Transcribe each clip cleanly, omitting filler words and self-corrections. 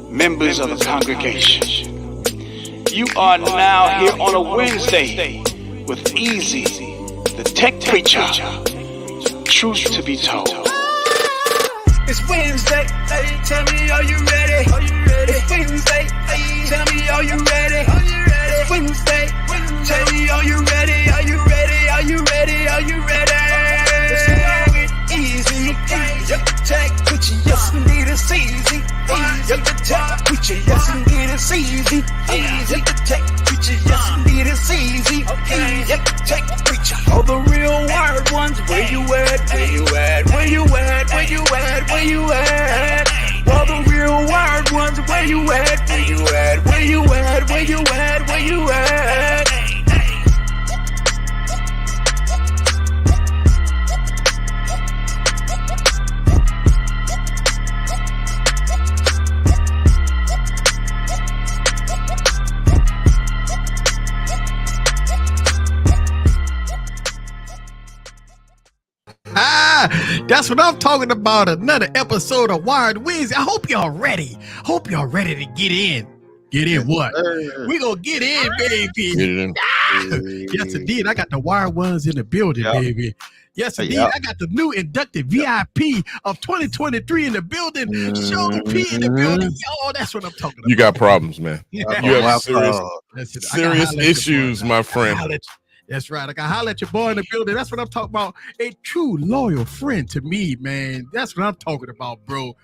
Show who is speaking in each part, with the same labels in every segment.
Speaker 1: members of the congregation. You are now here on a Wednesday with Easy, the tech preacher. Truth to be told.
Speaker 2: It's Wednesday, hey, tell me, are you ready? It's Wednesday, hey, tell me, are you ready? It's Wednesday, tell me, are you ready? Are you ready? Are you ready? Are you ready? It's young and easy, you can take with you, yes indeed it's easy. You can take with you, yes indeed it's easy. You can take with you, yes indeed it's easy. You can take with you. All the real wired ones, where you at? Where you at? Where you at? Where you at? Where you at? All the real wired ones, where you at? Where you at? Where you at? Where you at? Where you at?
Speaker 3: That's what I'm talking about. Another episode of Wired Wednesday. I hope y'all ready. Hope y'all ready to get in. Get in what? We gonna get in, baby.
Speaker 4: Get it in.
Speaker 3: Yes, indeed. I got the wired ones in the building, baby. Yes, indeed. I got the new inducted VIP of 2023 in the building. Show P in the building. Yo, that's what I'm talking about.
Speaker 4: You got problems, man. You have serious issues, my friend.
Speaker 3: That's right. I can holler at your boy in the building. That's what I'm talking about. A true loyal friend to me, man. That's what I'm talking about, bro.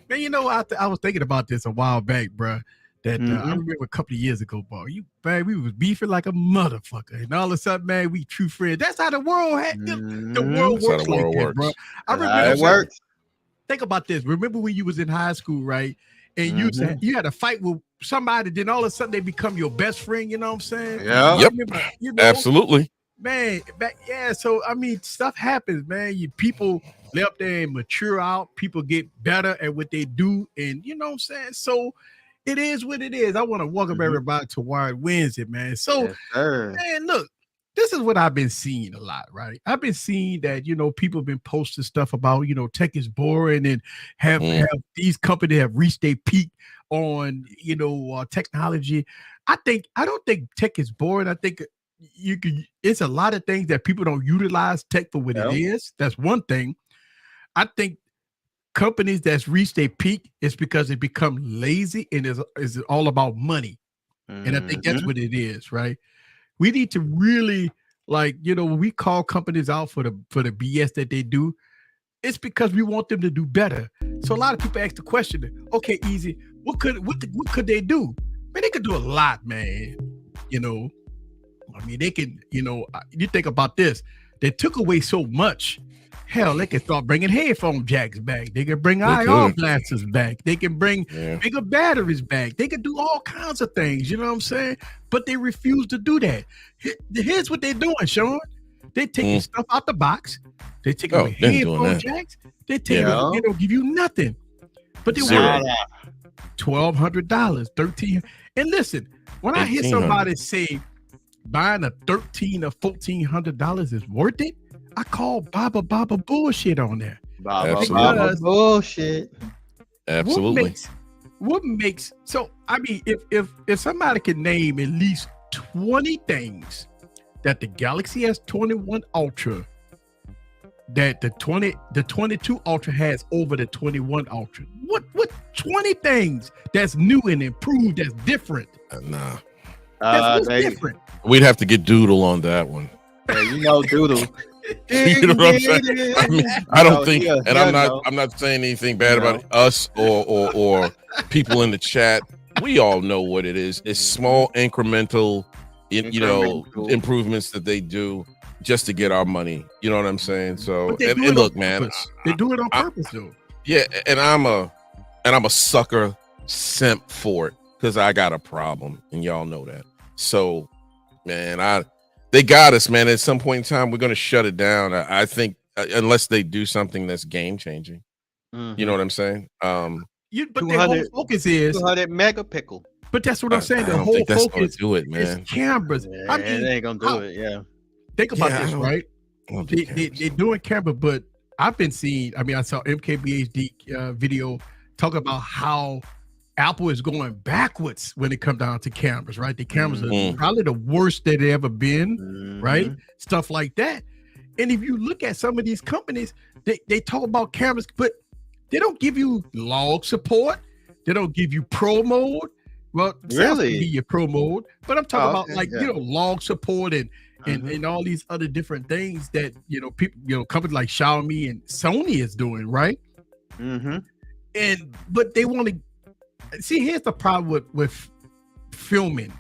Speaker 3: Man, you know, I was thinking about this a while back, bro. That I remember a couple of years ago, bro. We was beefing like a motherfucker, and all of a sudden, man, we true friends. That's how the world the world works like that, bro. I remember
Speaker 5: it works.
Speaker 3: Think about this. Remember when you was in high school, right? And you had a fight with somebody, then all of a sudden they become your best friend. You know what I'm saying?
Speaker 5: Yeah.
Speaker 4: Yep. Absolutely.
Speaker 3: Man, so I mean, stuff happens, man. People lay up there and mature out. People get better at what they do, and you know what I'm saying. So it is what it is. I want to welcome everybody to Wired Wednesday, man. So, man, look, this is what I've been seeing a lot, right? I've been seeing that, you know, people have been posting stuff about, you know, tech is boring and have these companies have reached their peak on, you know, technology. I don't think tech is boring. I think it's a lot of things that people don't utilize tech for what it is. That's one thing. I think companies that's reached a peak is because they become lazy and is all about money. And I think that's what it is, right? We need to really, like, you know, when we call companies out for the BS that they do, it's because we want them to do better. So a lot of people ask the question, okay, Easy, what could they do? Man, they could do a lot, man. You know, I mean, they can, you know, you think about this. They took away so much. Hell, they can start bringing headphone jacks back. They can bring IR blasters back. They can bring bigger batteries back. They can do all kinds of things. You know what I'm saying? But they refuse to do that. Here's what they're doing, Sean. They're taking stuff out the box. They're taking away headphone jacks. They're taking, they don't give you nothing. But they want $1,200, $1,300. And listen, when I hear somebody say buying a $1,300 or $1,400 is worth it, I call Baba bullshit on there.
Speaker 5: Baba bullshit.
Speaker 4: Absolutely.
Speaker 3: What makes so? I mean, if somebody can name at least 20 things that the Galaxy S21 Ultra, that the 22 Ultra has over the 21 Ultra, what 20 things that's new and improved, that's different?
Speaker 4: Nah,
Speaker 3: that's different.
Speaker 4: We'd have to get Doodle on that one.
Speaker 5: Yeah, you know Doodle.
Speaker 4: You know what I'm saying? I mean, I don't think, and I'm not saying anything bad about us or people in the chat. We all know what it is. It's small incremental, improvements that they do just to get our money. You know what I'm saying? So, and look, man,
Speaker 3: they do it on purpose, though.
Speaker 4: Yeah, and I'm a sucker simp for it because I got a problem, and y'all know that. So, man, they got us, man. At some point in time, we're going to shut it down. I think unless they do something that's game changing. You know what I'm saying?
Speaker 3: But their whole focus is
Speaker 5: 200 megapixel.
Speaker 3: But that's what I'm saying. The whole focus is cameras.
Speaker 5: Yeah, they ain't gonna do it. Yeah.
Speaker 3: Think about this, right? They're doing camera, but I've been seeing. I mean, I saw MKBHD video talk about how Apple is going backwards when it comes down to cameras, right? The cameras are probably the worst that they ever been, right? Stuff like that. And if you look at some of these companies, they talk about cameras, but they don't give you log support. They don't give you pro mode. Well, really, your pro mode, but I'm talking about like log support and all these other different things that people companies like Xiaomi and Sony is doing, right? But they want to see. Here's the problem with filming.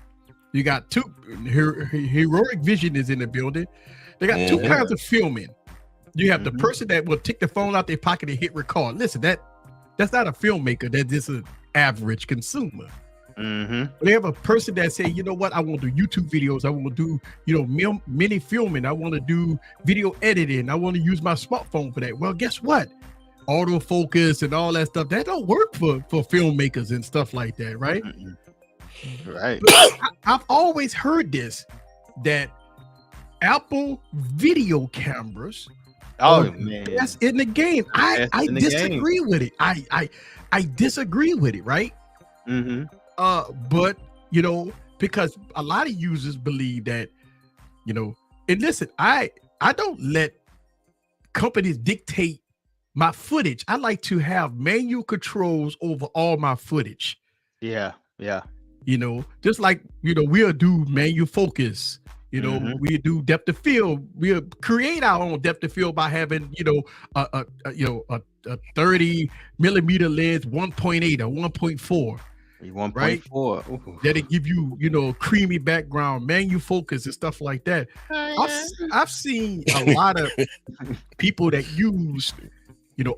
Speaker 3: You got two. Heroic Vision is in the building. They got two kinds of filming. You have the person that will take the phone out their pocket and hit record. Listen, that's not a filmmaker. That's just an average consumer. They have a person that say, you know what, I want to do YouTube videos. I want to do, mini filming. I want to do video editing. I want to use my smartphone for that. Well, guess what? Autofocus and all that stuff, that don't work for filmmakers and stuff like that, right?
Speaker 5: Right.
Speaker 3: I've always heard this, that Apple video cameras that's in the game. I disagree with it. I disagree with it, right? But because a lot of users believe that, and listen, I don't let companies dictate my footage. I like to have manual controls over all my footage.
Speaker 5: Yeah.
Speaker 3: Just like we'll do manual focus. We do depth of field. We'll create our own depth of field by having a 30 millimeter lens, 1.8 or 1.4.
Speaker 5: 1.4,
Speaker 3: right? That'll give you creamy background, manual focus and stuff like that. I've seen a lot of people that use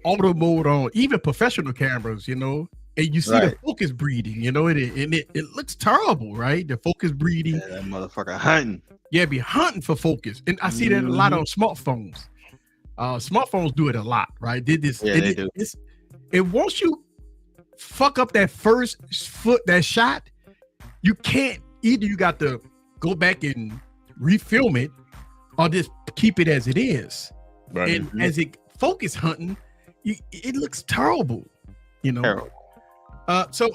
Speaker 3: auto mode on even professional cameras, and you see the focus breeding, and it looks terrible, right? The focus breeding,
Speaker 5: that motherfucker hunting.
Speaker 3: Yeah, be hunting for focus, and I see that a lot on smartphones. Smartphones do it a lot, right? They do. And once you fuck up that first that shot, you can't, either you got to go back and refilm it or just keep it as it is. Right. And as it focus hunting, it looks terrible, Terrible. So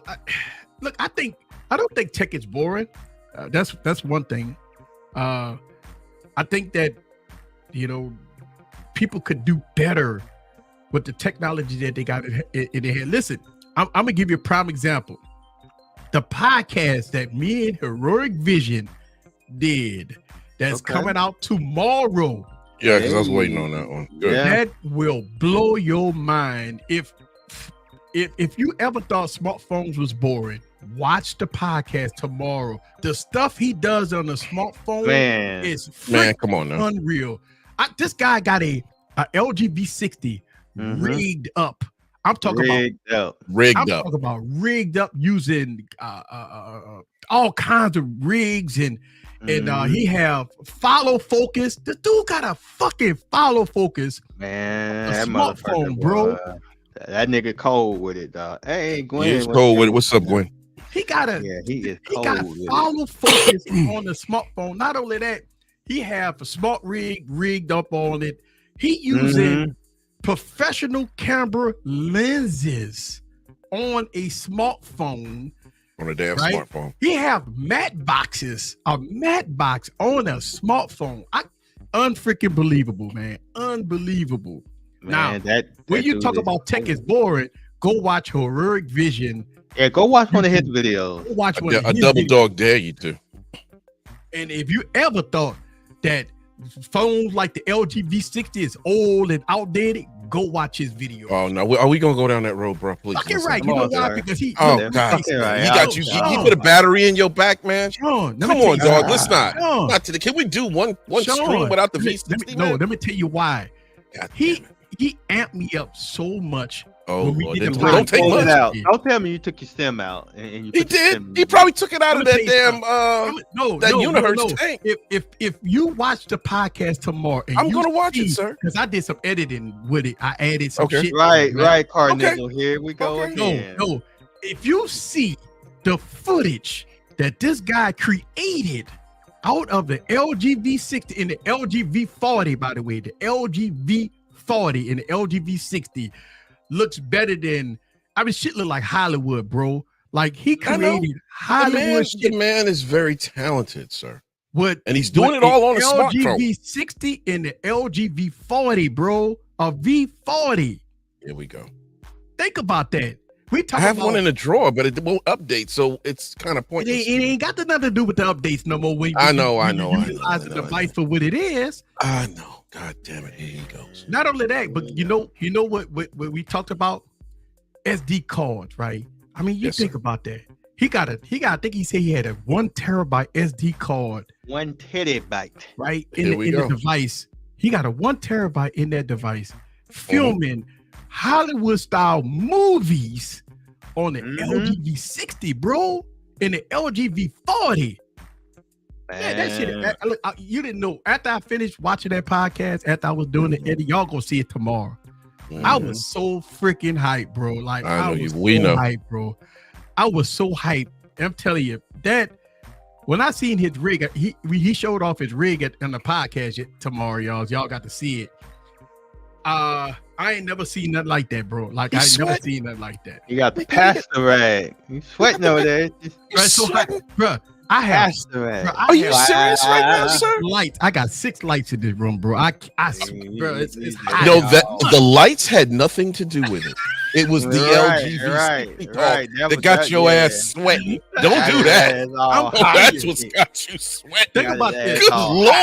Speaker 3: look, I don't think tech is boring. That's one thing. I think that people could do better with the technology that they got in their hand. Listen, I'm gonna give you a prime example. The podcast that me and Heroic Vision did, that's coming out tomorrow.
Speaker 4: Yeah, because I was waiting on that one. Good.
Speaker 3: That will blow your mind. If you ever thought smartphones was boring, watch the podcast tomorrow. The stuff he does on the smartphone is
Speaker 4: come on now.
Speaker 3: Unreal. This guy got a LG V60 rigged up. I'm talking about rigged up using all kinds of rigs and he have follow focus. The dude got a fucking follow focus.
Speaker 5: Man,
Speaker 3: that smartphone, bro.
Speaker 5: That nigga cold with it, dog. Hey, Gwen.
Speaker 4: He's cold with it. What's up, Gwen?
Speaker 3: He got follow focus on the smartphone. Not only that, he have a smart rig rigged up on it. He using professional camera lenses on a smartphone.
Speaker 4: On a damn smartphone.
Speaker 3: He have matte boxes, a matte box on a smartphone. Unfreaking believable, man. Unbelievable. Man, now, when you talk about tech is boring, go watch Heroic Vision.
Speaker 5: Yeah, go watch one of his videos.
Speaker 3: Go watch one
Speaker 4: a double dog dare you to.
Speaker 3: And if you ever thought that phones like the LG V60 is old and outdated, go watch his video.
Speaker 4: Oh no, are we gonna go down that road, bro? Please.
Speaker 3: Fucking right. You know why? Because he.
Speaker 4: Oh God, he got you. He put a battery in your back, man.
Speaker 3: Sean,
Speaker 4: come on, dog. Let's not. Not today. Can we do one stream without the V60?
Speaker 3: No, let me tell you why. He amped me up so much.
Speaker 4: Oh, Lord,
Speaker 5: don't take it out. Don't tell me you took your stem out. And you
Speaker 4: he did. He probably took it out of that damn Universe tank.
Speaker 3: If you watch the podcast tomorrow, and
Speaker 4: I'm gonna watch it, sir,
Speaker 3: because I did some editing with it. I added some shit.
Speaker 5: Right, Cardinal. Here we go again.
Speaker 3: No. If you see the footage that this guy created out of the LG V60 and the LG V40, by the way, the LG V40 and the LG V60 looks better than, shit look like Hollywood, bro. Like he created Hollywood shit.
Speaker 4: The man is very talented, sir.
Speaker 3: And
Speaker 4: he's doing it all on a smartphone.
Speaker 3: LG V60 and the LG V40, bro. A V40.
Speaker 4: Here we go.
Speaker 3: Think about that.
Speaker 4: I have one in a drawer, but it won't update, so it's kind of pointless.
Speaker 3: It ain't got nothing to do with the updates no more.
Speaker 4: I know.
Speaker 3: Utilize the device for what it is.
Speaker 4: I know. God damn it. Here he goes.
Speaker 3: Not only that, but you know what we talked about? SD cards, right? I mean, you think about that. I think he said he had a 1 terabyte SD card.
Speaker 5: 1 terabyte.
Speaker 3: Right? In the device. He got a 1 terabyte in that device, filming Hollywood style movies on the LG V60, bro. In the LG V40. Man, that shit. You didn't know. After I finished watching that podcast, after I was doing the edit, y'all gonna see it tomorrow. I was so freaking hyped, bro. Like I was hyped, bro. I was so hyped. I'm telling you that when I seen his rig, he showed off his rig on the podcast tomorrow, y'all. Y'all got to see it. I ain't never seen nothing like that, bro. Like I ain't never seen nothing like that.
Speaker 5: You got the pasta rag. You sweating over there,
Speaker 3: bro. I have.
Speaker 4: Are you serious right now, sir?
Speaker 3: Lights. I got 6 lights in this room, bro. Bro, it's hot.
Speaker 4: No, the lights had nothing to do with it. It was the LG that got your ass sweating. Don't do that. That's what's got you sweating.
Speaker 3: Think about this.
Speaker 4: Good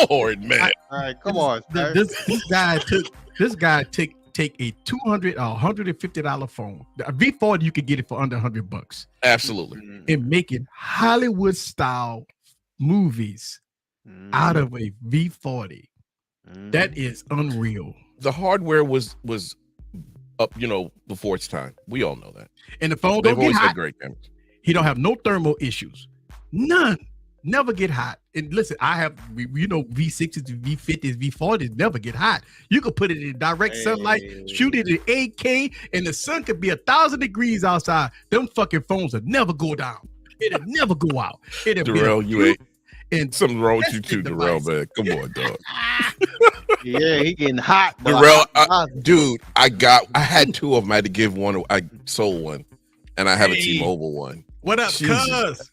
Speaker 4: Lord, man.
Speaker 5: All right, come on.
Speaker 3: This guy take a $200 or $150 phone. A V40, you could get it for under $100.
Speaker 4: Absolutely.
Speaker 3: And making Hollywood style movies out of a V40. That is unreal.
Speaker 4: The hardware was up, before its time. We all know that.
Speaker 3: And the phone don't get hot. Great cameras. He don't have no thermal issues. None. Never get hot. And listen, I have, V60s, V50s, V40s never get hot. You could put it in direct sunlight, shoot it in 8K, and the sun could be 1,000 degrees outside. Them fucking phones will never go down. It'll never go out.
Speaker 4: Darrell, you ain't. And something wrong with you too, Darrell, man. Come on, dog.
Speaker 5: Yeah, he getting hot.
Speaker 4: Darrell, dude, I had 2 of them. I had to give one. I sold one, and I have a T-Mobile one.
Speaker 3: What up, cuz?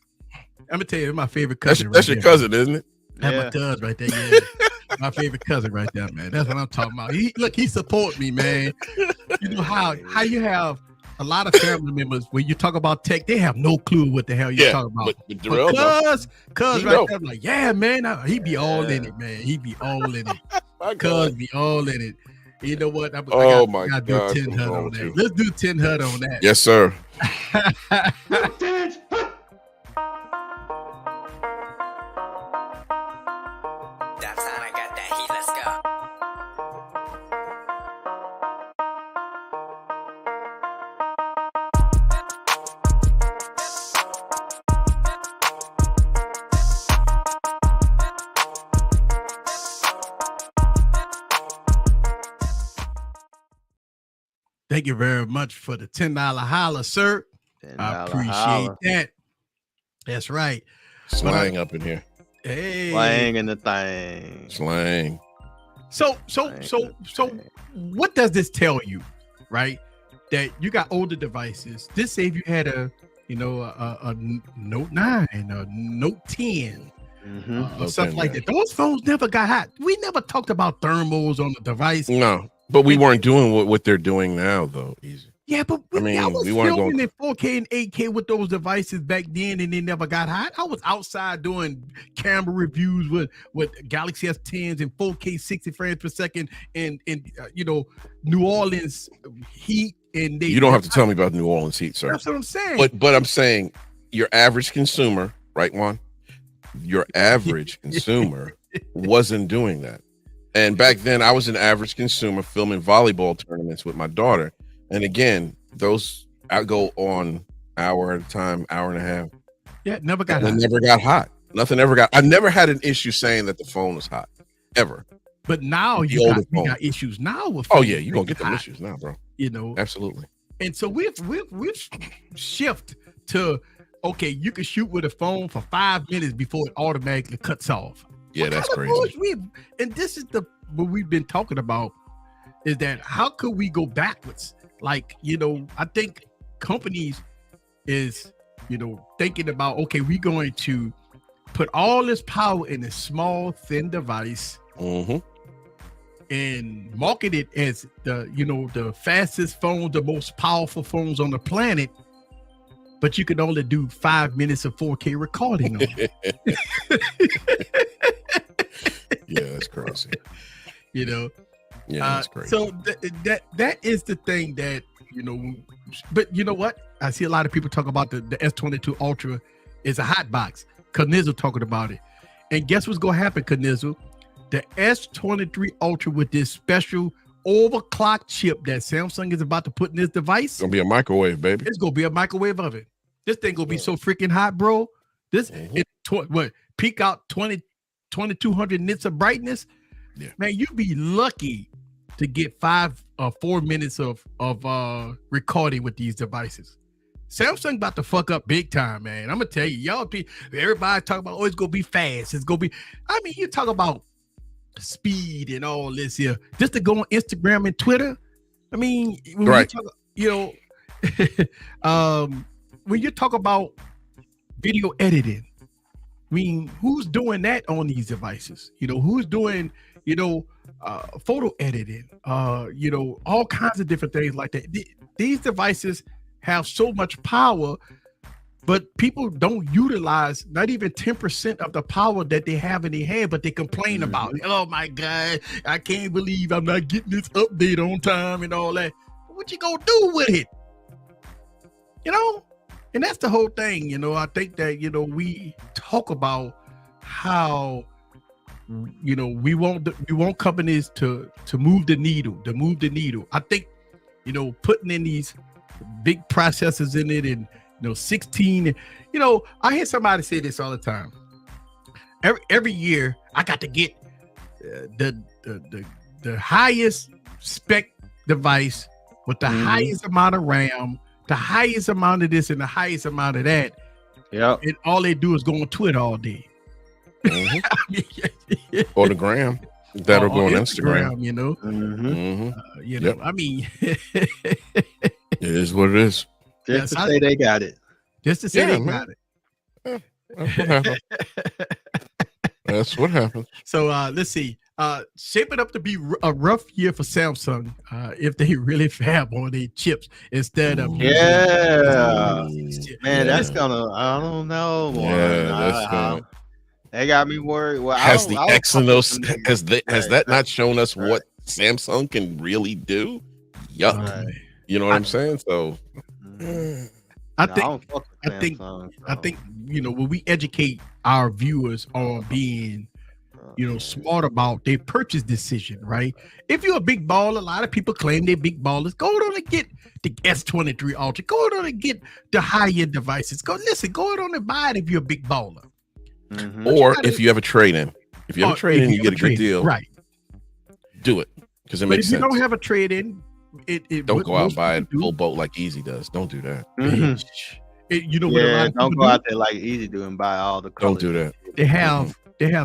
Speaker 3: I'm gonna tell you, my favorite cousin.
Speaker 4: That's your cousin, isn't it?
Speaker 3: That's my cuz right there. Yeah. My favorite cousin right there, man. That's what I'm talking about. He support me, man. You know how you have a lot of family members when you talk about tech, they have no clue what the hell you're talking about. But cuz right there, I'm like, yeah, man, he be all in it, man. He be all in it. Cuz be all in it. You know what? I gotta do 10 HUD on that. Let's do 10 HUD on that.
Speaker 4: Yes, sir.
Speaker 3: Thank you very much for the $10 holler, sir. I appreciate that. That's right.
Speaker 4: Slang up in here.
Speaker 3: Hey.
Speaker 5: Slang in the thing.
Speaker 4: Slang.
Speaker 3: So what does this tell you, right? That you got older devices. This say if you had a Note 9, a Note 10, or something like that. Those phones never got hot. We never talked about thermals on the device.
Speaker 4: No. But we weren't doing what they're doing now, though. Easy.
Speaker 3: Yeah, but I was filming in 4K and 8K with those devices back then, and they never got hot. I was outside doing camera reviews with Galaxy S10s and 4K 60 frames per second, and New Orleans heat. And
Speaker 4: you don't have to tell me about New Orleans heat, sir.
Speaker 3: That's what I'm saying.
Speaker 4: But I'm saying your average consumer, right, Juan? Your average consumer wasn't doing that. And back then, I was an average consumer filming volleyball tournaments with my daughter. And again, I go on hour at a time, hour and a half.
Speaker 3: Yeah, never got hot.
Speaker 4: Never got hot. Nothing ever got. I never had an issue saying that the phone was hot, ever.
Speaker 3: But now you got issues now with.
Speaker 4: Oh yeah, you're gonna get them issues now, bro. Absolutely.
Speaker 3: And so we've shift to you can shoot with a phone for 5 minutes before it automatically cuts off.
Speaker 4: Yeah, that's crazy.
Speaker 3: And this is what we've been talking about, is that how could we go backwards? Like, I think companies is thinking about, okay, we're going to put all this power in a small, thin device and market it as the fastest phone, the most powerful phones on the planet, but you can only do 5 minutes of 4K recording on it.
Speaker 4: Yeah, that's crazy.
Speaker 3: Yeah,
Speaker 4: that's crazy.
Speaker 3: So that is the thing that, but you know what? I see a lot of people talk about the S22 Ultra is a hot box. Knizzle talking about it. And guess what's going to happen, Knizzle? The S23 Ultra with this special overclock chip that Samsung is about to put in this device.
Speaker 4: It's going to be a microwave, baby.
Speaker 3: It's going to be a microwave oven. This thing going to be so freaking hot, bro. This, peak out 2200 nits of brightness. Yeah. Man, you'd be lucky to get 5 or 4 minutes of recording with these devices. Samsung about to fuck up big time, man. I'm gonna tell you, everybody talk about, it's gonna be fast. It's gonna be, you talk about speed and all this here, just to go on Instagram and Twitter. When you talk, when you talk about video editing, who's doing that on these devices? Who's doing, photo editing, all kinds of different things like that. These devices have so much power, but people don't utilize not even 10% of the power that they have in their hand, but they complain about it. Oh my God, I can't believe I'm not getting this update on time and all that. What you gonna do with it? And that's the whole thing. I think that, we talk about how, we want companies to move the needle. I think, putting in these big processors in it and 16, I hear somebody say this all the time. Every year I got to get the highest spec device with the highest amount of RAM, the highest amount of this and the highest amount of that.
Speaker 5: Yeah.
Speaker 3: And all they do is go on Twitter all day.
Speaker 4: Or the gram. That'll go on Instagram. It is what it is.
Speaker 5: Just to say they got it.
Speaker 3: Just to say they got it.
Speaker 4: That's what happens. That's what happens.
Speaker 3: So let's see. Shaping up to be a rough year for Samsung if they really fab on their chips instead of
Speaker 5: that's gonna, I don't know.
Speaker 4: That's gonna.
Speaker 5: They got me worried. Well,
Speaker 4: has the Exynos has that not shown us what Samsung can really do? Yuck. You know what I'm saying? So
Speaker 3: I think when we educate our viewers on being smart about their purchase decision, right? If you're a big baller, a lot of people claim they're big ballers. Go on and get the S23 Ultra. Go on and get the high-end devices. Go on and buy it if you're a big baller.
Speaker 4: Or if you have a trade-in. If you have a trade-in, you get a good deal.
Speaker 3: Right.
Speaker 4: Do it. Because it makes sense.
Speaker 3: If you don't have a trade-in,
Speaker 4: don't go out and buy a full boat like Easy does. Don't do that.
Speaker 5: Don't go out there like Easy do and buy all the colors.
Speaker 4: Don't do that.
Speaker 3: They have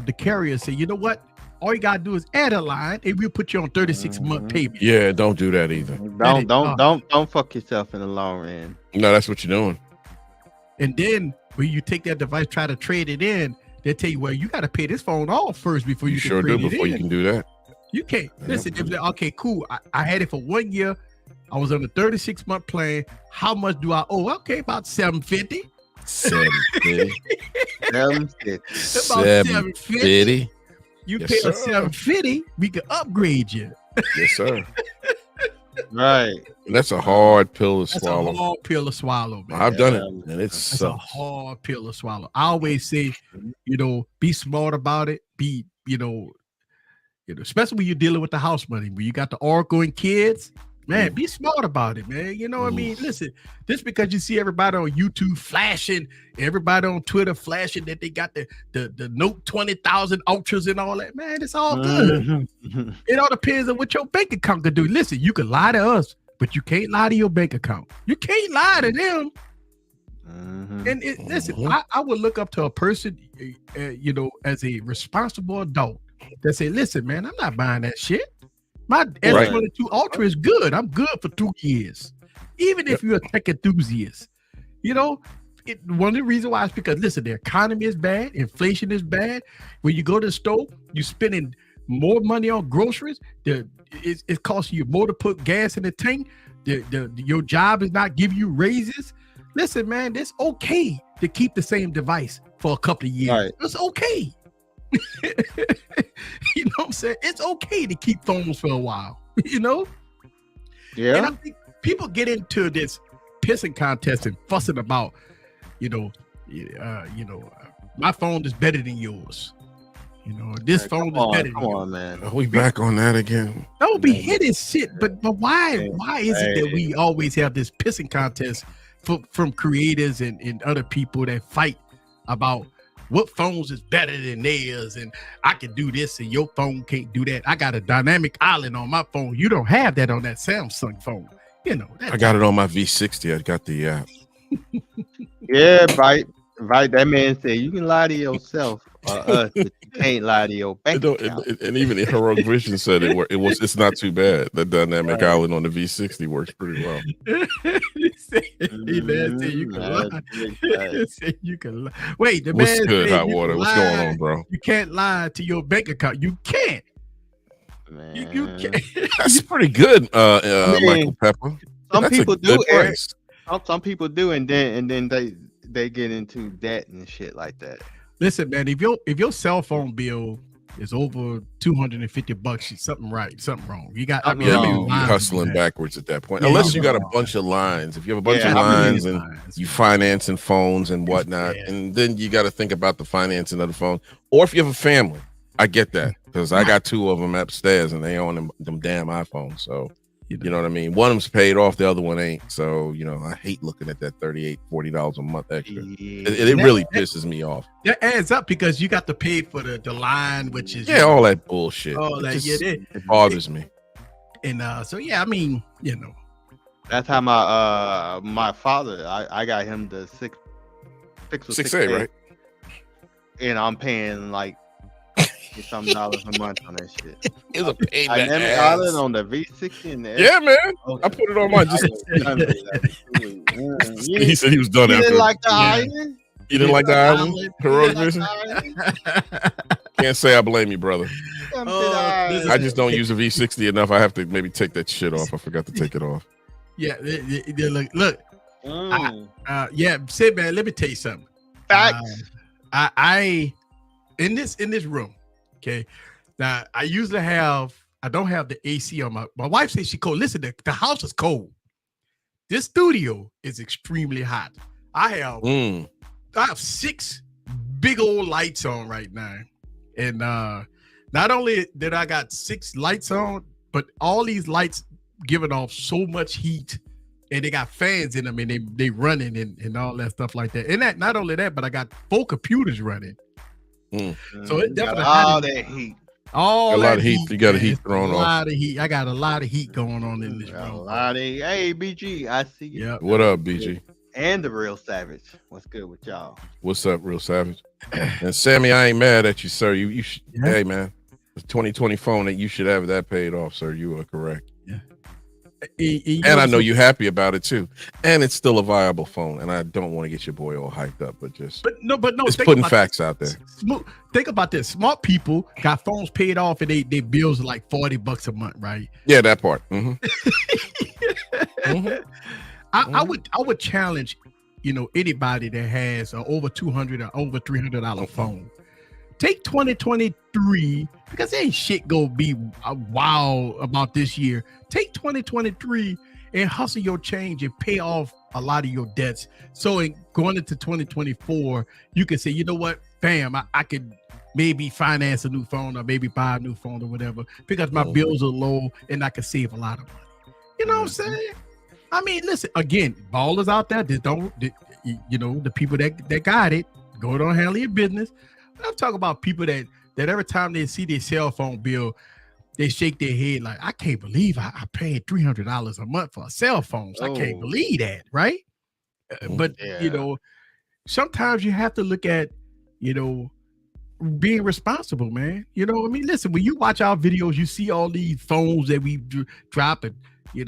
Speaker 3: the carriers say, you know what? All you gotta do is add a line and we'll put you on 36-month payment.
Speaker 4: Yeah, don't do that either.
Speaker 5: Don't fuck yourself in the long run.
Speaker 4: No, that's what you're doing.
Speaker 3: And then when you take that device, try to trade it in, they tell you, well, you got to pay this phone off first before you can
Speaker 4: sure
Speaker 3: trade
Speaker 4: do
Speaker 3: it
Speaker 4: before
Speaker 3: in.
Speaker 4: You can do that.
Speaker 3: You can't. Listen, if they're, okay, cool. I had it for 1 year. I was on a 36-month plan. How much do I owe? Okay, about $750.
Speaker 4: $750.
Speaker 3: $750. You pay us $750, we can upgrade you.
Speaker 4: Yes, sir.
Speaker 5: Right.
Speaker 4: And that's a hard pill to swallow.
Speaker 3: That's a hard pill to swallow, man.
Speaker 4: I've done it, and it's
Speaker 3: a hard pill to swallow. I always say, be smart about it. Be, especially when you're dealing with the house money, when you got the Oracle and kids, man, be smart about it, man. You know what I mean? Listen, just because you see everybody on YouTube flashing, everybody on Twitter flashing that they got the Note 20,000 Ultras and all that, man, it's all good. It all depends on what your bank account can do. Listen, you can lie to us, but you can't lie to your bank account. You can't lie to them. And listen, I would look up to a person, as a responsible adult that say, listen, man, I'm not buying that shit. My S22 Ultra is good. I'm good for 2 years. Even if you're a tech enthusiast, one of the reasons why is because listen, the economy is bad, inflation is bad. When you go to the store, you're spending more money on groceries. It costs you more to put gas in the tank. Your job is not giving you raises. Listen, man, it's okay to keep the same device for a couple of years. Right. It's okay. You know what I'm saying? It's okay to keep phones for a while. You know?
Speaker 5: Yeah.
Speaker 3: And I think people get into this pissing contest and fussing about, my phone is better than yours. This phone is better.
Speaker 5: Come on, man.
Speaker 4: Are we back on that again?
Speaker 3: Don't be hitting shit. But why? Why is it that we always have this pissing contest from creators and other people that fight about what phones is better than theirs, and I can do this and your phone can't do that. I got a dynamic island on my phone. You don't have that on that Samsung phone.
Speaker 4: I got it on my V60. I got the app.
Speaker 5: Yeah, right. That man said you can lie to yourself or us, but you can't lie to your bank account.
Speaker 4: And even the Heroic Vision said it's not too bad. The dynamic island on the V60 works pretty well.
Speaker 3: He said you can lie. He said you can lie. Wait, the
Speaker 4: What's
Speaker 3: man
Speaker 4: good,
Speaker 3: said
Speaker 4: Hot Water? What's going on, bro?
Speaker 3: You can't lie to your bank account. You can't.
Speaker 5: Man.
Speaker 3: You can't.
Speaker 4: That's pretty good, Michael Pepper.
Speaker 5: Some people do, Eric. Some people do, and then they get into debt and shit like that.
Speaker 3: Listen, man, if your cell phone bill is over $250, something wrong. You got
Speaker 4: you're hustling backwards at that point. Unless you got a bunch of lines. If you have a bunch of lines and you financing phones and whatnot, and then you got to think about the financing of the phone. Or if you have a family, I get that because I got two of them upstairs and they own them damn iPhones. So you know what I mean? One of them's paid off, the other one ain't. So, I hate looking at that $38, $40 a month extra. It really pisses me off.
Speaker 3: That adds up because you got to pay for the line, which is
Speaker 4: all that bullshit.
Speaker 3: It
Speaker 4: bothers me.
Speaker 3: And
Speaker 5: that's how my father. I got him the 6A,
Speaker 4: right?
Speaker 5: And I'm paying like $some a month on that shit.
Speaker 4: It's a pain
Speaker 5: island on the V60 and the
Speaker 4: man. Okay. I put it on my He said he was done after.
Speaker 5: You didn't like the island?
Speaker 4: You didn't like the island? Heroic Vision? Can't say I blame you, brother. I just don't use a V60 enough. I have to maybe take that shit off. I forgot to take it off.
Speaker 3: Yeah, look. Sid, man, let me tell you something.
Speaker 5: Facts.
Speaker 3: I in this room. Okay, now I don't have the AC on my wife says she cold. Listen, the house is cold. This studio is extremely hot. I have 6 big old lights on right now, and not only did I got 6 lights on, but all these lights giving off so much heat, and they got fans in them, and they running and all that stuff like that. And that not only that, but I got 4 computers running. So it definitely
Speaker 5: all that heat.
Speaker 3: All
Speaker 4: a lot of heat. You got a heat thrown off.
Speaker 3: A lot of heat. I got a lot of heat going on in this room.
Speaker 5: A lot of hey BG, I see you.
Speaker 3: Yep.
Speaker 4: What up, BG?
Speaker 5: And the Real Savage. What's good with y'all?
Speaker 4: What's up, Real Savage? And Sammy, I ain't mad at you, sir. You should, hey man, the 2020 phone that you should have that paid off, sir. You are correct.
Speaker 3: Yeah.
Speaker 4: And I know you're happy about it too. And it's still a viable phone. And I don't want to get your boy all hyped up, but no, just putting facts out there.
Speaker 3: Think about this. Smart people got phones paid off and they bills are like $40 a month, right?
Speaker 4: Yeah, that part.
Speaker 3: I would challenge, anybody that has an over $200 or over $300 phone. Take 2023 because there ain't shit gonna be wow about this year. Take 2023 and hustle your change and pay off a lot of your debts. So in going into 2024, you can say, you know what, bam, I could maybe finance a new phone or maybe buy a new phone or whatever because my bills are low and I can save a lot of money. You know what I'm saying? I mean, listen, again, ballers out there that the people that got it, go on handle your business. I'm talking about people that every time they see their cell phone bill, they shake their head like, I can't believe I paid $300 a month for a cell phone. So I can't believe that, right? But, sometimes you have to look at, being responsible, man. You know what I mean? Listen, when you watch our videos, you see all these phones that we drop and,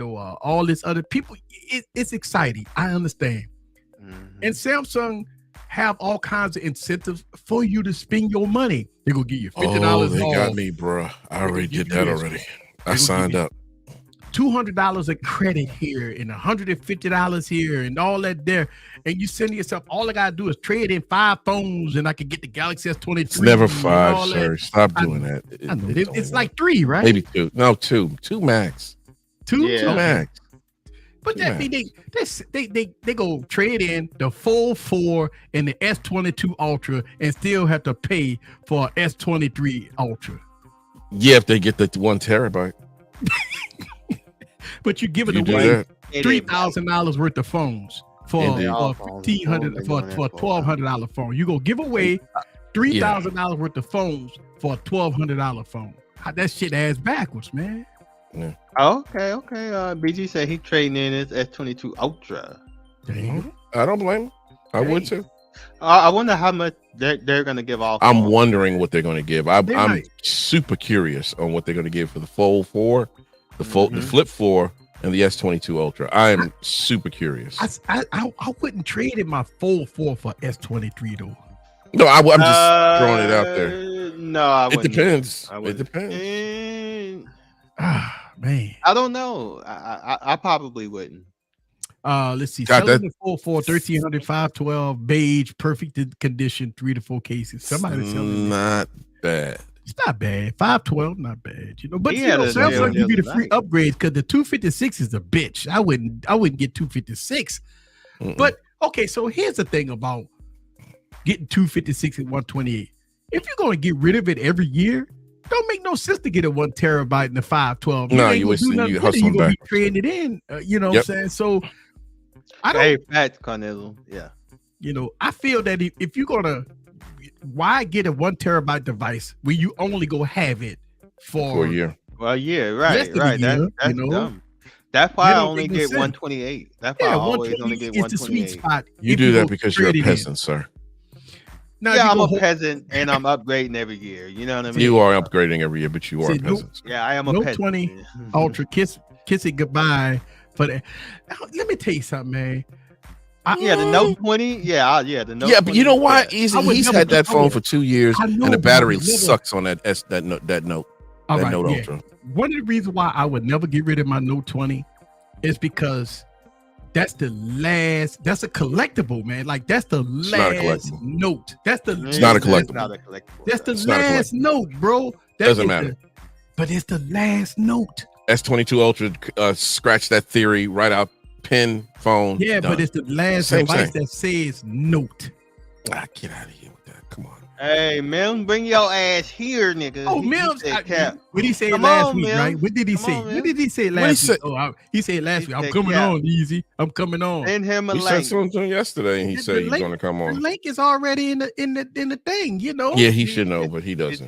Speaker 3: all this other people. It's exciting. I understand. And Samsung have all kinds of incentives for you to spend your money. They're gonna give you $50 off.
Speaker 4: They got me, bro. I already did that already. I signed up.
Speaker 3: $200 of credit here and $150 here and all that there, and you send yourself. All I gotta do is trade in 5 phones, and I can get the Galaxy S23.
Speaker 4: It's never 5, sir. Stop doing that.
Speaker 3: I know. It's like 3, right?
Speaker 4: Maybe 2. No, 2 max.
Speaker 3: 2
Speaker 4: max.
Speaker 3: But that mean they go trade in the full 4 and the S22 Ultra and still have to pay for S23 Ultra.
Speaker 4: Yeah, if they get the 1 terabyte.
Speaker 3: But you're giving away $3,000 worth of phones for $1,500 for a $1,200 phone. You gonna give away $3,000 worth of phones for a $1,200 phone. That shit ass backwards, man.
Speaker 5: Yeah. Okay. BG said he trading in his S22 Ultra.
Speaker 3: Damn.
Speaker 4: I don't blame him. I would too.
Speaker 5: I wonder how much they're gonna give off.
Speaker 4: I'm wondering what they're gonna give. I'm super curious on what they're gonna give for the Fold 4, the Flip 4, and the S22 Ultra. I am super curious.
Speaker 3: I wouldn't trade in my Fold 4 for S23 though.
Speaker 4: No, I'm just throwing it out there.
Speaker 5: No,
Speaker 4: it depends.
Speaker 5: It depends.
Speaker 3: Man,
Speaker 5: I don't know. I probably wouldn't.
Speaker 3: Let's see. Selling the Fold 4, 1300, 512, beige, perfect condition, 3 to 4 cases. Somebody's selling
Speaker 4: not bad.
Speaker 3: It's not bad. 512, not bad. But Samsung give you the free upgrades because the 256 is a bitch. I wouldn't get 256. But okay, so here's the thing about getting 256 and 128. If you're going to get rid of it every year, don't make no sense to get a 1 terabyte and the 512.
Speaker 4: No, you hustling back.
Speaker 3: Be trading it in. You know what I'm saying? So I don't.
Speaker 5: Hey, Pat Cornell. Yeah.
Speaker 3: You know, I feel that if you're gonna, why get a 1 terabyte device when you only go have it for
Speaker 4: a year?
Speaker 5: Well, yeah, right. That's dumb. That's why I only get 128. That's why I always only get 128.
Speaker 3: It's the sweet spot.
Speaker 4: You do that because you're a peasant, sir.
Speaker 5: Now, I'm a peasant and I'm upgrading every year. You know what I mean?
Speaker 4: You are upgrading every year, but you are a peasant.
Speaker 5: Yeah, I am a peasant.
Speaker 3: 20 Ultra, kiss it goodbye for that. Now, let me tell you something, man.
Speaker 5: The Note 20. The Note.
Speaker 4: Yeah, but you know why? He's had that phone for 2 years, and the battery sucks on that Note Ultra.
Speaker 3: One of the reasons why I would never get rid of my Note 20 is because that's the last. That's a collectible, man. Like that's the last note. It's
Speaker 4: not a collectible.
Speaker 3: That's the last note, bro.
Speaker 4: Doesn't matter.
Speaker 3: But it's the last note.
Speaker 4: S22 Ultra scratch that theory right out. Pen, phone.
Speaker 3: Yeah,
Speaker 4: done.
Speaker 3: But it's the last device that says note.
Speaker 4: Get out of here with that. Come on.
Speaker 5: Hey, Mim, bring your ass here, nigga.
Speaker 3: Oh, Mim, what did he say last week, right? What did he say? What did he say last week? He said last week, I'm coming on, Easy. I'm coming on.
Speaker 5: Send him a link.
Speaker 4: He sent something yesterday, and he said he's going to come on.
Speaker 3: The link is already in the thing, you know.
Speaker 4: Yeah, he should know, but he doesn't.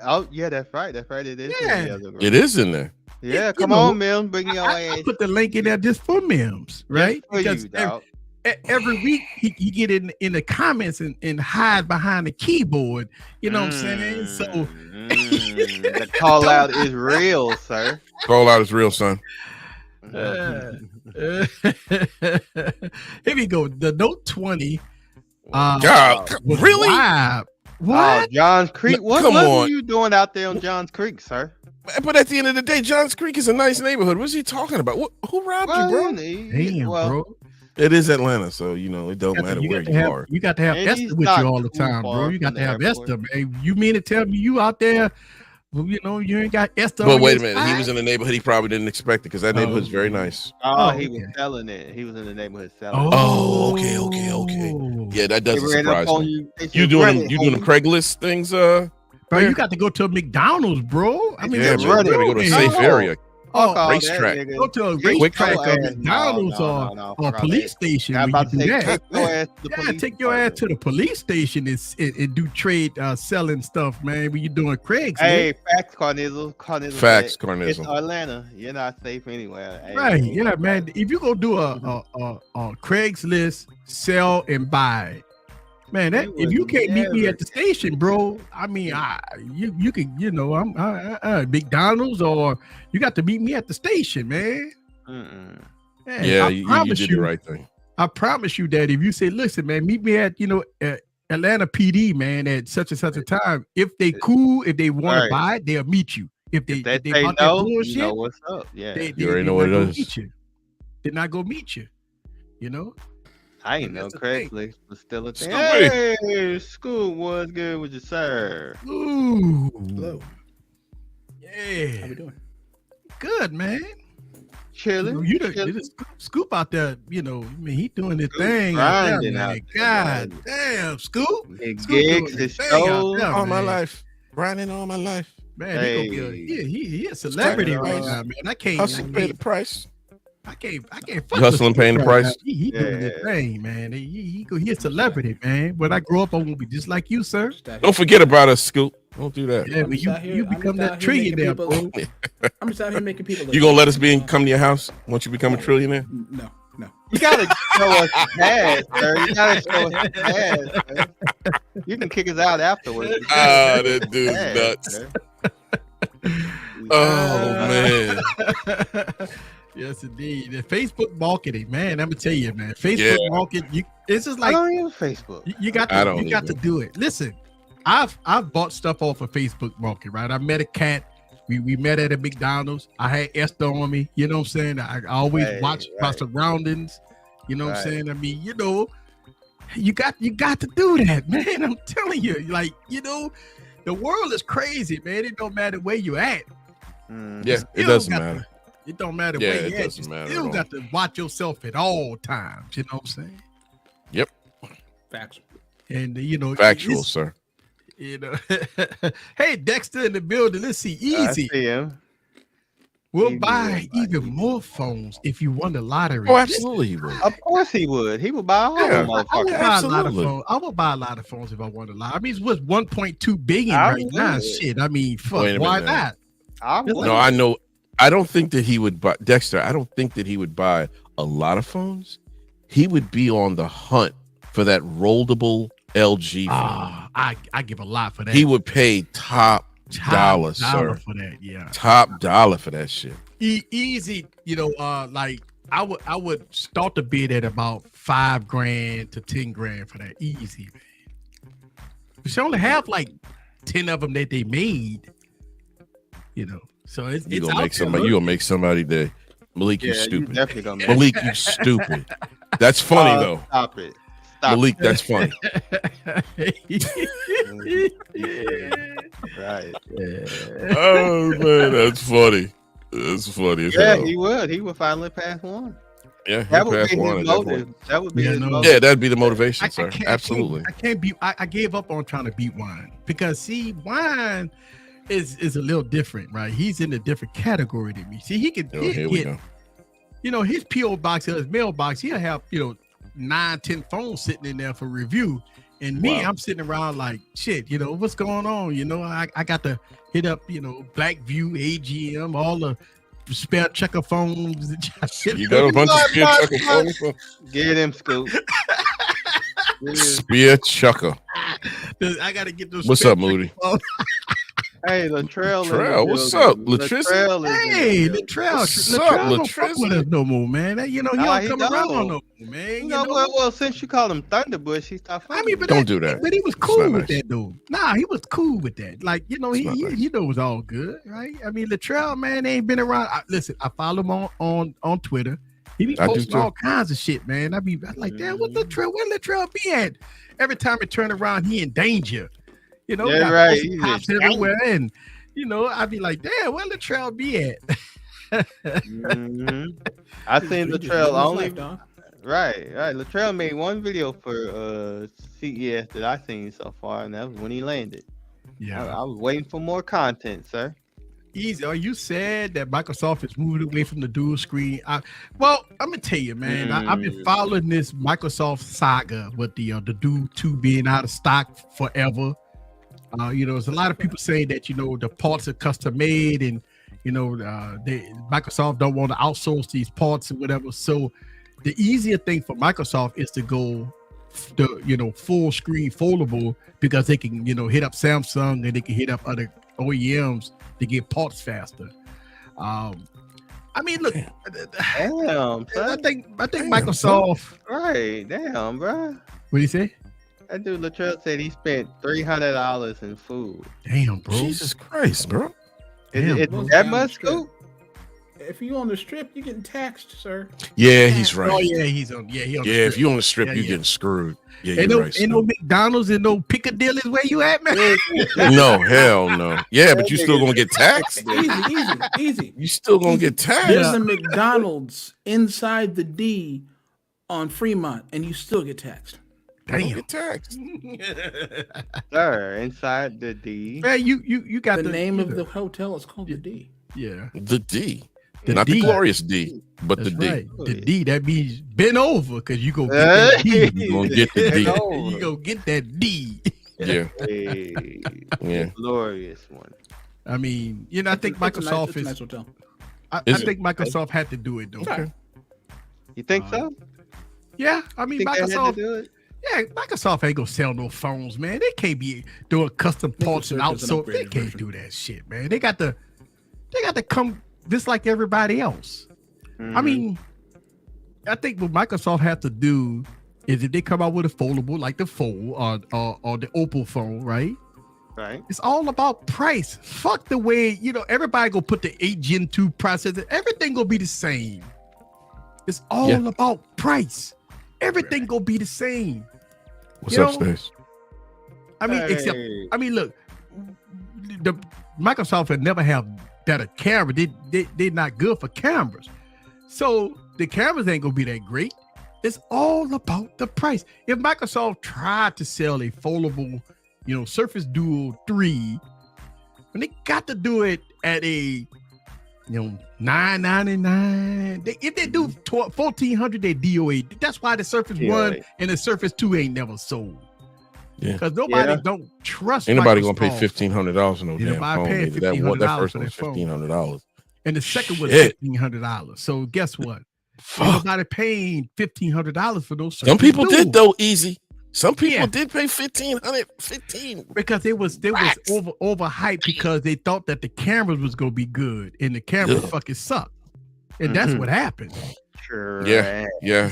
Speaker 5: Oh, yeah, that's right. That's right. It is.
Speaker 3: Yeah.
Speaker 4: It is in there.
Speaker 5: Yeah, come on, Mims. Bring your ass.
Speaker 3: I put the link in there just for Mims, right? Because every week he get in the comments and hide behind the keyboard. You know what I'm saying? So
Speaker 5: the call out is real, sir.
Speaker 4: Call out is real, son.
Speaker 3: Here we go. The Note 20.
Speaker 4: God, really?
Speaker 3: What?
Speaker 5: Johns Creek. What are you doing out there on Johns Creek, sir?
Speaker 4: But at the end of the day, Johns Creek is a nice neighborhood. What's he talking about? Who robbed you, bro?
Speaker 3: Damn, bro.
Speaker 4: It is Atlanta, so it don't matter where you are.
Speaker 3: You got to have Esther with you all the time, bro. You got to have Esther, man. You mean to tell me you out there? You ain't got Esther.
Speaker 4: But wait a minute, he was in the neighborhood. He probably didn't expect it because that neighborhood's very nice.
Speaker 5: He was selling it. He was in the neighborhood selling it.
Speaker 4: Oh, okay. Yeah, that doesn't surprise me. You doing the Craigslist things,
Speaker 3: Bro, you got to go to a McDonald's, bro. I mean,
Speaker 4: you gotta go to a safe area.
Speaker 5: Racetrack.
Speaker 3: Go to a racetrack or McDonald's or a police station. When you do that. Take your ass to the police station and do trade selling stuff, man. When you doing Craigslist.
Speaker 5: Hey, facts, Carnizzle.
Speaker 4: Facts, Carnizzle.
Speaker 5: It's Atlanta. You're not safe anywhere. Hey,
Speaker 3: right? Yeah, man. If you go do a Craigslist sell and buy. Man, if you can't meet me at the station, bro, I mean, you can, I'm McDonald's or you got to meet me at the station, man.
Speaker 5: Mm-mm.
Speaker 3: Man,
Speaker 4: yeah, you did the right thing.
Speaker 3: I promise you that if you say, listen, man, meet me at, Atlanta PD, man, at such and such a time. If they cool, if they want to buy it, they'll meet you. If they
Speaker 5: say
Speaker 3: bought
Speaker 5: no,
Speaker 3: that bullshit,
Speaker 5: you know what's up. Yeah,
Speaker 3: they
Speaker 4: already know what it is.
Speaker 3: Meet you. They're not gonna meet you.
Speaker 5: I ain't know Craigslist was still a thing.
Speaker 4: Scoopy.
Speaker 5: Hey, Scoop, what's good with you, sir?
Speaker 3: Ooh,
Speaker 6: Hello.
Speaker 3: yeah.
Speaker 6: How we doing?
Speaker 3: Good, man.
Speaker 5: Chilling.
Speaker 3: You the Scoop out there, he doing his thing.
Speaker 5: Grinding
Speaker 3: out there, God damn, Scoop.
Speaker 5: His
Speaker 3: Scoop
Speaker 5: gigs,
Speaker 3: doing
Speaker 5: his
Speaker 3: thing out
Speaker 5: shows.
Speaker 3: there,
Speaker 4: All my
Speaker 3: man.
Speaker 4: life. Grinding all my life.
Speaker 3: Man, he a celebrity
Speaker 4: Hey.
Speaker 3: right now, man. I can't
Speaker 4: Hustle, pay the price.
Speaker 3: I can't
Speaker 4: You
Speaker 3: fuck
Speaker 4: hustling,
Speaker 3: with
Speaker 4: paying the
Speaker 3: Scoop
Speaker 4: price?
Speaker 3: now. He doing his thing, man. He a celebrity, man. When I grow up, I won't be just like you, sir.
Speaker 4: Don't forget about us, Scoop. Don't do that.
Speaker 3: Yeah, when you become that trillionaire, bro.
Speaker 6: I'm just out here making people.
Speaker 4: You gonna let us come to your house once you become a trillionaire?
Speaker 6: No.
Speaker 5: You gotta show us the past, sir. You gotta show us the past, sir. You can kick us out afterwards.
Speaker 4: Ah, that dude's nuts.
Speaker 5: Sir.
Speaker 4: Oh man.
Speaker 3: Yes, indeed. The Facebook marketing, man. I'm gonna tell you, man. Facebook marketing. This is
Speaker 5: I
Speaker 3: like
Speaker 5: don't use Facebook.
Speaker 3: you got to do it. Listen, I've bought stuff off of Facebook market, right? I met a cat. We met at a McDonald's. I had Esther on me. You know what I'm saying? I always watch my surroundings. You know what I'm saying? I mean, you got to do that, man. I'm telling you, like, the world is crazy, man. It don't matter where you at.
Speaker 4: Yeah, it doesn't matter.
Speaker 3: It don't matter where you at. You still got to watch yourself at all times. You know what I'm saying?
Speaker 4: Yep.
Speaker 6: Facts.
Speaker 3: And
Speaker 4: factual, sir.
Speaker 3: Hey, Dexter in the building. Let's see. Easy.
Speaker 5: I see him.
Speaker 3: We'll buy even more phones if you won the lottery.
Speaker 4: Oh, absolutely, he would.
Speaker 5: Of course he would. He would buy all the motherfuckers.
Speaker 3: I would buy a lot of phones if I won the lottery. I mean, it's worth 1.2 billion right now. Shit. I mean, fuck. Why not?
Speaker 5: No,
Speaker 4: I know. I don't think that he would buy Dexter. I don't think that he would buy a lot of phones. He would be on the hunt for that rollable LG phone.
Speaker 3: I give a lot for that.
Speaker 4: He would pay top dollar, sir,
Speaker 3: for that. Yeah,
Speaker 4: top dollar for that shit.
Speaker 3: Easy, like I would start the bid at about $5,000 to $10,000 for that. Easy, man. We should only have like 10 of them that they made. So it's
Speaker 4: You gonna make somebody day. Malik, you stupid.
Speaker 5: You definitely gonna
Speaker 4: Malik, you stupid. That's funny though.
Speaker 5: Stop it.
Speaker 4: Malik, that's funny.
Speaker 5: Right.
Speaker 4: Oh man, that's funny. That's funny as hell.
Speaker 5: He would. He would finally pass one.
Speaker 4: Yeah,
Speaker 5: That would
Speaker 4: pass
Speaker 5: be
Speaker 4: one.
Speaker 5: his motive. That would be his motive.
Speaker 4: Yeah, that'd be the motivation, sir. Absolutely.
Speaker 3: I can't beat. I gave up on trying to beat Wine because see, Wine is a little different, right? He's in a different category than me. See, he could
Speaker 4: here we go.
Speaker 3: His PO box, his mailbox, he'll have 9-10 phones sitting in there for review. And me, I'm sitting around like shit, what's going on? I got to hit up, Blackview, AGM, all the spare checker phones.
Speaker 4: You got a bunch of spear chucker phones?
Speaker 5: Get him, Scoop.
Speaker 4: Spear chucker.
Speaker 3: I got to get those.
Speaker 4: What's up, Moody?
Speaker 5: Hey, Latrell.
Speaker 4: What's up, Latrell?
Speaker 3: Hey, Latrell. Don't fuck with us no more, man. He don't come around no more, man.
Speaker 5: Well, since you call him Thunderbush, he stopped.
Speaker 3: But
Speaker 4: don't do that.
Speaker 3: But he was cool with that, dude. Nah, he was cool with that. Like, he it was all good, right? I mean, Latrell, man, ain't been around. Listen, I follow him on Twitter. He be posting all kinds of shit, man. I'm like, damn, where Latrell be at? Every time he turn around, he in danger.
Speaker 5: Right.
Speaker 3: Cops everywhere, and I'd be like, damn, where Latrell be at?
Speaker 5: I seen Latrell only. Right. Latrell made one video for CES that I seen so far, and that was when he landed.
Speaker 3: Yeah,
Speaker 5: I was waiting for more content, sir.
Speaker 3: Easy. Are you sad that Microsoft is moving away from the dual screen? Well, I'm gonna tell you, man. I've been following this Microsoft saga with the Duo 2 being out of stock forever. There's a lot of people saying that the parts are custom made, and Microsoft don't want to outsource these parts or whatever. So the easier thing for Microsoft is to go full screen foldable, because they can hit up Samsung and they can hit up other OEMs to get parts faster. I I mean, look.
Speaker 5: Damn,
Speaker 3: I
Speaker 5: son.
Speaker 3: think Microsoft.
Speaker 5: Right, damn, bro.
Speaker 3: What do you say?
Speaker 5: That dude Latrell said he spent $300 in food.
Speaker 3: Damn, bro.
Speaker 4: Jesus Christ, bro.
Speaker 3: Damn,
Speaker 5: Is
Speaker 3: bro.
Speaker 5: that much, Scoop?
Speaker 6: If you on the strip, you're getting taxed, sir.
Speaker 4: Yeah, he's right.
Speaker 3: Oh yeah, he's on. Yeah, he on.
Speaker 4: Yeah,
Speaker 3: the
Speaker 4: if
Speaker 3: strip.
Speaker 4: you on the strip,
Speaker 3: Yeah,
Speaker 4: you
Speaker 3: yeah.
Speaker 4: getting screwed. Yeah,
Speaker 3: Ain't
Speaker 4: you're
Speaker 3: no,
Speaker 4: right.
Speaker 3: ain't no McDonald's and no Piccadilly's where you at, man.
Speaker 4: No, hell no. Yeah, but you still gonna get taxed.
Speaker 6: Easy.
Speaker 4: You still gonna get taxed.
Speaker 6: There's a McDonald's inside the D on Fremont, and you still get taxed.
Speaker 4: Don't
Speaker 3: Damn.
Speaker 4: get taxed.
Speaker 5: Sir, inside the D.
Speaker 3: Man, you got
Speaker 6: The name of the hotel is called the D.
Speaker 3: yeah.
Speaker 4: The D.
Speaker 3: The
Speaker 4: Not
Speaker 3: D.
Speaker 4: the glorious D, but
Speaker 3: That's
Speaker 4: the D.
Speaker 3: right. The D, that means bend over because you go get that D.
Speaker 4: You gonna get the D.
Speaker 3: You go get that D.
Speaker 4: Yeah.
Speaker 5: Hey,
Speaker 4: Yeah.
Speaker 5: glorious one.
Speaker 3: I mean, I think
Speaker 6: It's a
Speaker 3: Microsoft
Speaker 6: it's a
Speaker 3: is.
Speaker 6: nice hotel.
Speaker 3: I
Speaker 4: Is it?
Speaker 3: think Microsoft had to do it though.
Speaker 6: Okay.
Speaker 5: You think so?
Speaker 3: Yeah, I mean
Speaker 5: Think they had to
Speaker 3: Microsoft.
Speaker 5: do it?
Speaker 3: Yeah, Microsoft ain't gonna sell no phones, man. They can't be doing custom parts and
Speaker 6: Surface is an
Speaker 3: outsource. They
Speaker 6: upgraded
Speaker 3: can't
Speaker 6: version.
Speaker 3: do that shit, man. They got to come just like everybody else. I
Speaker 5: Mhm.
Speaker 3: mean, I think what Microsoft has to do is if they come out with a foldable like the Fold or the Opal phone, right?
Speaker 5: Right.
Speaker 3: It's all about price. Fuck the way, everybody gonna put the 8 Gen 2 processor. Everything gonna be the same. It's all about price. Everything gonna be the same.
Speaker 4: What's
Speaker 3: You
Speaker 4: up,
Speaker 3: know,
Speaker 4: Stace?
Speaker 3: I mean, except
Speaker 5: Hey.
Speaker 3: look, the Microsoft would never have better camera. They're not good for cameras. So the cameras ain't gonna be that great. It's all about the price. If Microsoft tried to sell a foldable, Surface Duo 3, and they got to do it at a $999. If they do $1,400, they DOA. That's why the Surface
Speaker 5: DOA.
Speaker 3: 1 and the Surface 2 ain't never sold.
Speaker 4: Yeah.
Speaker 3: Because nobody
Speaker 5: Yeah.
Speaker 3: don't trust
Speaker 4: Ain't nobody gonna pay
Speaker 3: Microsoft.
Speaker 4: $1,500 on no
Speaker 3: Yeah,
Speaker 4: damn
Speaker 3: nobody
Speaker 4: phone.
Speaker 3: paying
Speaker 4: Nigga. That
Speaker 3: $1,500
Speaker 4: first
Speaker 3: for
Speaker 4: one was
Speaker 3: that phone.
Speaker 4: $1,500.
Speaker 3: And the second was
Speaker 4: Shit.
Speaker 3: $1,500. So guess what? Ain't
Speaker 4: Fuck.
Speaker 3: nobody paying $1,500 for those.
Speaker 4: Some
Speaker 3: Surface
Speaker 4: people
Speaker 3: Duos.
Speaker 4: did though, easy. Some people
Speaker 3: Yeah.
Speaker 4: did pay $1,500.
Speaker 3: Because they was
Speaker 4: Facts.
Speaker 3: overhyped because they thought that the cameras was gonna be good and the cameras
Speaker 4: Yeah.
Speaker 3: fucking suck. And that's
Speaker 5: Mhm.
Speaker 3: what happened.
Speaker 5: Sure.
Speaker 4: Yeah.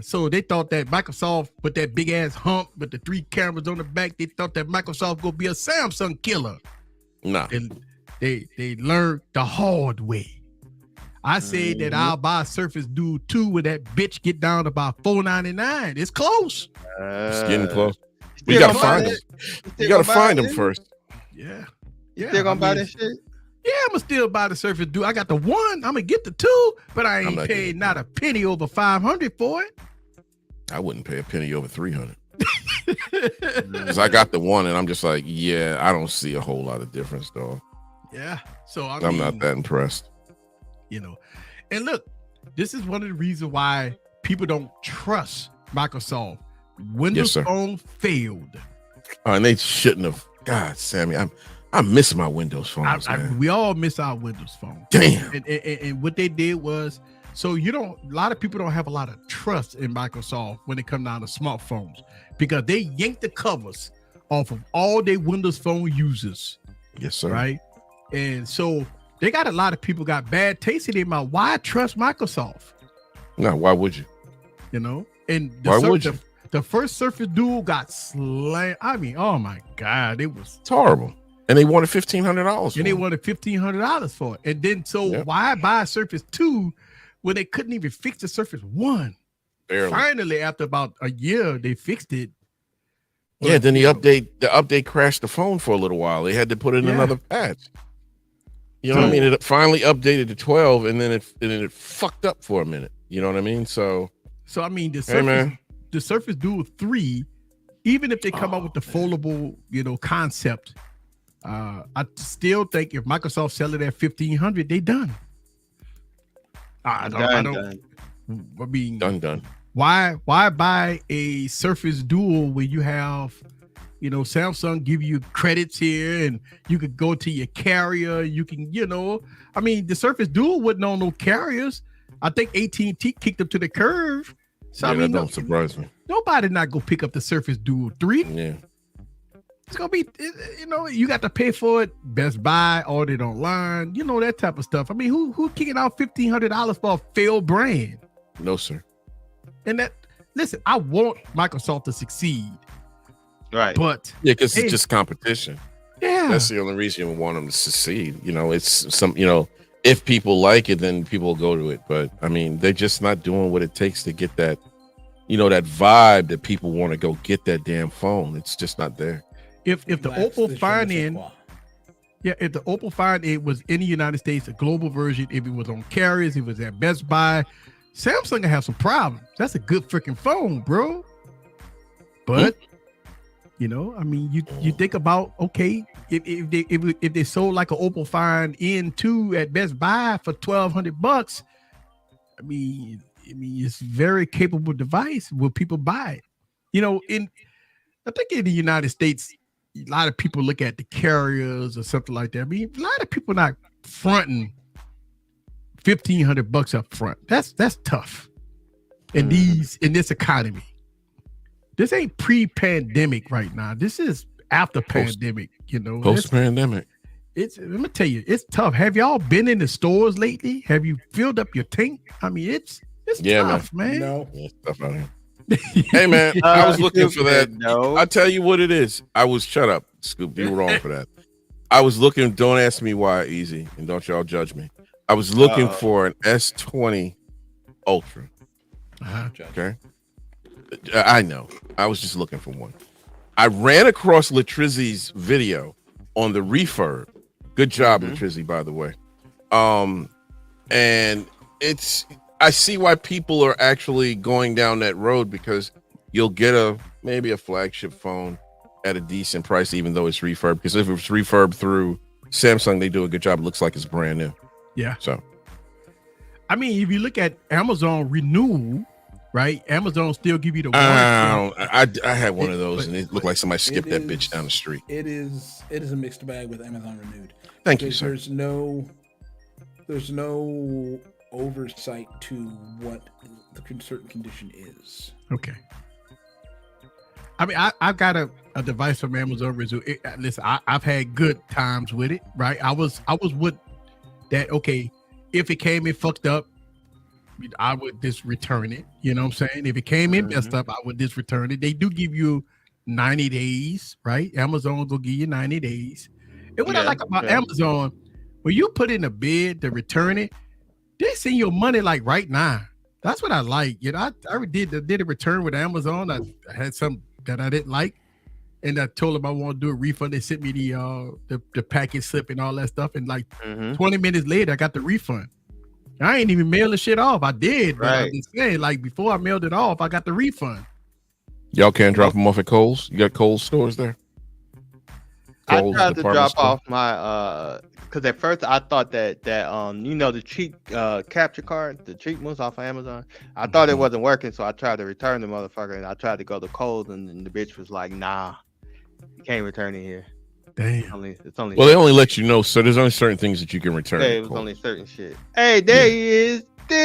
Speaker 3: So they thought that Microsoft with that big ass hump with the 3 cameras on the back, they thought that Microsoft gonna be a Samsung killer.
Speaker 4: Nah.
Speaker 3: They learned the hard way. I said that I'll buy a Surface Duo 2 when that bitch get down to about $499. It's close.
Speaker 4: It's getting close.
Speaker 5: still
Speaker 4: You gotta
Speaker 5: gonna buy
Speaker 4: find them.
Speaker 5: that?
Speaker 4: You gotta find them first.
Speaker 3: Yeah.
Speaker 5: You still gonna buy that shit?
Speaker 3: Yeah, I'm gonna still buy the Surface Duo. I got the 1. I'm gonna get the 2, but I
Speaker 4: I'm
Speaker 3: ain't
Speaker 4: not
Speaker 3: paid
Speaker 4: getting
Speaker 3: not a penny over $500 for it.
Speaker 4: I wouldn't pay a penny over $300. Because I got the 1 and I'm just like, yeah, I don't see a whole lot of difference though.
Speaker 3: Yeah. So
Speaker 4: I'm not that impressed.
Speaker 3: And look, this is one of the reasons why people don't trust Microsoft. Windows
Speaker 4: sir.
Speaker 3: Phone failed.
Speaker 4: And they shouldn't have. God, Sammy, I miss my Windows phones, man.
Speaker 3: We all miss our Windows Phone.
Speaker 4: Damn.
Speaker 3: And what they did was, so a lot of people don't have a lot of trust in Microsoft when it comes down to smartphones because they yank the covers off of all their Windows Phone users,
Speaker 4: Yes, sir.
Speaker 3: right? And so they got a lot of people got bad taste in their mouth. Why trust Microsoft?
Speaker 4: No, why would you?
Speaker 3: And
Speaker 4: Why would you?
Speaker 3: The first Surface Duo got slammed. I mean, oh my God, it was.
Speaker 4: It's horrible. And they wanted $1,500.
Speaker 3: And they wanted $1,500 for it. And then
Speaker 4: Yep.
Speaker 3: why buy a Surface 2 when they couldn't even fix the Surface 1?
Speaker 4: Barely.
Speaker 3: Finally, after about a year, they fixed it.
Speaker 4: Yeah, then the update crashed the phone for a little while. They had to put in
Speaker 3: Yeah.
Speaker 4: another patch. You know what I mean? It finally updated to 12, and then it fucked up for a minute. You know what I mean? So
Speaker 3: I mean, the
Speaker 4: hey, man.
Speaker 3: Surface Duo 3, even if they come out with the foldable, concept, I still think if Microsoft sell it at $1,500, they done. I mean,
Speaker 4: Done.
Speaker 3: why buy a Surface Duo when you have, Samsung give you credits here and you could go to your carrier. You can, I mean, the Surface Duo wasn't on no carriers. I think AT&T kicked them to the curve. So
Speaker 4: Yeah,
Speaker 3: I mean,
Speaker 4: that don't surprise me.
Speaker 3: nobody not go pick up the Surface Duo 3.
Speaker 4: Yeah.
Speaker 3: It's gonna be, you know, you got to pay for it. Best Buy, order it online, you know, that type of stuff. I mean, who kicking out $1,500 for a failed brand?
Speaker 4: No, sir.
Speaker 3: And that, listen, I want Microsoft to succeed,
Speaker 5: Right?
Speaker 3: but
Speaker 4: Yeah, because it's just competition.
Speaker 3: Yeah,
Speaker 4: that's the only reason we want them to succeed. You know, it's some, you know, if people like it, then people will go to it. But I mean, they're just not doing what it takes to get that, you know, that vibe that people want to go get that damn phone. It's just not there.
Speaker 3: If the Oppo Find N, if the Oppo Find N was in the United States, a global version, if it was on carriers, if it was at Best Buy, Samsung gonna have some problems. That's a good freaking phone, bro. But you know, I mean, you think about, okay, if they sold like an Oppo Find N2 at Best Buy for $1,200, I mean, it's a very capable device. Will people buy it? You know, I think in the United States, a lot of people look at the carriers or something like that. I mean, a lot of people not fronting $1,500 up front. That's tough in this economy. This ain't pre-pandemic right now. This is after pandemic, you know.
Speaker 4: Post-pandemic.
Speaker 3: Let me tell you, it's tough. Have y'all been in the stores lately? Have you filled up your tank? I mean, it's tough, man.
Speaker 6: No.
Speaker 4: Yeah, it's tough out here. Hey man, I was looking for that.
Speaker 5: No.
Speaker 4: I'll tell you what it is. Shut up, Scoop. You were wrong for that. I was looking, don't ask me why, easy, and don't y'all judge me. I was looking for an S20 Ultra. Okay. I know. I was just looking for one. I ran across Latrizzi's video on the refurb. Good job, Latrizzi, by the way. And I see why people are actually going down that road, because you'll get maybe a flagship phone at a decent price, even though it's refurb. Because if it's refurb through Samsung, they do a good job. It looks like it's brand new.
Speaker 3: Yeah.
Speaker 4: So,
Speaker 3: I mean, if you look at Amazon Renewal, right? Amazon still give you the one.
Speaker 6: I
Speaker 4: had one of those, and it looked like somebody skipped that bitch down the street.
Speaker 6: It is a mixed bag with Amazon Renewed.
Speaker 4: Thank you, sir.
Speaker 6: There's no oversight to what the certain condition is.
Speaker 3: Okay. I mean, I've got a device from Amazon Renewal. Listen, I've had good times with it, right? I was with that. Okay, if it came in fucked up, I would just return it. You know what I'm saying? If it came in messed up, I would just return it. They do give you 90 days, right? Amazon will give you 90 days. And what I like about Amazon, when you put in a bid to return it, they send your money like right now. That's what I like. You know, I did a return with Amazon. I had some that I didn't like, and I told them I want to do a refund. They sent me the package slip and all that stuff, and like 20 minutes later, I got the refund. I ain't even mail the shit off. I did, but I was saying, like, before I mailed it off, I got the refund.
Speaker 4: Y'all can't drop them off at Kohl's? You got Kohl's stores there?
Speaker 5: Kohl's, I tried to drop off my because at first I thought that you know, the cheap capture card, the cheap ones off of Amazon, I thought it wasn't working, so I tried to return the motherfucker, and I tried to go to Kohl's, and the bitch was like, nah, you can't return it here.
Speaker 3: Damn.
Speaker 5: It's only
Speaker 4: well, they only let you know, so there's only certain things that you can return.
Speaker 5: Yeah, it was only certain shit. Hey, there he is.
Speaker 3: We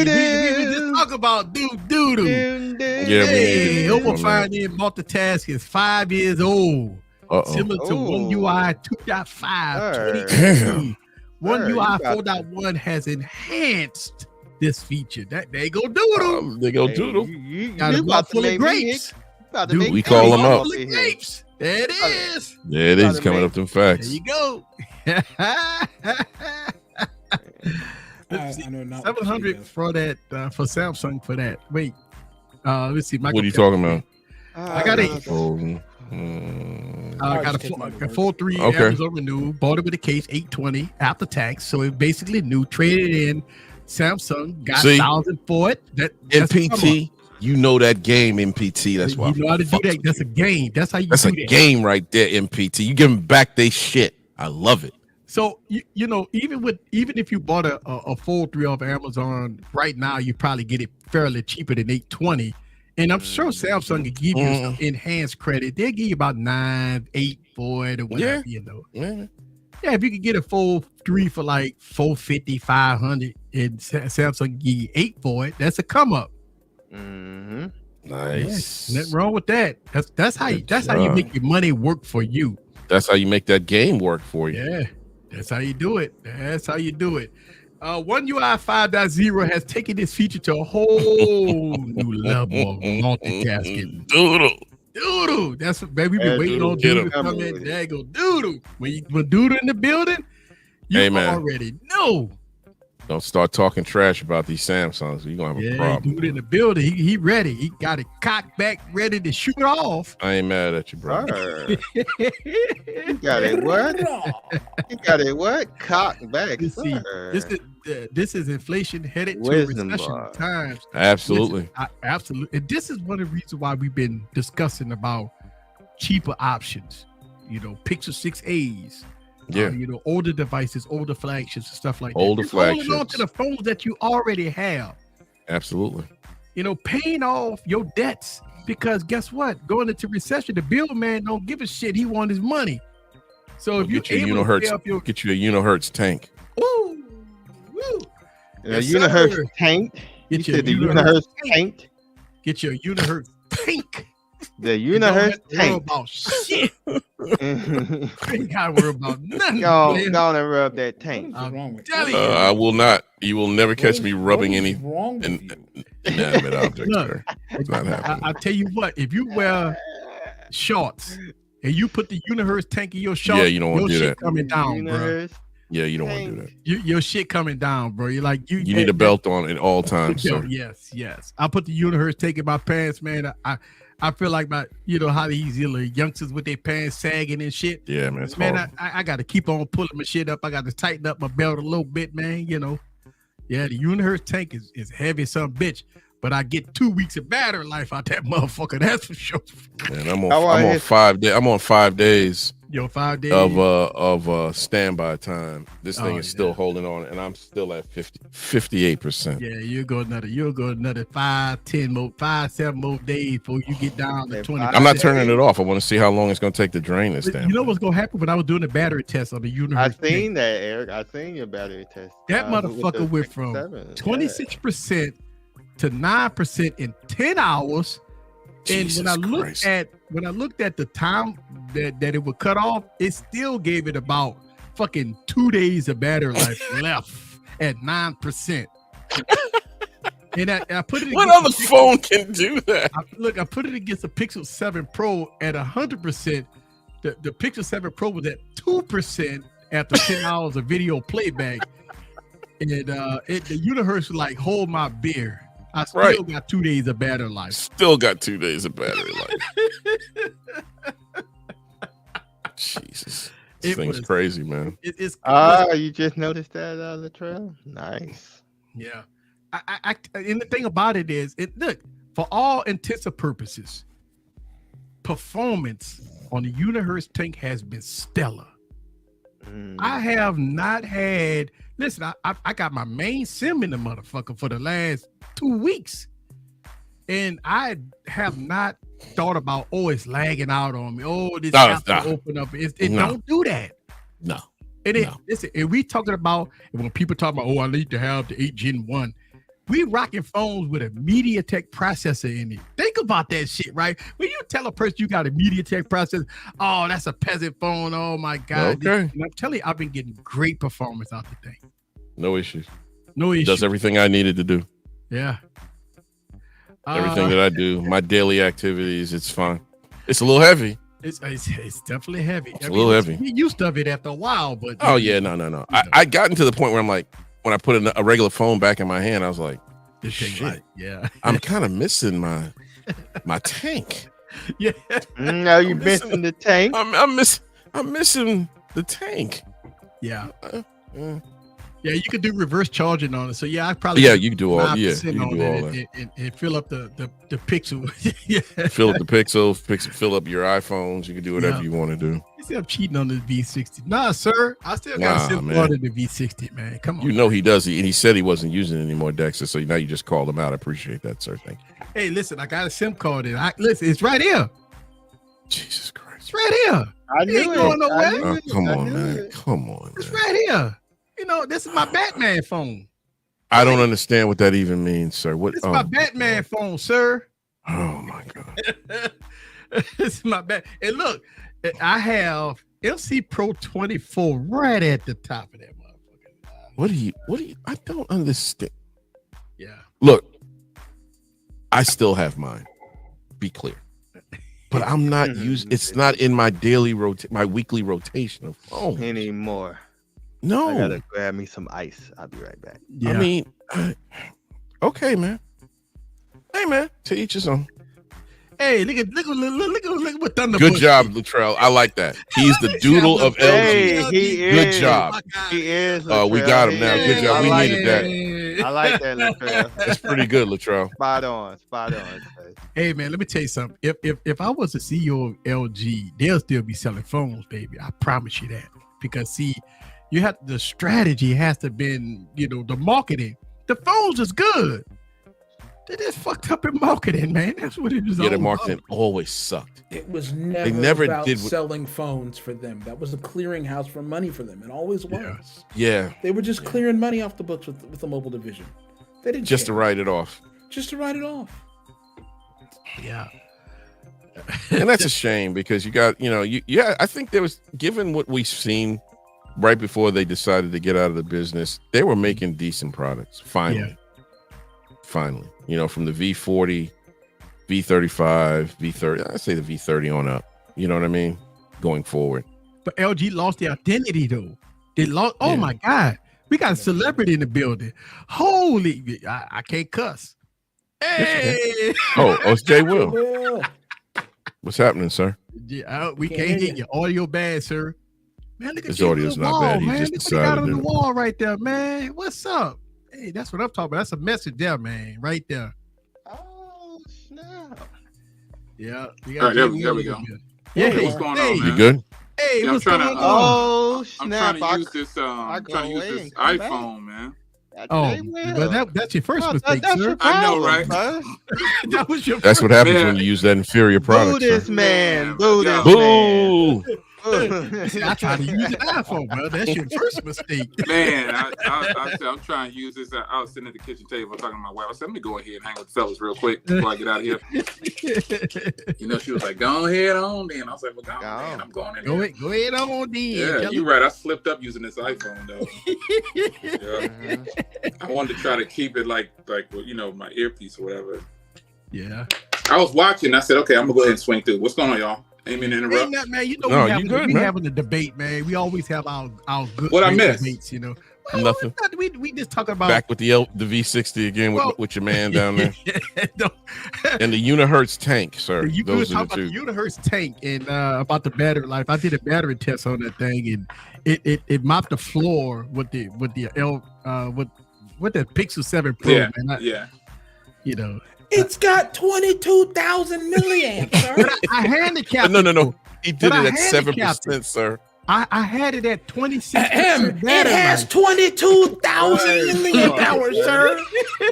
Speaker 3: just talk about doodoo.
Speaker 4: Yeah,
Speaker 3: hey, Oppo Find N multitask is 5 years old. Similar to One UI 2.5 2018. One UI 4.1 has enhanced this feature. They go doodle.
Speaker 4: They go doodle.
Speaker 5: You
Speaker 3: got a mouth full of grapes.
Speaker 4: Dude, we call them up.
Speaker 3: Grapes. There it is.
Speaker 4: There it is, coming up them facts.
Speaker 3: There you go.
Speaker 6: I know not
Speaker 3: 700 for that for Samsung for that. Wait, let's see.
Speaker 4: What are you talking about?
Speaker 3: I got a 4.3 Amazon Renew. Bought it with a case, 820 after tax. So it basically new. Traded in. Samsung got 1,000 for it.
Speaker 4: MPT. You know that game, MPT. That's why
Speaker 3: you know how to do that. That's a game. That's how you.
Speaker 4: That's
Speaker 3: do
Speaker 4: a
Speaker 3: that.
Speaker 4: game right there, MPT. You give them back they shit. I love it.
Speaker 3: So you know, even if you bought a full 3 off Amazon right now, you probably get it fairly cheaper than 820. And I'm sure Samsung can give you some enhanced credit. They'll give you about 9, 8 for it or whatever, you know. Yeah, if you could get a full 3 for like 450, 500, and Samsung give you 8 for it, that's a come up.
Speaker 4: Nice.
Speaker 3: Nothing wrong with that. That's how you make your money work for you.
Speaker 4: That's how you make that game work for you.
Speaker 3: Yeah, that's how you do it. That's how you do it. One UI 5.0 has taken this feature to a whole new level of multitasking. Doodle. That's what, baby. We've been waiting on Doodle to come in. There you go, Doodle. When Doodle in the building, you already know.
Speaker 4: Don't start talking trash about these Samsungs. You're going to have a problem.
Speaker 3: Dude in the building. He ready. He got it cocked back, ready to shoot off.
Speaker 4: I ain't mad at you, bro.
Speaker 5: You got it what? You got it what? Cocked back.
Speaker 3: See, this is inflation headed to recession times.
Speaker 4: Absolutely.
Speaker 3: Absolutely. And this is one of the reasons why we've been discussing about cheaper options. Pixel 6As.
Speaker 4: Yeah,
Speaker 3: older devices, older flagships, and stuff like
Speaker 4: older
Speaker 3: that.
Speaker 4: Flagships.
Speaker 3: Holding on to the phones that you already have.
Speaker 4: Absolutely.
Speaker 3: Paying off your debts, because guess what? Going into recession, the bill man don't give a shit. He want his money. So if you
Speaker 4: get you a Unihertz tank.
Speaker 3: Ooh,
Speaker 5: a Unihertz tank.
Speaker 3: Get your
Speaker 5: Unihertz tank.
Speaker 3: Get your Unihertz tank.
Speaker 5: The Unihertz tank.
Speaker 3: About shit. Ain't gotta worry about nothing.
Speaker 5: Go on and rub that tank.
Speaker 4: I will not. You will never catch me rubbing any inanimate objects. Look, it's not happening.
Speaker 3: I tell you what, if you wear shorts and you put the Unihertz tank in your shorts,
Speaker 4: you don't want to do that.
Speaker 3: Coming down, bro.
Speaker 4: Yeah, you don't want to do that.
Speaker 3: Your shit coming down, bro. You're like you
Speaker 4: need a belt on at all times. Sir.
Speaker 3: Yes. I put the Unihertz tank in my pants, man. I feel like how these youngsters with their pants sagging and shit.
Speaker 4: Yeah, man.
Speaker 3: I got to keep on pulling my shit up. I got to tighten up my belt a little bit, man. Yeah, the Unihertz tank is heavy, some bitch. But I get 2 weeks of battery life out that motherfucker. That's for sure.
Speaker 4: Man, I'm on 5 days. I'm on 5 days.
Speaker 3: 5 days
Speaker 4: of standby time. This thing is still holding on, and I'm still at 58%.
Speaker 3: Yeah, you'll go another 7 more days before you get down to 20.
Speaker 4: I'm not turning it off. I want to see how long it's going to take to drain this thing.
Speaker 3: You know what's going to happen when I was doing the battery test on the Unihertz?
Speaker 5: I seen that, Eric. I seen your battery test.
Speaker 3: That motherfucker went from 26% to 9% in 10 hours. And when I looked at the time that it would cut off, it still gave it about fucking 2 days of battery life left at 9%. And I put it.
Speaker 4: What other phone can do that?
Speaker 3: I put it against the Pixel 7 Pro at 100%. The Pixel 7 Pro was at 2% after 10 hours of video playback, and the Unihertz was like, hold my beer. I still got 2 days of battery life.
Speaker 4: Still got 2 days of battery life. Jesus. This thing's crazy, man.
Speaker 5: You just noticed that, Latrell? Nice.
Speaker 3: Yeah. And the thing about it is, look, for all intents and purposes, performance on the Unihertz tank has been stellar. I have not had, listen, I got my main sim in the motherfucker for the last 2 weeks. And I have not thought about, it's lagging out on me. This has to open up. Don't do that.
Speaker 4: No.
Speaker 3: Listen, and we talking about, when people talk about, I need to have the 8 Gen 1. We rocking phones with a MediaTek processor in it. Think about that shit, right? When you tell a person you got a MediaTek processor, that's a peasant phone. Oh my God.
Speaker 4: Okay.
Speaker 3: And I'm telling you, I've been getting great performance out the thing.
Speaker 4: No issues.
Speaker 3: Does
Speaker 4: everything I needed to do.
Speaker 3: Yeah.
Speaker 4: Everything that I do, my daily activities, it's fine. It's a little heavy.
Speaker 3: It's definitely heavy.
Speaker 4: It's a little heavy.
Speaker 3: You used to it after a while, but
Speaker 4: no. I gotten to the point where I'm like, when I put a regular phone back in my hand, I was like, shit. I'm kind of missing my tank.
Speaker 3: Yeah.
Speaker 5: No, you missing the tank.
Speaker 4: I'm missing the tank.
Speaker 3: Yeah. Yeah, you could do reverse charging on it. So I probably
Speaker 4: you can do all that
Speaker 3: and fill up the Pixel. Yeah.
Speaker 4: Fill up the Pixel, fill up your iPhones. You can do whatever you want to do.
Speaker 3: You see, I'm cheating on the V60. Nah, sir, I still got a SIM card in the V60, man. Come on.
Speaker 4: You know he does. And he said he wasn't using it anymore, Dexter. So now you just called him out. I appreciate that, sir. Thank you.
Speaker 3: Hey, listen, I got a SIM card in. Listen, it's right here.
Speaker 4: Jesus Christ,
Speaker 3: it's right here.
Speaker 5: I knew
Speaker 3: ain't going nowhere.
Speaker 4: Come on, man. Come on.
Speaker 3: It's right here. This is my Batman phone.
Speaker 4: I don't understand what that even means, sir.
Speaker 3: It's my Batman phone, sir.
Speaker 4: Oh my god.
Speaker 3: It's my bad. And look, I have LC Pro 24 right at the top of that motherfucker.
Speaker 4: What do you I don't understand.
Speaker 3: Yeah.
Speaker 4: Look, I still have mine. Be clear. But I'm not using it's not in my my weekly rotation of phones
Speaker 5: anymore.
Speaker 4: No.
Speaker 5: I gotta grab me some ice. I'll be right back.
Speaker 3: Yeah.
Speaker 4: I mean, okay, man. Hey man, to each his own.
Speaker 3: Hey, look at what Thunderbush.
Speaker 4: Good job, Latrell. I like that. He's the doodle of LG.
Speaker 5: Hey, he
Speaker 4: Good
Speaker 5: is.
Speaker 4: job.
Speaker 5: He is.
Speaker 4: We got him now. Good job. We needed that.
Speaker 5: I like that, Latrell.
Speaker 4: That's pretty good, Latrell.
Speaker 5: Spot on.
Speaker 3: Hey man, let me tell you something. If I was the CEO of LG, they'll still be selling phones, baby. I promise you that. Because see, you have the strategy has to been, the marketing. The phones is good. They just fucked up in marketing, man. That's what it was.
Speaker 4: Yeah, the marketing always sucked.
Speaker 6: It was never about
Speaker 4: did
Speaker 6: selling phones for them. That was a clearinghouse for money for them. It always was.
Speaker 4: Yeah.
Speaker 6: They were just clearing money off the books with the mobile division. They didn't
Speaker 4: just
Speaker 6: care.
Speaker 4: to write it off.
Speaker 6: Just to write it off.
Speaker 3: Yeah.
Speaker 4: And that's a shame because you got, I think there was, given what we've seen right before they decided to get out of the business, they were making decent products. Finally. From the V40, V35, V30, I say the V30 on up. You know what I mean? Going forward.
Speaker 3: But LG lost their identity though. They lost. Oh my God. We got a celebrity in the building. Holy, I can't cuss. Hey.
Speaker 4: It's Jay Will. What's happening, sir?
Speaker 3: Yeah, we can't hear you. Audio bad, sir. Man, look at
Speaker 4: his audio's not bad. He
Speaker 3: man.
Speaker 4: just
Speaker 3: Look what they got
Speaker 4: decided
Speaker 3: on the
Speaker 4: to.
Speaker 3: wall right there, man. What's up? Hey, that's what I'm talking about. That's a message there, man. Right there.
Speaker 5: Oh snap!
Speaker 3: Yeah.
Speaker 7: All right, there we go.
Speaker 3: Yeah,
Speaker 7: Hey, what's going on, man?
Speaker 4: You good?
Speaker 3: Hey,
Speaker 7: Yeah,
Speaker 3: what's going on?
Speaker 5: Oh
Speaker 7: I'm
Speaker 5: snap!
Speaker 7: trying to use this. I'm trying to use this iPhone, man.
Speaker 3: Oh, but that's your first mistake, sir.
Speaker 7: I know, right?
Speaker 3: That was your.
Speaker 4: That's what happens
Speaker 7: Man.
Speaker 4: when you use that inferior product.
Speaker 5: Boo this
Speaker 4: sir.
Speaker 5: man! Boo this man!
Speaker 4: Boo!
Speaker 3: I tried to use an iPhone, bro. That's your first mistake.
Speaker 7: Man, I'm trying to use this. I was sitting at the kitchen table talking to my wife. I said, let me go ahead and hang with the fellas real quick before I get out of here. She was like, go ahead on then. I was like, well, go on, man. I'm going in there.
Speaker 3: Go ahead on then.
Speaker 7: Yeah, you're right. I slipped up using this iPhone, though. Yeah. I wanted to try to keep it like my earpiece or whatever.
Speaker 3: Yeah.
Speaker 7: I was watching. I said, okay, I'm going to go ahead and swing through. What's going on, y'all? Ain't mean to interrupt.
Speaker 3: Ain't nothing, man.
Speaker 4: No,
Speaker 3: we having a debate, man. We always have our good
Speaker 7: What I missed?
Speaker 3: debates, Well,
Speaker 4: Nothing.
Speaker 3: We just talking about
Speaker 4: Back with the V60 again with your man down there.
Speaker 3: No.
Speaker 4: And the Unihertz tank, sir.
Speaker 3: You were
Speaker 4: Those are
Speaker 3: talking
Speaker 4: the
Speaker 3: about
Speaker 4: two.
Speaker 3: the Unihertz tank and about the battery life. I did a battery test on that thing, and it mopped the floor with the Pixel 7 Pro,
Speaker 7: Yeah,
Speaker 3: man.
Speaker 6: It's got 22,000 milliamps, sir.
Speaker 3: But I handicapped.
Speaker 4: No. He did
Speaker 3: But
Speaker 4: it
Speaker 3: I
Speaker 4: at
Speaker 3: handicapped
Speaker 4: 7%, sir.
Speaker 3: I had it at 26%.
Speaker 6: It has 22,000 milliamp hours, sir.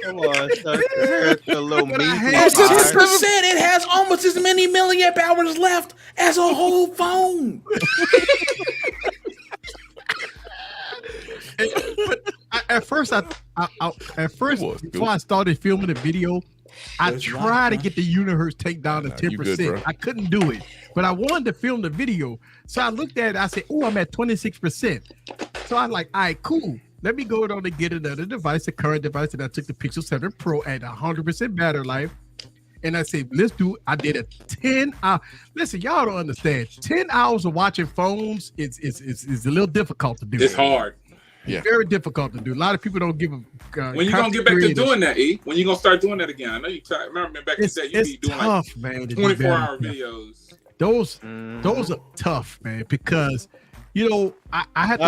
Speaker 5: Come on, sir. It's a little
Speaker 3: But I
Speaker 5: measly
Speaker 3: had
Speaker 6: At
Speaker 5: fire.
Speaker 6: 6%, it has almost as many milliamp hours left as a whole phone.
Speaker 3: At first, before I started filming the video, I tried to get the Unihertz tank down to 10%. I couldn't do it, but I wanted to film the video. So I looked at it. I said, "Oh, I'm at 26%." So I'm like, "All right, cool. Let me go on and get another device, a current device." And I took the Pixel 7 Pro at 100% battery life. And I said, let's do it. I did a 10 hour. Listen, y'all don't understand. 10 hours of watching phones is a little difficult to do.
Speaker 7: It's hard.
Speaker 4: Yeah.
Speaker 3: Very difficult to do. A lot of people don't give a.
Speaker 7: When you gonna get back to doing that, E? When you gonna start doing that again? I know you tried. Remember back in the day, you be doing
Speaker 3: tough,
Speaker 7: like
Speaker 3: man,
Speaker 7: 24-hour videos.
Speaker 3: Those are tough, man, because I have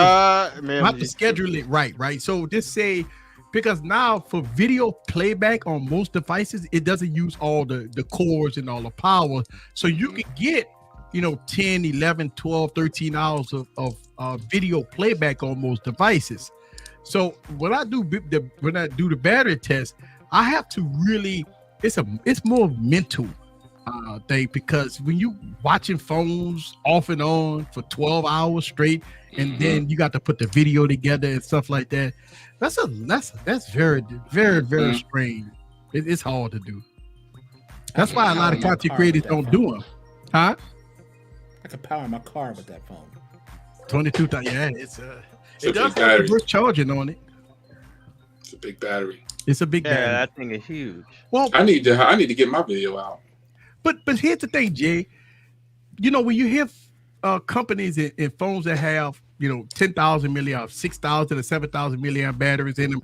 Speaker 3: to schedule it right. So just say, because now for video playback on most devices, it doesn't use all the cores and all the power, so you can get 10, 11, 12, 13 hours of video playback on most devices. So when I do the battery test, I have to really, it's more mental thing, because when you watching phones off and on for 12 hours straight, and then you got to put the video together and stuff like that, that's very, very, very strange. It's hard to do. That's why a lot of content creators don't do them. Huh?
Speaker 6: I could power my car with that phone.
Speaker 3: 22,000. Yeah, it does
Speaker 7: big
Speaker 3: have reverse charging on it.
Speaker 7: It's a big battery.
Speaker 3: It's a big battery.
Speaker 5: that thing is huge.
Speaker 3: Well,
Speaker 7: I need to get my video out.
Speaker 3: But here's the thing, Jay. You know, when you hear companies in phones that have 10,000 milliamp, 6,000 or 7,000 milliamp batteries in them,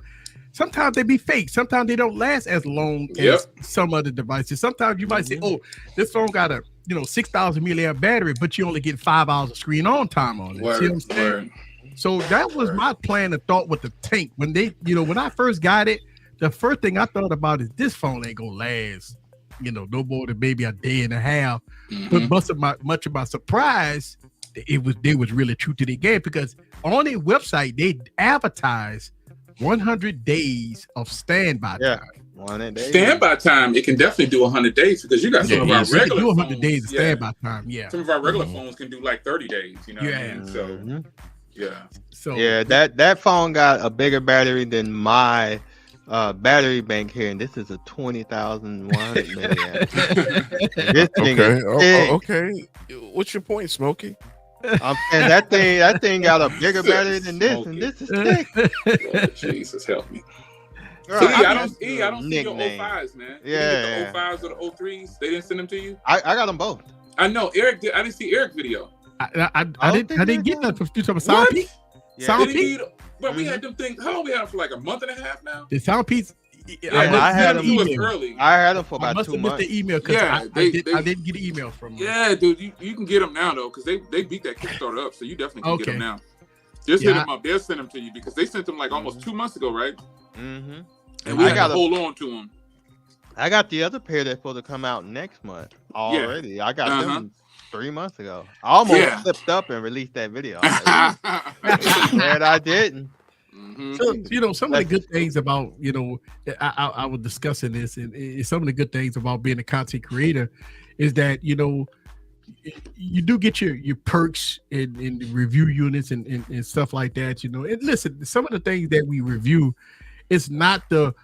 Speaker 3: sometimes they be fake. Sometimes they don't last as long as some other devices. Sometimes you might say, "Oh, this phone got a 6,000 milliamp battery, but you only get 5 hours of screen on time on it."
Speaker 7: Word,
Speaker 3: See what I'm saying? So that was my plan of thought with the tank. When when I first got it, the first thing I thought about is this phone ain't gonna last, no more than maybe a day and a half. But much of my surprise, they was really true to the game, because on their website they advertise 100 days of standby time.
Speaker 5: 100 days.
Speaker 7: Standby time, it can definitely do 100 days, because you got some of our regular
Speaker 3: do 100
Speaker 7: phones,
Speaker 3: days of standby time. Yeah,
Speaker 7: some of our regular phones can do like 30 days. You know what I mean? So
Speaker 5: that phone got a bigger battery than my battery bank here, and this is a 20,100 milliamp. This thing
Speaker 4: okay. What's your point, Smokey?
Speaker 5: I'm saying that thing got a bigger battery than this, and this is thick.
Speaker 7: Lord Jesus, help me.
Speaker 5: Right.
Speaker 7: See, I don't see your O5s, man.
Speaker 5: Yeah,
Speaker 7: the O5s or the O3s. They didn't send them to you.
Speaker 5: I got them both.
Speaker 7: I know Eric did. I didn't see Eric's video.
Speaker 3: I didn't get that from Sound Peak. Sound Peak.
Speaker 7: But we had them things. How long we had them for? Like a month and a half now.
Speaker 3: The Sound Peak.
Speaker 5: I had them
Speaker 7: early.
Speaker 5: I had them for about 2 months.
Speaker 3: The email, because I didn't get an email from them.
Speaker 7: Yeah, dude, you can get them now though, because they beat that Kickstarter up, so you definitely can get them now. Just hit them up. They'll send them to you, because they sent them like almost 2 months ago, right?
Speaker 5: Mm-hmm.
Speaker 7: And we got to hold on to them.
Speaker 5: I got the other pair that's supposed to come out next month already. Yeah. I got them 3 months ago. I almost slipped up and released that video. And I didn't.
Speaker 3: So, some of the good things about, I was discussing this, and some of the good things about being a content creator is that, you do get your perks in review units and stuff like that, And listen, some of the things that we review, it's not the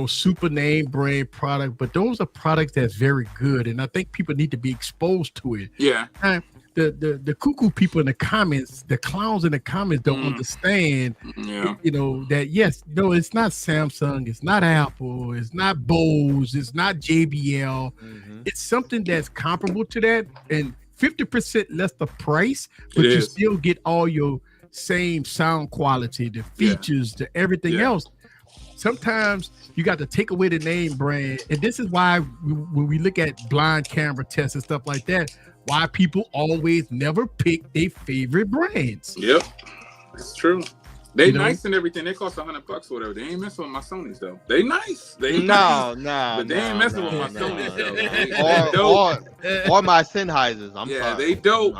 Speaker 3: super name brand product, but those are products that's very good, and I think people need to be exposed to it.
Speaker 7: Yeah.
Speaker 3: And the cuckoo people in the comments, the clowns in the comments don't understand. That it's not Samsung, it's not Apple, it's not Bose, it's not JBL. It's something that's comparable to that, and 50% less the price, but you still get all your same sound quality, the features, the everything else. Sometimes you got to take away the name brand, and this is why when we look at blind camera tests and stuff like that, why people always never pick their favorite brands.
Speaker 7: Yep, it's true. They nice and everything. They cost $100 or whatever. They ain't messing with my Sonys though. They nice. They nice. But they ain't messing with my Sonys though.
Speaker 5: Or my Sennheisers. I'm sorry.
Speaker 7: They dope.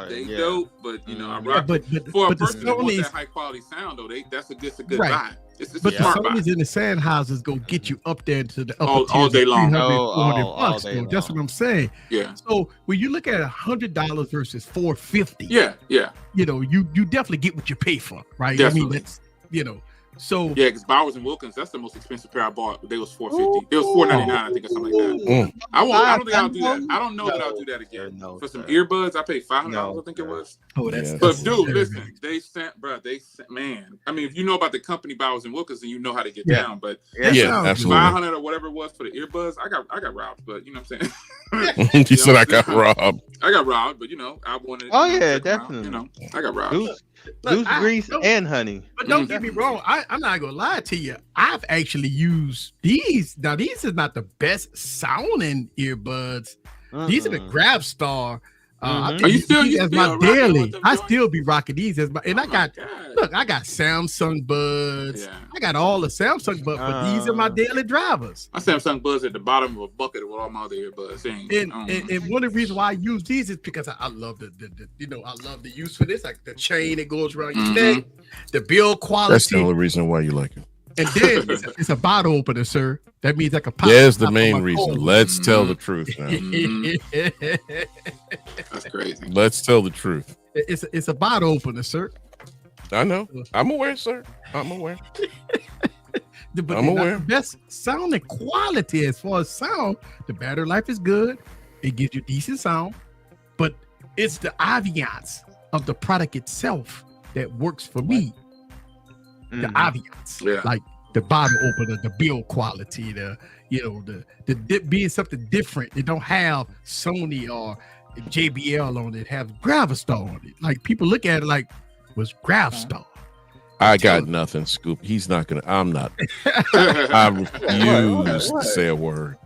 Speaker 7: They dope. But I rock. For a person that wants that high quality sound though, that's a good buy. It's
Speaker 3: but
Speaker 7: a smart
Speaker 3: the Sonys and the Sennheisers go get you up there to the upper
Speaker 7: all day long.
Speaker 3: $300, That's what I'm saying.
Speaker 7: Yeah.
Speaker 3: So when you look at $100 versus $450, you definitely get what you pay for, right?
Speaker 7: Definitely.
Speaker 3: I mean, that's So
Speaker 7: because Bowers and Wilkins, that's the most expensive pair I bought. They was $450. It was $499, I think, or something like that. I don't think I'll do that. I don't know that I'll do that again. For some earbuds, I paid $500. I think it was. But dude, listen, they sent, man. I mean, if you know about the company Bowers and Wilkins, then you know how to get down. But
Speaker 4: absolutely.
Speaker 7: $500 or whatever it was for the earbuds, I got robbed. But you know what I'm
Speaker 4: saying? You said I got robbed.
Speaker 7: I got robbed, but I wanted.
Speaker 5: Oh yeah, definitely.
Speaker 7: I got robbed.
Speaker 5: Goose grease and honey.
Speaker 3: But don't get me wrong, I'm not gonna lie to you. I've actually used these. Now these is not the best sounding earbuds. These are the Grab Star.
Speaker 7: Are you still
Speaker 3: as my daily? I still be rocking these as my. And I got Samsung buds. Yeah. I got all the Samsung buds, but these are my daily drivers.
Speaker 7: My Samsung buds at the bottom of a bucket with all my other earbuds.
Speaker 3: And one of the reasons why I use these is because I love I love the use for this, like the chain that goes around your neck, the build quality.
Speaker 4: That's the only reason why you like it.
Speaker 3: And then it's a bottle opener, sir. That means I can pop.
Speaker 4: There's the main reason. Let's tell the truth now.
Speaker 7: That's crazy.
Speaker 4: Let's tell the truth.
Speaker 3: It's a bottle opener, sir.
Speaker 4: I know. I'm aware, sir. I'm aware.
Speaker 3: But
Speaker 4: I'm aware.
Speaker 3: The best sound and quality as far as sound. The battery life is good. It gives you decent sound, but it's the ambiance of the product itself that works for me. The ambiance, like the bottle opener, the build quality, the being something different. It don't have Sony or JBL on it. Have Gravistar on it. Like people look at it like, was Gravistar?
Speaker 4: I got nothing, Scoop. He's not gonna. I'm not. I refuse to say a word.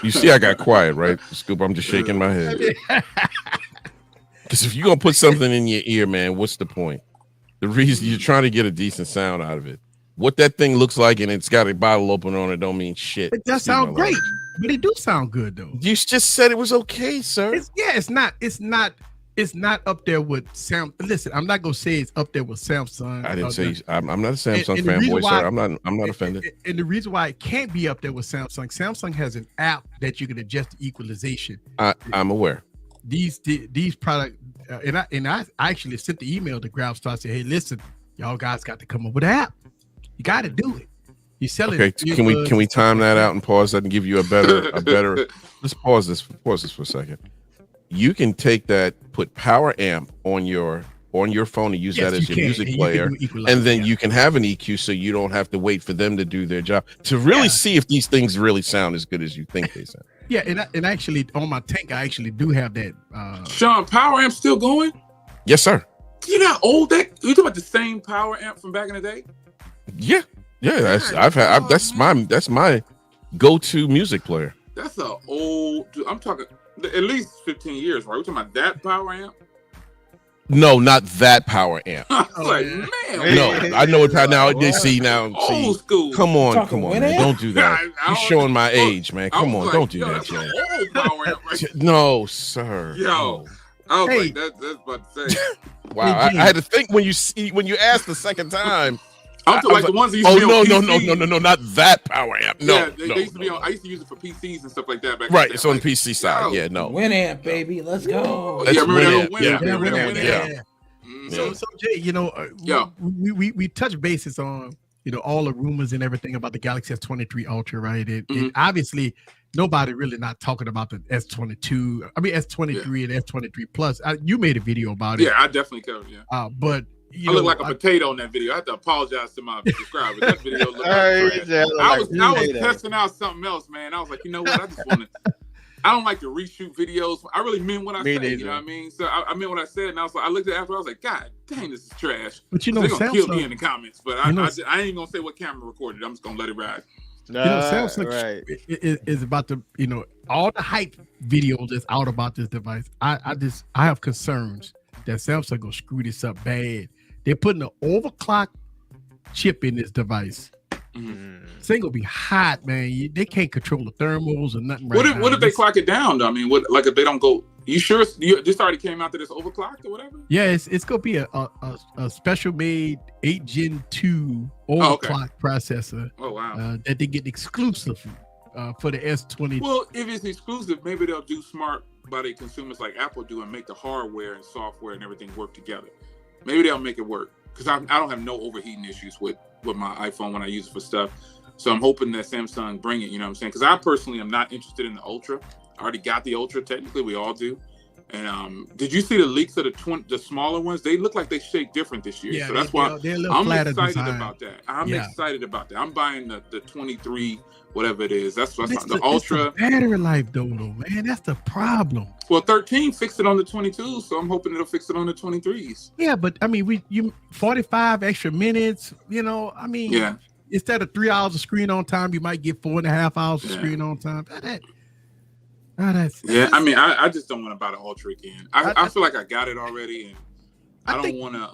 Speaker 4: You see, I got quiet, right, Scoop? I'm just shaking my head. Because if you're gonna put something in your ear, man, what's the point? The reason you're trying to get a decent sound out of it. What that thing looks like, and it's got a bottle opener on it, don't mean shit.
Speaker 3: It does sound great, but it do sound good though.
Speaker 4: You just said it was okay, sir.
Speaker 3: It's not up there with Sam. Listen, I'm not gonna say it's up there with Samsung.
Speaker 4: I didn't say I'm not a Samsung fanboy, sir. I'm not offended.
Speaker 3: And the reason why it can't be up there with Samsung has an app that you can adjust the equalization.
Speaker 4: I'm aware.
Speaker 3: These products, and I actually sent the email to Gravistar, say, hey, listen, y'all guys got to come up with an app. You got to do it. You sell it.
Speaker 4: Okay, can we time that out and pause that and give you a better? Let's pause this for a second. You can take that, put power amp on your phone and use that as your music player, and then you can have an EQ, so you don't have to wait for them to do their job to really see if these things really sound as good as you think they sound.
Speaker 3: Yeah, and actually on my tank, I actually do have that.
Speaker 7: Sean, power amp still going?
Speaker 4: Yes, sir.
Speaker 7: You know how old that? You talking about the same power amp from back in the day?
Speaker 4: Yeah. That's my go-to music player.
Speaker 7: That's a old. I'm talking at least 15 years, right? We're talking about that power amp.
Speaker 4: No, not that power amp.
Speaker 7: I was like, man.
Speaker 4: No, I know it now. They see now.
Speaker 7: Old school.
Speaker 4: Come on, man. Don't do that. You're showing my age, man. Come on, don't do that, man.
Speaker 7: Old power amp, right?
Speaker 4: No, sir.
Speaker 7: Yo, I was like, that's about to say.
Speaker 4: Wow, I had to think when you asked the second time.
Speaker 7: I'm talking like the ones that used to be on PCs.
Speaker 4: No, not that power amp. No,
Speaker 7: yeah, they used to be on. I used to use it for PCs and stuff like that.
Speaker 4: Right, it's on the PC side. Yeah, no.
Speaker 6: Winamp, baby, let's go.
Speaker 7: Yeah, remember that
Speaker 4: Winamp.
Speaker 3: So Jay, we touch bases on all the rumors and everything about the Galaxy S23 Ultra, right? And obviously nobody really not talking about the S22. I mean S23 and S23 Plus. You made a video about it.
Speaker 7: Yeah, I definitely covered. Yeah,
Speaker 3: but.
Speaker 7: I look like a potato in that video. I have to apologize to my subscribers. That video looked like trash. I was testing out something else, man. I was like, you know what? I don't like to reshoot videos. I really meant what I said. You know what I mean? So I meant what I said, and I looked at it after. I was like, God dang, this is trash.
Speaker 3: But
Speaker 7: they're gonna kill me in the comments. But I ain't gonna say what camera recorded. I'm just gonna let it ride.
Speaker 3: Samsung is about to, all the hype videos that's out about this device. I have concerns that Samsung gonna screw this up bad. They're putting an overclock chip in this device. This thing gonna be hot, man. They can't control the thermals or nothing.
Speaker 7: What if they clock it down? Though? I mean, if they don't go? You sure this already came out that it's overclocked or whatever?
Speaker 3: Yeah, it's gonna be a special made 8 Gen 2 overclock processor.
Speaker 7: Oh wow!
Speaker 3: That they get exclusive for the S20.
Speaker 7: Well, if it's exclusive, maybe they'll do smart by the consumers like Apple do and make the hardware and software and everything work together. Maybe they'll make it work because I don't have no overheating issues with my iPhone when I use it for stuff. So I'm hoping that Samsung bring it, you know what I'm saying? Because I personally am not interested in the Ultra. I already got the Ultra. Technically, we all do. And did you see the leaks of the smaller ones? They look like they shake different this year.
Speaker 3: Yeah,
Speaker 7: so that's why I'm excited about that. I'm excited about that. I'm buying the 23, whatever it is. That's what the Ultra.
Speaker 3: It's the battery life, though, man. That's the problem.
Speaker 7: Well, 13 fixed it on the 22, so I'm hoping it'll fix it on the 23s.
Speaker 3: Yeah, but I mean, you 45 extra minutes. I mean, instead of 3 hours of screen on time, you might get 4.5 hours of screen on time.
Speaker 7: I mean, I just don't want to buy the Ultra again. I feel like I got it already, and I don't want to.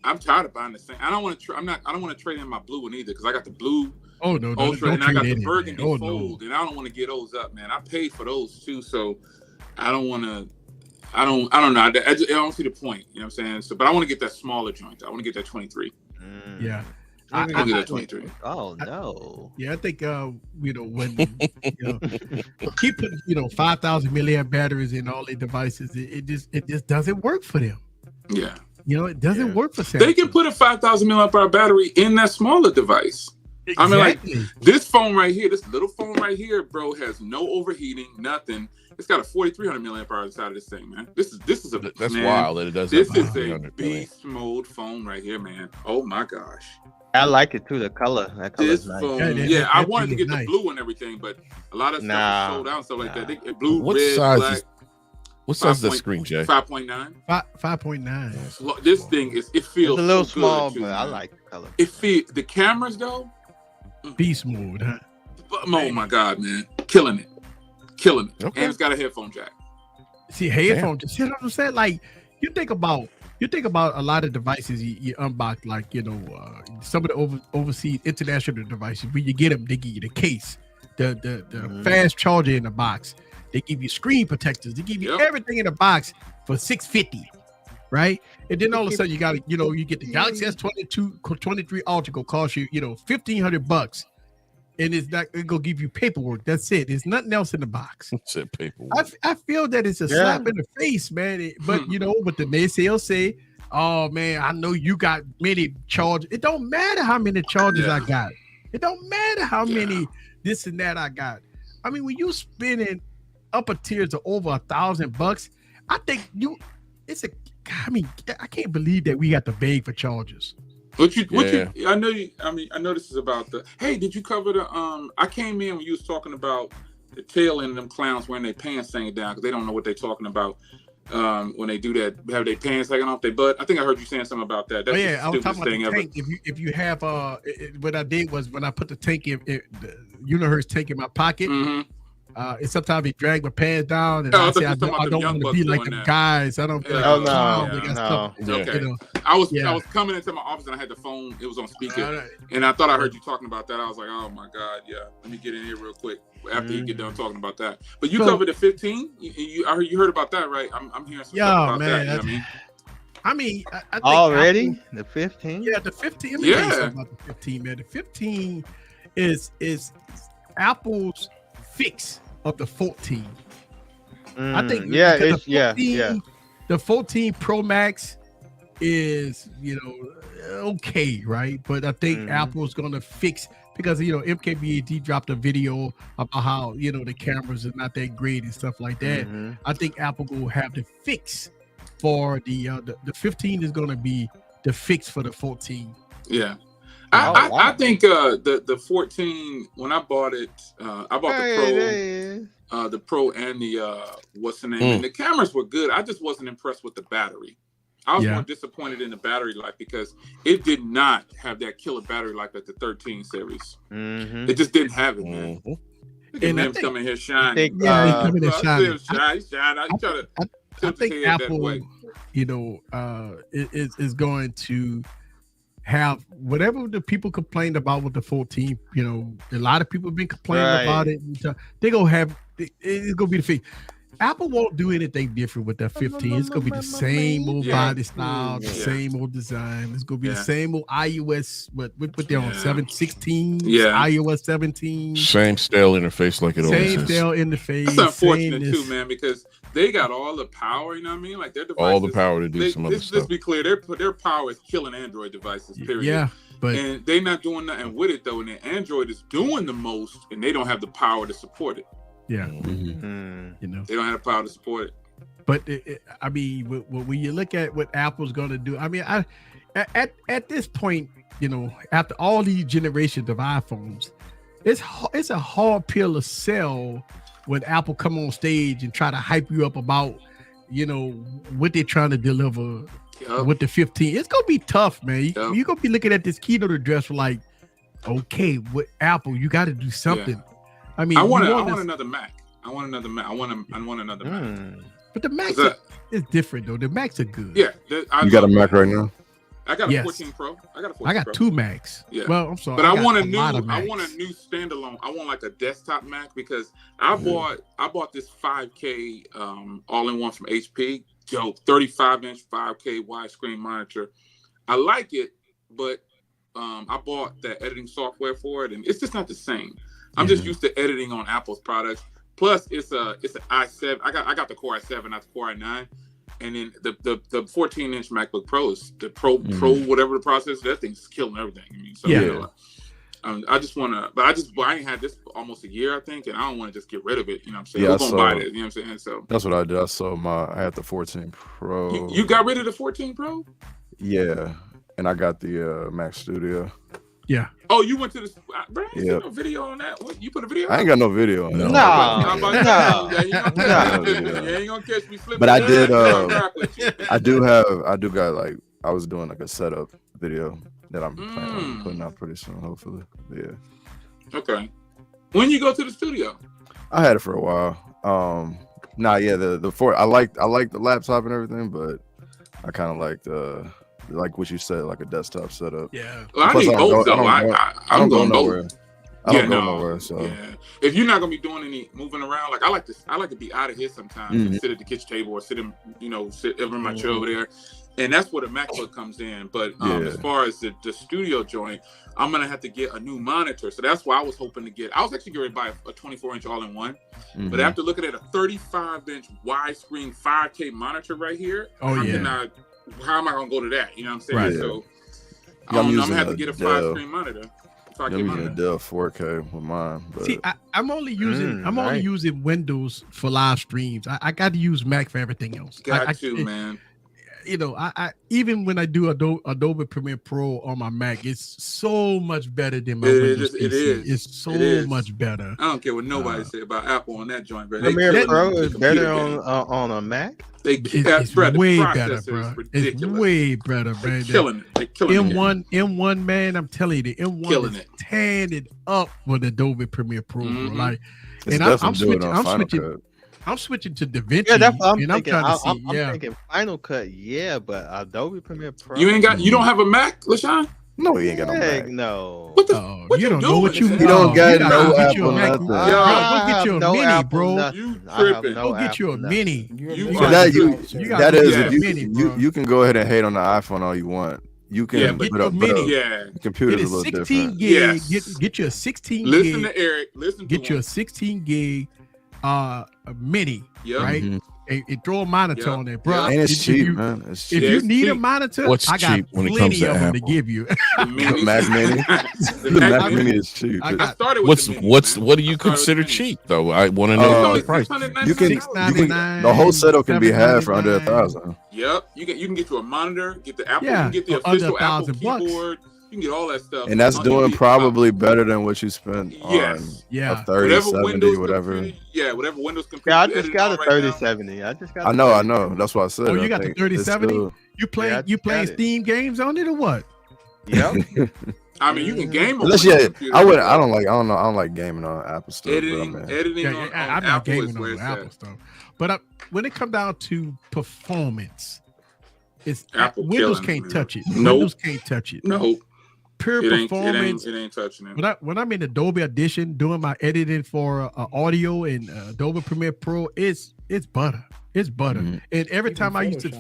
Speaker 7: I'm tired of buying the same. I don't want to. I don't want to trade in my blue one either because I got the blue. Ultra, and I got the burgundy fold, and I don't want to get those up, man. I paid for those too, so I don't want to. I don't know. I don't see the point. You know what I'm saying? So, but I want to get that smaller joint. I want to get that 23.
Speaker 3: Yeah.
Speaker 7: I'll get that 23.
Speaker 5: Oh no.
Speaker 3: I think when keep putting 5,000 milliamp batteries in all their devices, it just doesn't work for them.
Speaker 7: Yeah.
Speaker 3: It doesn't work for Samsung.
Speaker 7: They can put a 5,000 milliamp hour battery in that smaller device.
Speaker 3: Exactly.
Speaker 7: I mean, like this phone right here, this little phone right here, bro, has no overheating, nothing. It's got a 4,300 milliamp hour inside of this thing, man. This is a
Speaker 4: that's
Speaker 7: man,
Speaker 4: wild that it does.
Speaker 7: This is a beast mode phone right here, man. Oh my gosh.
Speaker 5: I like it too. The color. That color's nice.
Speaker 7: Phone, I wanted to get the blue and everything, but a lot of stuff is sold out and stuff like that. Blue,
Speaker 4: what
Speaker 7: red,
Speaker 4: size
Speaker 7: black.
Speaker 4: What size is that screen, Jay?
Speaker 7: 5.9.
Speaker 3: 5.9.
Speaker 7: This thing it feels
Speaker 5: it's a little
Speaker 7: so
Speaker 5: small,
Speaker 7: good,
Speaker 5: but I like the color.
Speaker 7: The cameras though.
Speaker 3: Beast mode, huh?
Speaker 7: Oh my god, man, killing it.
Speaker 4: Okay.
Speaker 7: And it's got a headphone jack.
Speaker 3: See, headphones. You know what I'm saying? Like you think about a lot of devices you unbox, like some of the overseas international devices. When you get them, they give you the case, the fast charger in the box. They give you screen protectors. They give you everything in the box for $650, right? And then all of a sudden you got you get the Galaxy S23 Ultra go cost you $1,500, and it's not gonna give you paperwork. That's it. There's nothing else in the box.
Speaker 4: Said paperwork.
Speaker 3: I feel that it's a slap in the face, man. But but the naysayers say, "Oh man, I know you got many charges." It don't matter how many charges I got. It don't matter how many this and that I got. I mean, when you spending upper tiers of over $1,000, I think I can't believe that we got to beg for charges.
Speaker 7: I know this is about hey, did you cover the I came in when you was talking about the tail end of them clowns wearing their pants hanging down because they don't know what they're talking about when they do that, have their pants hanging off their butt. I think I heard you saying something about that. That's
Speaker 3: I was talking about the tank. If you have what I did was when I put the tank in the Universe tank in my pocket, and sometimes he drag my pants down, and I say I don't want to be like the guys. I don't.
Speaker 7: Okay. I was coming into my office and I had the phone. It was on speaker, and I thought I heard you talking about that. I was like, oh my god, yeah. Let me get in here real quick after you get done talking about that. But you covered the 15. You heard about that, right? I'm hearing some stuff about that. You know what I mean?
Speaker 3: I mean, I think
Speaker 5: already the 15.
Speaker 3: Yeah, the 15. Let me tell you something about the 15, man. The 15 is Apple's fix of the 14. I think the 14 Pro Max is okay, right? But I think Apple's gonna fix, because MKBHD dropped a video about how the cameras are not that great and stuff like that. I think Apple will have the fix for the 15 is gonna be the fix for the 14.
Speaker 7: Yeah. I think the 14, when I bought it, I bought the Pro and the what's the name, and the cameras were good. I just wasn't impressed with the battery. I was more disappointed in the battery life because it did not have that killer battery life at the 13 series. It just didn't have it, man. Look at him coming here shining.
Speaker 3: He's coming here shining.
Speaker 7: I
Speaker 3: think Apple, is going to have whatever the people complained about with the 14. A lot of people have been complaining about it. They're gonna have it's gonna be the fix. Apple won't do anything different with that 15. It's gonna be the same old body style, the same old design. It's gonna be the same old iOS. What they're on 7.16? iOS 17.
Speaker 4: Same style interface like it always is.
Speaker 3: Same style interface.
Speaker 7: That's unfortunate too, man, because they got all the power. You know what I mean? Like their devices,
Speaker 4: all the power to do some other stuff.
Speaker 7: Let's be clear, their power is killing Android devices. Period.
Speaker 3: Yeah.
Speaker 7: And they're not doing nothing with it though, and then Android is doing the most, and they don't have the power to support it.
Speaker 3: Yeah,
Speaker 7: they don't have the power to support it.
Speaker 3: But I mean, when you look at what Apple's going to do, I mean, at this point, after all these generations of iPhones, it's a hard pill to sell when Apple come on stage and try to hype you up about what they're trying to deliver with the 15. It's gonna be tough, man. You're gonna be looking at this keynote address like, okay, with Apple, you got to do something.
Speaker 7: Yeah.
Speaker 3: I mean,
Speaker 7: I want another Mac. I want another Mac.
Speaker 3: But the Mac is different though. The Macs are good.
Speaker 7: Yeah,
Speaker 8: you got a Mac right now?
Speaker 7: I got a 14 Pro.
Speaker 3: I got two Macs.
Speaker 7: Yeah.
Speaker 3: Well, I'm sorry.
Speaker 7: But I want a new standalone. I want like a desktop Mac because I bought this 5K all-in-one from HP. 35-inch 5K widescreen monitor. I like it, but I bought the editing software for it, and it's just not the same. I'm just used to editing on Apple's products. Plus, it's an i7. I got the Core i7, not the Core i9. And then the 14-inch MacBook Pro is the Pro whatever the processor. That thing's killing everything. I mean, I just want to, but I ain't had this for almost a year, I think, and I don't want to just get rid of it. You know what I'm saying?
Speaker 8: Yeah,
Speaker 7: Who's gonna buy this? You know what I'm saying? So
Speaker 8: that's what I did. I had the 14 Pro.
Speaker 7: You got rid of the 14 Pro?
Speaker 8: Yeah, and I got the Mac Studio.
Speaker 3: Yeah.
Speaker 7: Oh, you went to the bro?
Speaker 8: Yeah.
Speaker 7: No video on that? What, you put a video?
Speaker 8: I ain't got no video on that.
Speaker 7: You ain't gonna catch me slipping.
Speaker 8: But I did. I do got like I was doing like a setup video that I'm planning on putting out pretty soon, hopefully. Yeah.
Speaker 7: Okay. When you go to the studio?
Speaker 8: I had it for a while. I like the laptop and everything, but I kind of like what you said, like a desktop setup.
Speaker 7: Yeah. Well, I need both though. I'm going nowhere.
Speaker 8: I don't go nowhere. So
Speaker 7: yeah. If you're not gonna be doing any moving around, like I like to be out of here sometimes and sit at the kitchen table or sit over my chair over there. And that's where the MacBook comes in. But as far as the studio joint, I'm going to have to get a new monitor. So that's why I was hoping to I was actually going to buy a 24-inch all-in-one. But after looking at a 35-inch widescreen 5K monitor right here, how am I going to go to that? You know what I'm saying? Right. So I'm going to have to get a 5-screen monitor.
Speaker 8: I'm using a Dell 4K with mine. But...
Speaker 3: See, I'm only using Windows for live streams. I got to use Mac for everything else.
Speaker 7: Man.
Speaker 3: You know, I even when I do Adobe Premiere Pro on my Mac, it's so much better than my Windows PC. It's so much better.
Speaker 7: I don't care what nobody say about Apple on that joint, bro.
Speaker 5: Premiere Pro is better on a Mac.
Speaker 3: It's way better, bro. It's way better, bro.
Speaker 7: They're killing it.
Speaker 3: M1, man. I'm telling you, the M1 is tearing it up with Adobe Premiere Pro, bro. Like, and I'm switching to DaVinci.
Speaker 5: Yeah, that's what I'm thinking.
Speaker 3: I'm trying to see.
Speaker 5: I'm thinking Final Cut, but Adobe Premiere Pro.
Speaker 7: You don't have a Mac, LaShawn?
Speaker 8: No, he ain't got no Mac.
Speaker 5: No.
Speaker 7: What
Speaker 3: you don't know what you
Speaker 8: don't got no Apple nothing.
Speaker 3: Go get you a mini, bro.
Speaker 7: You tripping?
Speaker 3: Go get you a mini.
Speaker 8: You can go ahead and hate on the iPhone all you want. You can,
Speaker 3: but
Speaker 8: the computer's a little
Speaker 3: 16
Speaker 8: different.
Speaker 3: Gig. Get you a 16 gig.
Speaker 7: Listen to Eric.
Speaker 3: Get you a 16 gig. A mini, right? And throw a monitor on there, bro.
Speaker 8: And it's cheap, man. It's cheap.
Speaker 3: If you need a monitor, I got plenty of them to give you.
Speaker 8: The Mac Mini, the Mac Mini is cheap.
Speaker 7: I started with
Speaker 4: what do you consider cheap though? I want to know the price.
Speaker 8: You can the whole setup can be had for under $1,000.
Speaker 7: Yep, you can get you a monitor, get the Apple, you can get the official Apple keyboard. You can get all that stuff,
Speaker 8: and that's doing probably better than what you spent on a 3070, whatever.
Speaker 7: Whatever Windows computer.
Speaker 5: Yeah, I just got a 3070.
Speaker 8: I know. That's what I said.
Speaker 3: Oh, you got the 3070? You playing Steam games on it or what?
Speaker 5: Yep.
Speaker 7: I mean, you can game on
Speaker 8: I don't like gaming on Apple stuff.
Speaker 7: Editing on
Speaker 3: I'm not gaming on Apple stuff. But when it comes down to performance, it's Windows can't touch it. Windows can't touch it.
Speaker 7: No.
Speaker 3: Pure performance.
Speaker 7: It ain't touching it.
Speaker 3: When I'm in Adobe Audition doing my editing for audio and Adobe Premiere Pro, it's butter. It's butter. And every time I used to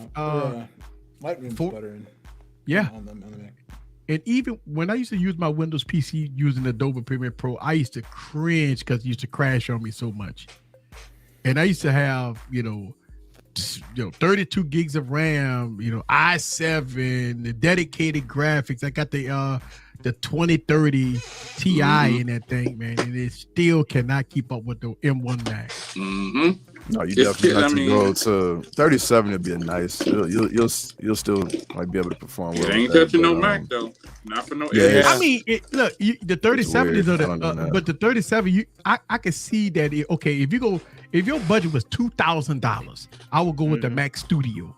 Speaker 6: Lightroom's butter. On the Mac.
Speaker 3: And even when I used to use my Windows PC using Adobe Premiere Pro, I used to cringe because it used to crash on me so much. And I used to have 32 gigs of RAM, i7, the dedicated graphics. I got the 2030 Ti in that thing, man, and it still cannot keep up with the M1 Max.
Speaker 8: No, you definitely have to go to 37. It'd be a nice. You'll still like be able to perform well.
Speaker 7: It ain't touching no Mac though. Not for no.
Speaker 8: Yeah,
Speaker 3: I mean, look, the 37 is but the 37, I can see that. If your budget was $2,000, I would go with the Mac Studio,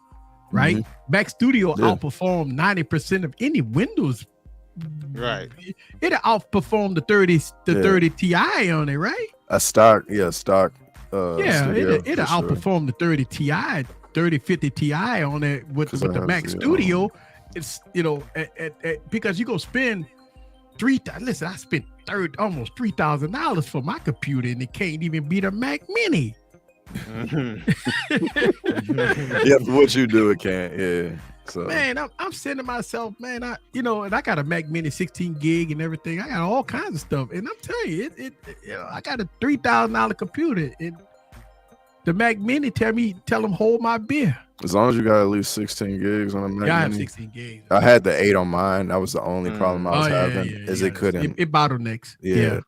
Speaker 3: right? Mac Studio outperformed 90% of any Windows.
Speaker 5: Right.
Speaker 3: It'll outperform the 30 Ti on it, right?
Speaker 8: Stock.
Speaker 3: It'll outperform the 3050 Ti on it with the Mac Studio. It's because you go spend I spent almost $3,000 for my computer and it can't even beat a Mac Mini.
Speaker 8: Yeah, for what you do, it can't. Yeah. So
Speaker 3: man, I'm sending myself, man. And I got a Mac Mini 16 gig and everything. I got all kinds of stuff, and I'm telling you, I got a $3,000 computer. The Mac Mini tell them hold my beer.
Speaker 8: As long as you got at least 16 gigs on a Mac
Speaker 3: I have
Speaker 8: Mini.
Speaker 3: 16 gigs.
Speaker 8: I had the 8 on mine. That was the only problem I was having. It couldn't.
Speaker 3: It bottlenecks.
Speaker 8: Yeah.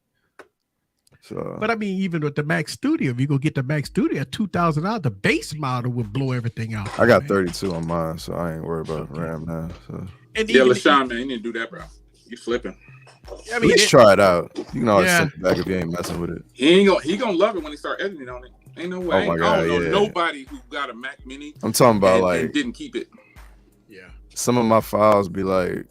Speaker 8: So,
Speaker 3: but I mean, even with the Mac Studio, if you go get the Mac Studio at $2,000, the base model would blow everything out.
Speaker 8: I got 32 on mine, so I ain't worried about RAM now. So.
Speaker 7: And LaShawn, man, you need to do that, bro. You flipping.
Speaker 8: I mean, let's try it out. You can always send it back if you ain't messing with it.
Speaker 7: He gonna love it when he start editing on it. Ain't no way.
Speaker 8: Oh my God,
Speaker 7: I don't know nobody who got a Mac Mini.
Speaker 8: I'm talking about
Speaker 7: and didn't keep it.
Speaker 3: Yeah.
Speaker 8: Some of my files be like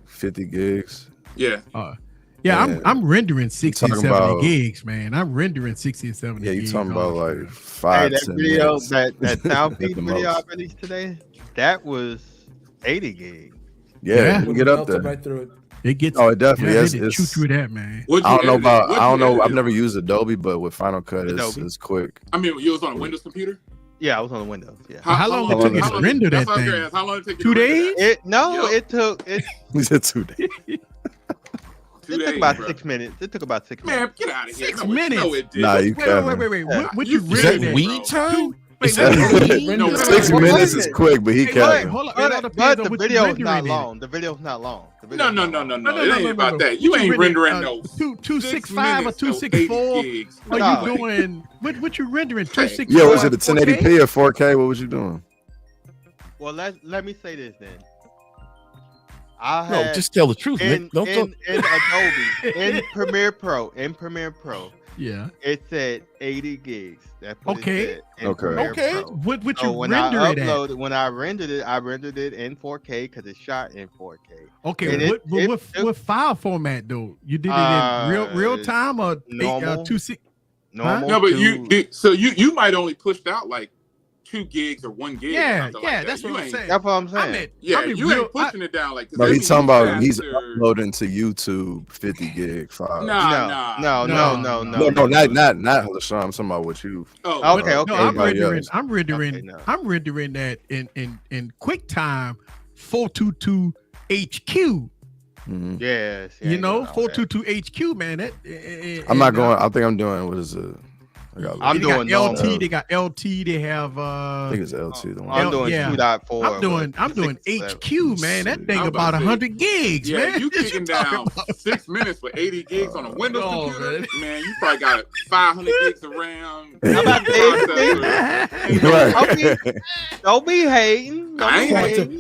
Speaker 8: 50 gigs.
Speaker 7: Yeah.
Speaker 3: I'm rendering 60 and 70 gigs, man. I'm rendering 60 and 70 gigs.
Speaker 8: Yeah, you talking about like 5
Speaker 5: that video, that sound feed video I released today, that was 80 gigs.
Speaker 8: Yeah, you get up there.
Speaker 6: Right through it.
Speaker 3: It gets.
Speaker 8: Oh, it definitely is.
Speaker 3: Chew through that, man.
Speaker 8: I don't know. I've never used Adobe, but with Final Cut, it's quick.
Speaker 7: I mean, you was on a Windows computer.
Speaker 5: Yeah, I was on the Windows. Yeah.
Speaker 3: How long did it take to render that thing?
Speaker 7: How long did it take?
Speaker 3: 2 days?
Speaker 5: It took.
Speaker 8: He said 2 days.
Speaker 5: It took about 6 minutes. It took about 6 minutes.
Speaker 7: Man, get out of here.
Speaker 3: 6 minutes?
Speaker 7: No, it did.
Speaker 8: Nah, you
Speaker 3: wait. What you rendering?
Speaker 4: Weed time?
Speaker 3: Wait,
Speaker 8: 6 minutes is quick, but he can't.
Speaker 3: Hold on.
Speaker 5: But the video's not long. The video's not long.
Speaker 7: No. It ain't about that. You ain't rendering no
Speaker 3: 265 or 264. Are you doing what you rendering? 265?
Speaker 8: Yeah, was it a 1080p or 4K? What was you doing?
Speaker 5: Well, let me say this then.
Speaker 4: No, just tell the truth,
Speaker 5: in
Speaker 4: Adobe,
Speaker 5: in Premiere Pro,
Speaker 3: yeah,
Speaker 5: it said 80 gigs. That's what
Speaker 3: okay.
Speaker 5: It said
Speaker 3: Okay. What you
Speaker 5: when
Speaker 3: render
Speaker 5: I
Speaker 3: it at?
Speaker 5: When I rendered it in 4K because it's shot in 4K.
Speaker 3: Okay, what file format though? You did it in real time or
Speaker 5: normal?
Speaker 3: 260?
Speaker 5: Normal.
Speaker 7: No, but you might only pushed out like 2 gigs or 1 gig.
Speaker 3: Yeah,
Speaker 7: like
Speaker 3: that's what I'm saying.
Speaker 5: That's what I'm saying.
Speaker 7: You ain't pushing it down like.
Speaker 8: No, he's talking about he's uploading to YouTube 50 gig files.
Speaker 5: No.
Speaker 8: Not LaShawn. I'm talking about what you.
Speaker 5: Oh, okay.
Speaker 3: No, I'm rendering that in QuickTime 422 HQ.
Speaker 8: Mm-hmm.
Speaker 5: Yes.
Speaker 3: 422 HQ, man.
Speaker 8: I'm not going. I think I'm doing what is it?
Speaker 5: I'm doing
Speaker 3: LT. They got LT. They have.
Speaker 8: I think it's LT. The one.
Speaker 5: I'm doing 2.4.
Speaker 3: I'm doing HQ, man. That thing about 100 gigs, man.
Speaker 7: You kicking down 6 minutes for 80 gigs on a Windows computer, man. You probably got 500 gigs of RAM.
Speaker 5: How about Don't be hating.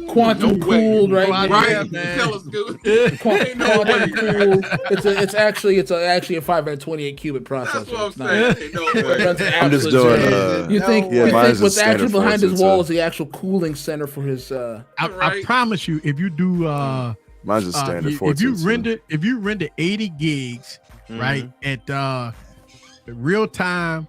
Speaker 6: Quantum cooled, right?
Speaker 7: Right,
Speaker 6: man.
Speaker 7: Tell us, good.
Speaker 6: Quantum cooled. It's actually a 528 qubit processor.
Speaker 7: That's what I'm saying.
Speaker 8: I'm just doing.
Speaker 6: You think what's actually behind his wall is the actual cooling center for his?
Speaker 3: I promise you, if you do,
Speaker 8: mine's a standard.
Speaker 3: If you render 80 gigs, right, at real time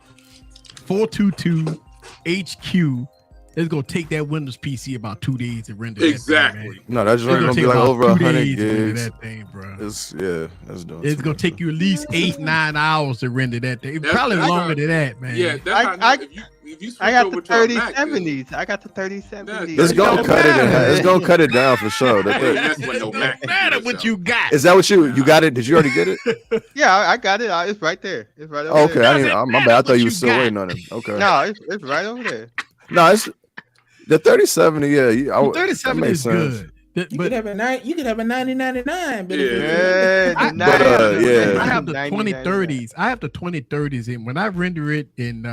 Speaker 3: 422 HQ, it's gonna take that Windows PC about 2 days to render.
Speaker 7: Exactly.
Speaker 3: That thing,
Speaker 8: no, that's gonna be like over 100 gigs.
Speaker 3: That thing, bro.
Speaker 8: That's doing.
Speaker 3: It's gonna take you at least 8-9 hours to render that thing. Probably longer than that, man.
Speaker 7: Yeah, if you
Speaker 5: I got the 3070s. I got the 3070s.
Speaker 8: It's gonna cut it. It's gonna cut it down for sure.
Speaker 7: That's no
Speaker 3: matter what you got.
Speaker 8: Is that what you got it? Did you already get it?
Speaker 5: Yeah, I got it. It's right there. It's right over there.
Speaker 8: Okay, my bad. I thought you were still waiting on it. Okay.
Speaker 5: No, it's right over there.
Speaker 8: No, it's the 3070. Yeah,
Speaker 3: the 3070 is good.
Speaker 6: You could have a 9099, but
Speaker 3: I have the 2030s. I have the 2030s, and when I render it in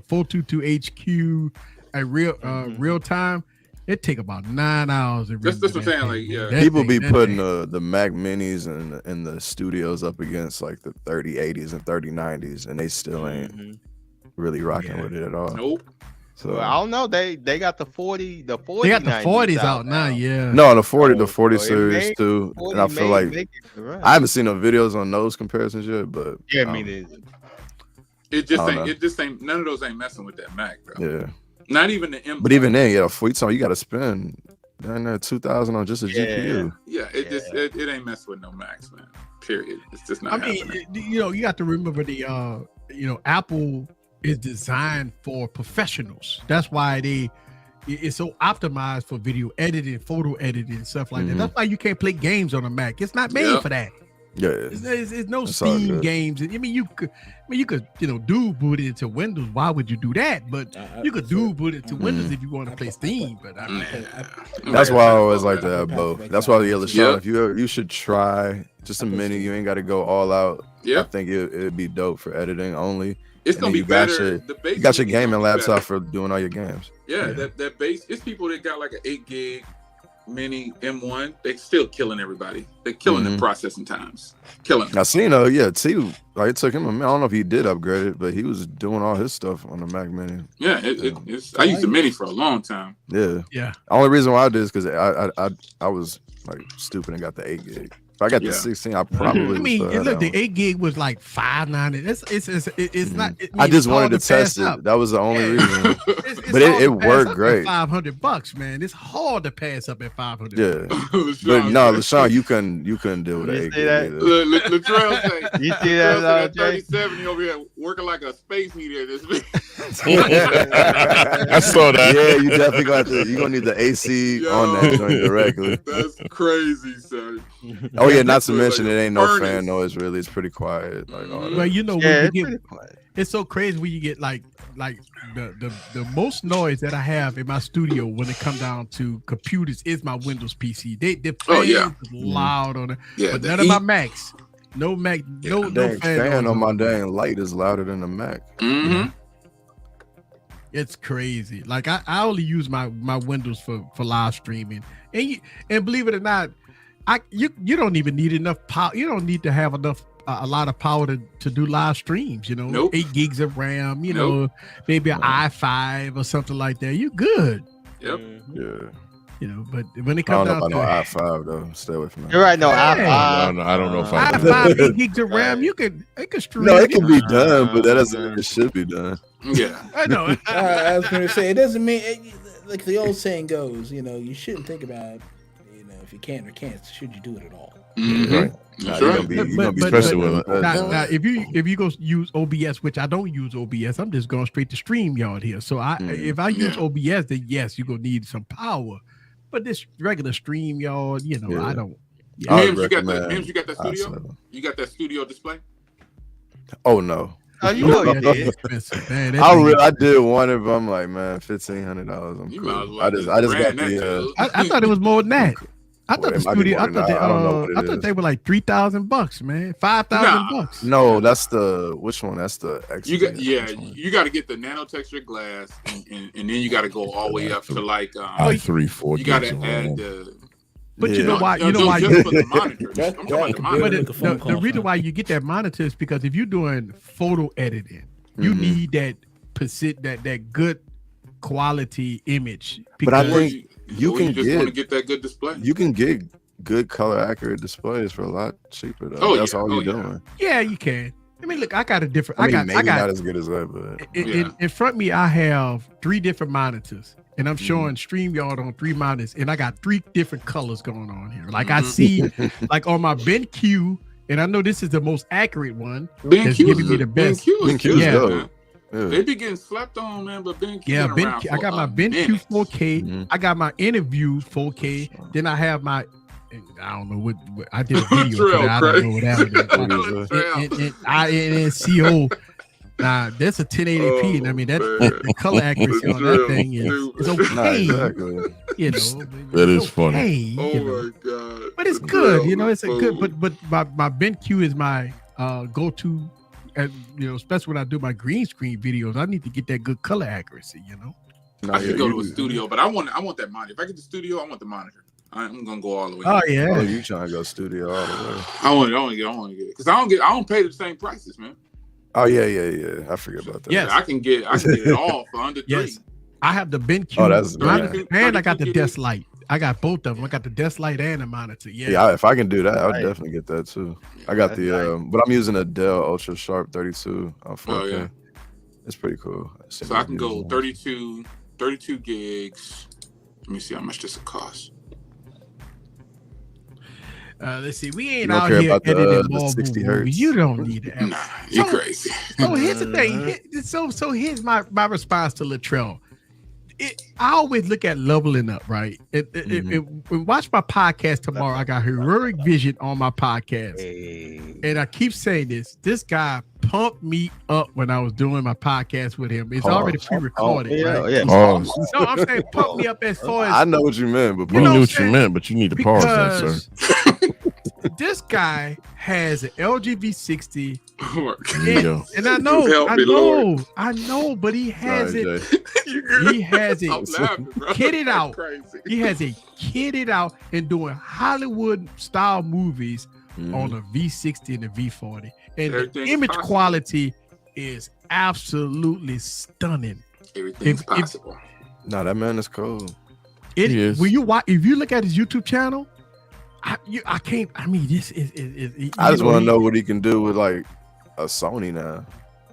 Speaker 3: 422 HQ at real time, it take about 9 hours.
Speaker 7: That's what I'm saying. Like, yeah,
Speaker 8: people be putting the Mac Minis and the studios up against like the 3080s and 3090s, and they still ain't really rocking with it at all.
Speaker 7: Nope.
Speaker 5: So I don't know. They got the 40. They
Speaker 3: got the 40s out now. Yeah.
Speaker 8: No, the 40 series too. And I feel like I haven't seen no videos on those comparisons yet, but
Speaker 5: yeah, me neither.
Speaker 7: It just ain't. None of those ain't messing with that Mac, bro.
Speaker 8: Yeah.
Speaker 7: Not even the M.
Speaker 8: But even then, for you got to spend $2,000 on just a GPU.
Speaker 7: Yeah, it ain't messing with no Macs, man. Period. It's just not.
Speaker 3: You got to remember the Apple is designed for professionals. That's why it's so optimized for video editing, photo editing, and stuff like that. That's why you can't play games on a Mac. It's not made for that.
Speaker 8: Yeah,
Speaker 3: it's no Steam games. I mean, you could dual boot it into Windows. Why would you do that? But you could dual boot it to Windows if you want to play Steam. But
Speaker 8: that's why I always like to have both. That's why LaShawn, if you should try just a mini. You ain't got to go all out. I think it'd be dope for editing only.
Speaker 7: It's gonna be better.
Speaker 8: You got your gaming laptop for doing all your games.
Speaker 7: Yeah, that base. It's people that got like an 8 gig mini M1. They still killing everybody. They're killing the processing times. Killing them.
Speaker 8: I seen T. Like it took him. I don't know if he did upgrade it, but he was doing all his stuff on the Mac Mini.
Speaker 7: Yeah, it's. I used the Mini for a long time.
Speaker 8: Yeah. The only reason why I did is because I was like stupid and got the 8 gig. If I got the 16, I probably.
Speaker 3: I mean, look, the 8 gig was like $5.99. It's not.
Speaker 8: I just wanted to test it. That was the only reason. But it worked great.
Speaker 3: $500, man. It's hard to pass up at $500.
Speaker 8: Yeah, but no, LaShawn, you couldn't deal with the 8 gig.
Speaker 7: Latrell say,
Speaker 5: you see that?
Speaker 7: 37, you over here working like a space heater. This week.
Speaker 4: I saw that.
Speaker 8: Yeah, you definitely got you're gonna need the AC on that joint directly.
Speaker 7: That's crazy, son.
Speaker 8: Oh yeah, not to mention it ain't no fan noise really. It's pretty quiet. Like
Speaker 3: well, you know, when you get, it's so crazy when you get like the most noise that I have in my studio when it come down to computers is my Windows PC. The fan is loud on it, but none of my Macs. No Mac, no
Speaker 8: fan on my dang light is louder than the Mac.
Speaker 3: It's crazy. Like I only use my Windows for live streaming, and believe it or not, you don't even need enough power. You don't need to have enough a lot of power to do live streams. 8 gigs of RAM. Maybe an i5 or something like that. You good.
Speaker 7: Yep.
Speaker 8: Yeah.
Speaker 3: But when it comes down to
Speaker 8: i5 though, stay away from that.
Speaker 5: You're right. No, i5.
Speaker 4: I don't know if I
Speaker 3: i5 8 gigs of RAM. It can stream.
Speaker 8: No, it can be done, but that doesn't mean it should be done.
Speaker 7: Yeah,
Speaker 3: I know.
Speaker 6: I was going to say it doesn't mean like the old saying goes. You shouldn't think about if you can or can't. Should you do it at all?
Speaker 8: Right. You're gonna be especially with
Speaker 3: now, if you go use OBS, which I don't use OBS, I'm just going straight to StreamYard here. So if I use OBS, then yes, you're gonna need some power. But this regular StreamYard, I don't.
Speaker 7: Mims, you got that studio? You got that studio display?
Speaker 8: Oh no.
Speaker 5: Oh, you know you did.
Speaker 8: I did one of them. Like, man, $1,500. I'm cool. I just got the.
Speaker 3: I thought it was more than that. I thought the studio. I thought they were like $3,000, man. $5,000.
Speaker 8: No, that's the which one? That's the X.
Speaker 7: You got to get the nanotexture glass, and then you got to go all the way up to like
Speaker 4: 3, 4.
Speaker 7: You got to add the.
Speaker 3: But you know why?
Speaker 7: Just for the monitors. I'm talking about the monitors.
Speaker 3: The reason why you get that monitor is because if you're doing photo editing, you need that good quality image.
Speaker 8: But I think you can
Speaker 7: want to get that good display.
Speaker 8: You can get good color accurate displays for a lot cheaper though. That's all you're doing.
Speaker 3: Yeah, you can. I mean, look, I got a different.
Speaker 8: I got not as good as that, but
Speaker 3: in front of me, I have 3 different monitors. And I'm showing StreamYard on 3 monitors, and I got 3 different colors going on here. Like I see, like on my BenQ, and I know this is the most accurate one. That's giving me the best.
Speaker 8: BenQ
Speaker 7: They be getting slept on, man. But BenQ.
Speaker 3: Yeah, BenQ. I got my BenQ 4K. I got my interviews 4K. Then I have my. I don't know what I did a video. For that. I don't know what that is. And CO. Nah, that's a 1080p, and I mean the color accuracy on that thing is okay.
Speaker 4: That is funny.
Speaker 7: My god!
Speaker 3: But it's good, It's a good. But my BenQ is my go-to, especially when I do my green screen videos. I need to get that good color accuracy.
Speaker 7: I could go to a studio, but I want that monitor. If I get the studio, I want the monitor. I'm gonna go all the way.
Speaker 3: Oh yeah,
Speaker 8: you trying to go studio all the way?
Speaker 7: I want to get it because I don't pay the same prices, man.
Speaker 8: Oh yeah. I forget about that.
Speaker 7: Yes, I can get it all for under 3.
Speaker 3: Yes, I have the BenQ.
Speaker 8: Oh, that's
Speaker 3: and I got the desk light. I got both of them. I got the desk light and the monitor.
Speaker 8: Yeah. If I can do that, I'll definitely get that too. I got the but I'm using a Dell Ultra Sharp 32 on 4K. Oh, yeah. It's pretty cool.
Speaker 7: So I can go 32 gigs. Let me see how much this will cost.
Speaker 3: Let's see. We ain't out here editing more
Speaker 8: 60 hertz.
Speaker 3: You don't need to.
Speaker 7: Nah, you're crazy.
Speaker 3: So here's the thing. So here's my response to Latrell. I always look at leveling up, right? Watch my podcast tomorrow. I got Heroic Vision on my podcast, and I keep saying this. This guy pumped me up when I was doing my podcast with him. It's already pre-recorded, right?
Speaker 5: Yeah.
Speaker 3: No, I'm saying pump me up as far as
Speaker 8: I know what you meant, but
Speaker 4: we knew what you meant, but you need to pause that, sir.
Speaker 3: This guy has an LG V60, and I know, but he has it. He has it kitted out. He has it kitted out and doing Hollywood style movies on a V60 and a V40, and the image quality is absolutely stunning.
Speaker 7: Everything's possible.
Speaker 8: No, that man is cool.
Speaker 3: It is. When you watch, if you look at his YouTube channel, I can't. I mean, this is.
Speaker 8: I just want to know what he can do with like a Sony now.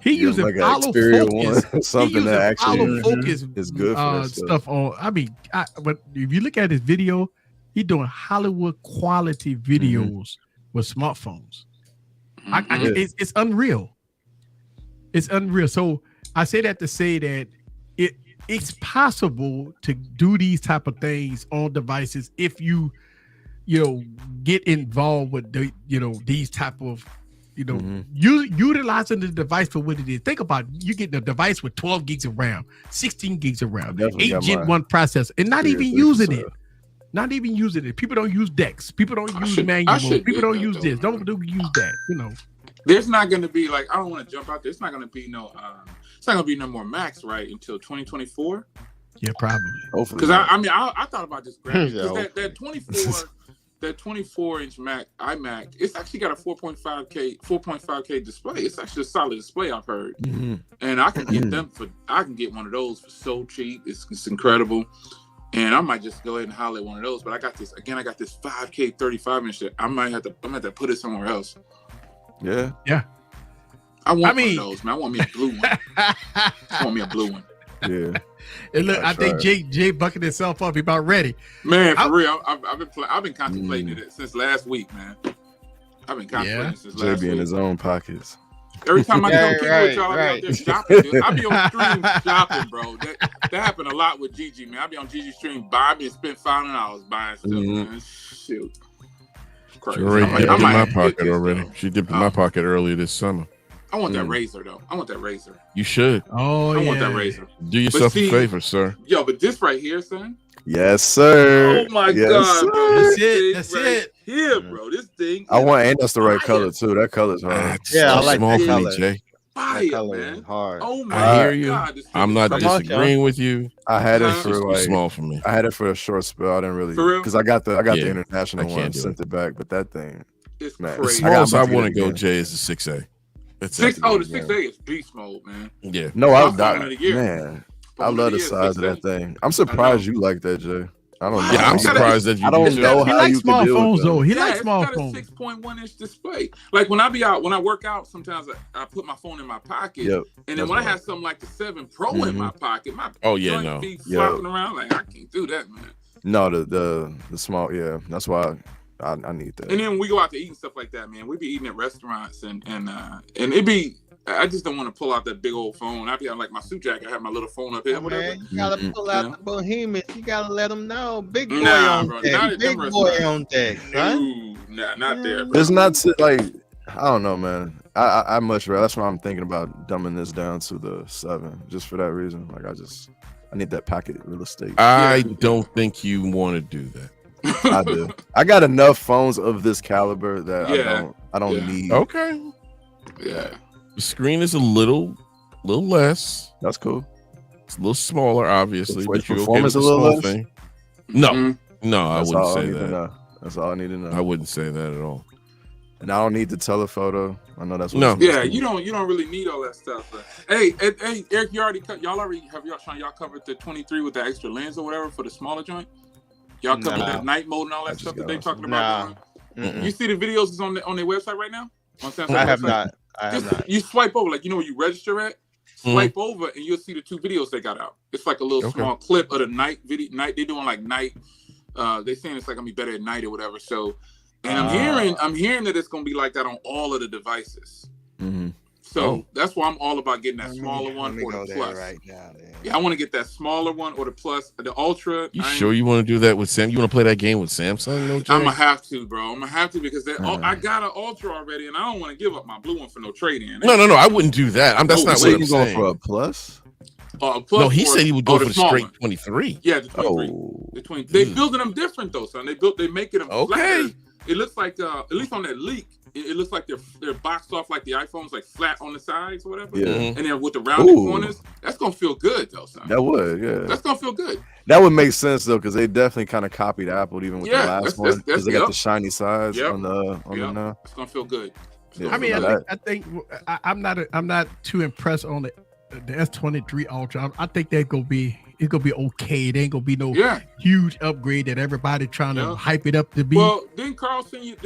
Speaker 3: He using
Speaker 8: like
Speaker 3: autofocus.
Speaker 8: Something that actually
Speaker 3: autofocus
Speaker 8: is good for
Speaker 3: stuff on. I mean, but if you look at his video, he's doing Hollywood quality videos with smartphones. It's unreal. It's unreal. So I say that to say that it's possible to do these type of things on devices if you get involved with these type of utilizing the device for what it is. Think about it. You get a device with 12 gigs of RAM, 16 gigs of RAM, 8 Gen 1 processor, and not even using it. Not even using it. People don't use DeX. People don't use manual. People don't use this. Don't use that.
Speaker 7: There's not going to be like, I don't want to jump out there. It's not going to be no. It's not going to be no more Macs, right, until 2024.
Speaker 3: Yeah, probably.
Speaker 7: Because I thought about this graphic. That 24-inch iMac, it's actually got a 4.5K display. It's actually a solid display, I've heard. And I can get one of those for so cheap. It's incredible. And I might just go ahead and holler at one of those. But I got this 5K 35-inch that I'm gonna have to put it somewhere else.
Speaker 8: Yeah.
Speaker 7: I want one of those, man. I want me a blue one.
Speaker 8: Yeah.
Speaker 3: And look, I think Jay bucking himself up. He about ready.
Speaker 7: Man, for real. I've been contemplating it since last week, man. I've been contemplating since last week.
Speaker 8: Jay be in his own pockets.
Speaker 7: Every time I come kick with y'all, I be out there shopping. Dude. I be on stream shopping, bro. That happened a lot with Gigi, man. I be on Gigi stream. I be spent $500 buying stuff, man. Shoot. Crazy.
Speaker 4: She already dipped in my pocket already. She dipped in my pocket earlier this summer.
Speaker 7: I want that razor though. I want that razor.
Speaker 4: You should.
Speaker 3: Oh,
Speaker 7: I want that razor.
Speaker 4: Do yourself a favor, sir.
Speaker 7: Yo, but this right here, son.
Speaker 8: Yes, sir.
Speaker 7: Oh my God.
Speaker 3: That's it. That's it.
Speaker 7: Here, bro. This thing.
Speaker 8: And that's the right color too. That color's hard.
Speaker 5: Yeah, I like
Speaker 4: small
Speaker 5: that
Speaker 4: for
Speaker 5: color.
Speaker 4: me, Jay.
Speaker 7: Fire,
Speaker 5: color
Speaker 7: man.
Speaker 5: is hard.
Speaker 7: Oh my
Speaker 4: I hear you.
Speaker 7: God.
Speaker 4: I'm not disagreeing with you.
Speaker 8: I had it for
Speaker 4: It's small for me.
Speaker 8: I had it for a short spell. I didn't really because I got the international one, sent it back, but that thing.
Speaker 7: It's
Speaker 8: man,
Speaker 7: crazy.
Speaker 4: Smallest I want to go, Jay, is the 6A.
Speaker 7: The 6A is beast mode, man.
Speaker 4: Yeah.
Speaker 8: No, I love the size of that thing. I'm surprised you like that, Jay. I don't know.
Speaker 4: Yeah, I'm surprised that you.
Speaker 8: I don't know how you
Speaker 3: small
Speaker 8: can do
Speaker 3: phones
Speaker 8: it,
Speaker 3: though. He
Speaker 7: Yeah,
Speaker 3: likes small phones.
Speaker 7: It's got a 6.1-inch display. Like when I work out, sometimes I put my phone in my pocket, and then when I have something like the 7 Pro in my pocket, my joint be flopping around. Like I can't do that, man.
Speaker 8: No, the small, that's why I need that.
Speaker 7: And then we go out to eat and stuff like that, man. We be eating at restaurants and it be. I just don't want to pull out that big old phone. I be on like my suit jacket. I have my little phone up here.
Speaker 5: Man, you gotta pull out the Bohemians. You gotta let them know. Big boy on deck. Big boy on deck.
Speaker 7: Ooh, not there. Bro.
Speaker 8: It's not like I don't know, man. I much rather. That's why I'm thinking about dumbing this down to the 7, just for that reason. Like I need that pocket real estate.
Speaker 4: I don't think you want to do that.
Speaker 8: I do. I got enough phones of this caliber that I don't need.
Speaker 4: Okay.
Speaker 7: Yeah.
Speaker 4: The screen is a little less.
Speaker 8: That's cool.
Speaker 4: It's a little smaller, obviously.
Speaker 8: But
Speaker 4: you're
Speaker 8: performance
Speaker 4: okay
Speaker 8: a little less.
Speaker 4: Thing. No, I wouldn't say that.
Speaker 8: That's all I need to know.
Speaker 4: I wouldn't say that at all.
Speaker 8: And I don't need the telephoto. I know that's what.
Speaker 7: No. Yeah, you don't really need all that stuff. But, hey, Eric, y'all covered the 23 with the extra lens or whatever for the smaller joint. Y'all covered that night mode and all that stuff that they talking about. You see the videos is on their website right now?
Speaker 5: I have not.
Speaker 7: You swipe over, like where you register at. Swipe over, and you'll see the 2 videos they got out. It's like a little small clip of the night video. Night they're doing like night. They saying it's like gonna be better at night or whatever. So, and I'm hearing that it's gonna be like that on all of the devices. So that's why I'm all about getting that smaller one or the Plus.
Speaker 5: Right now,
Speaker 7: yeah, I want to get that smaller one or the Plus, the Ultra.
Speaker 4: You sure you want to do that with Sam? You want to play that game with Samsung? No,
Speaker 7: I'm gonna have to, bro. I'm gonna have to because I got an Ultra already, and I don't want to give up my blue one for no trade-in.
Speaker 4: No. I wouldn't do that. That's not what I'm saying.
Speaker 8: For a Plus?
Speaker 7: Plus
Speaker 4: no, he said he would go for the straight 23.
Speaker 7: Yeah, the 23. They building them different though, son. They making them flatter. It looks like at least on that leak, it looks like they're boxed off like the iPhones, like flat on the sides or whatever.
Speaker 8: Yeah.
Speaker 7: And then with the rounded corners, that's gonna feel good though, son.
Speaker 8: That would, yeah.
Speaker 7: That's gonna feel good.
Speaker 8: That would make sense though, because they definitely kind of copied Apple even with the last one, because they got the shiny sides on the now.
Speaker 7: It's gonna feel good.
Speaker 3: Yeah, I mean, I think I'm not too impressed on the S23 Ultra. I think it's gonna be okay. It ain't gonna be no huge upgrade that everybody trying to hype it up to be.
Speaker 7: Well, didn't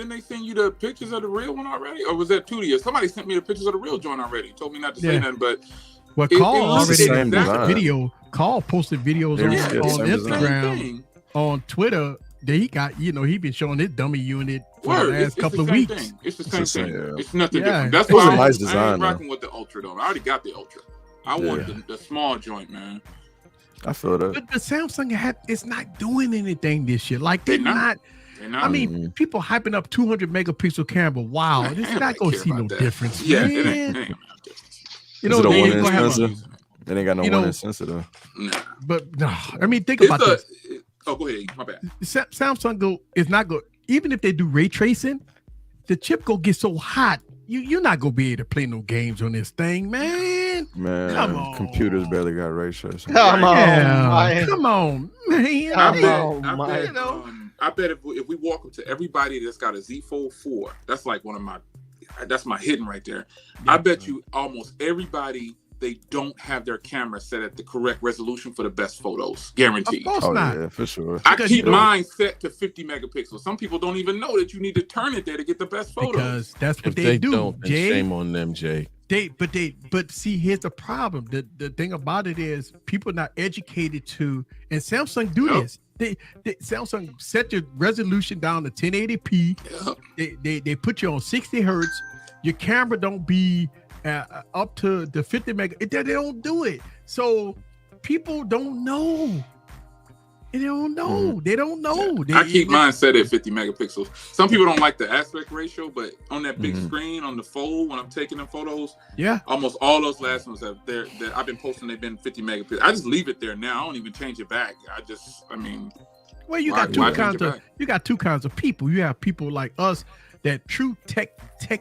Speaker 7: they send you the pictures of the real one already, or was that 2D? Somebody sent me the pictures of the real joint already. Told me not to say nothing, but
Speaker 3: Carl already posted video. Carl posted videos on Instagram, on Twitter. That he got, he been showing his dummy unit for the last couple of weeks.
Speaker 7: It's the same thing. It's nothing different.
Speaker 8: That's why I ain't
Speaker 7: rocking with the Ultra though. I already got the Ultra. I want the small joint, man.
Speaker 8: I feel that.
Speaker 3: But the Samsung it's not doing anything this year. Like they're not. I mean, people hyping up 200 megapixel camera. Wow, it's not gonna see no difference.
Speaker 7: Yeah,
Speaker 3: man.
Speaker 7: it ain't matter.
Speaker 8: Is it a 1-inch sensor? They ain't got no 1-inch sensor though.
Speaker 7: Nah.
Speaker 3: But no, I mean, think about this.
Speaker 7: Oh, go ahead. My bad.
Speaker 3: Samsung is not good. Even if they do ray tracing, the chip go get so hot. You're not gonna be able to play no games on this thing, man.
Speaker 8: Man,
Speaker 3: come on.
Speaker 8: Computers barely got ray tracing.
Speaker 3: Come on, man.
Speaker 7: I bet if we walk up to everybody that's got a Z Fold 4, that's like that's my hidden right there. Yeah, I bet you almost everybody. They don't have their camera set at the correct resolution for the best photos. Guaranteed.
Speaker 3: Of course not.
Speaker 8: Yeah, for sure.
Speaker 7: I keep mine set to 50 megapixels. Some people don't even know that you need to turn it there to get the best photos.
Speaker 3: Because that's what they do.
Speaker 4: Don't, Jay. Shame on them, Jay.
Speaker 3: But see, here's the problem. The thing about it is people not educated to, and Samsung do this. Samsung set your resolution down to 1080p. They put you on 60 hertz. Your camera don't be up to the 50 mega. They don't do it. So people don't know. They don't know. They don't know.
Speaker 7: I keep mine set at 50 megapixels. Some people don't like the aspect ratio, but on that big screen on the Fold when I'm taking the photos, almost all those last ones that I've been posting, they've been 50 megapixels. I just leave it there now. I don't even change it back.
Speaker 3: Well, you got two kinds of people. You have people like us that true tech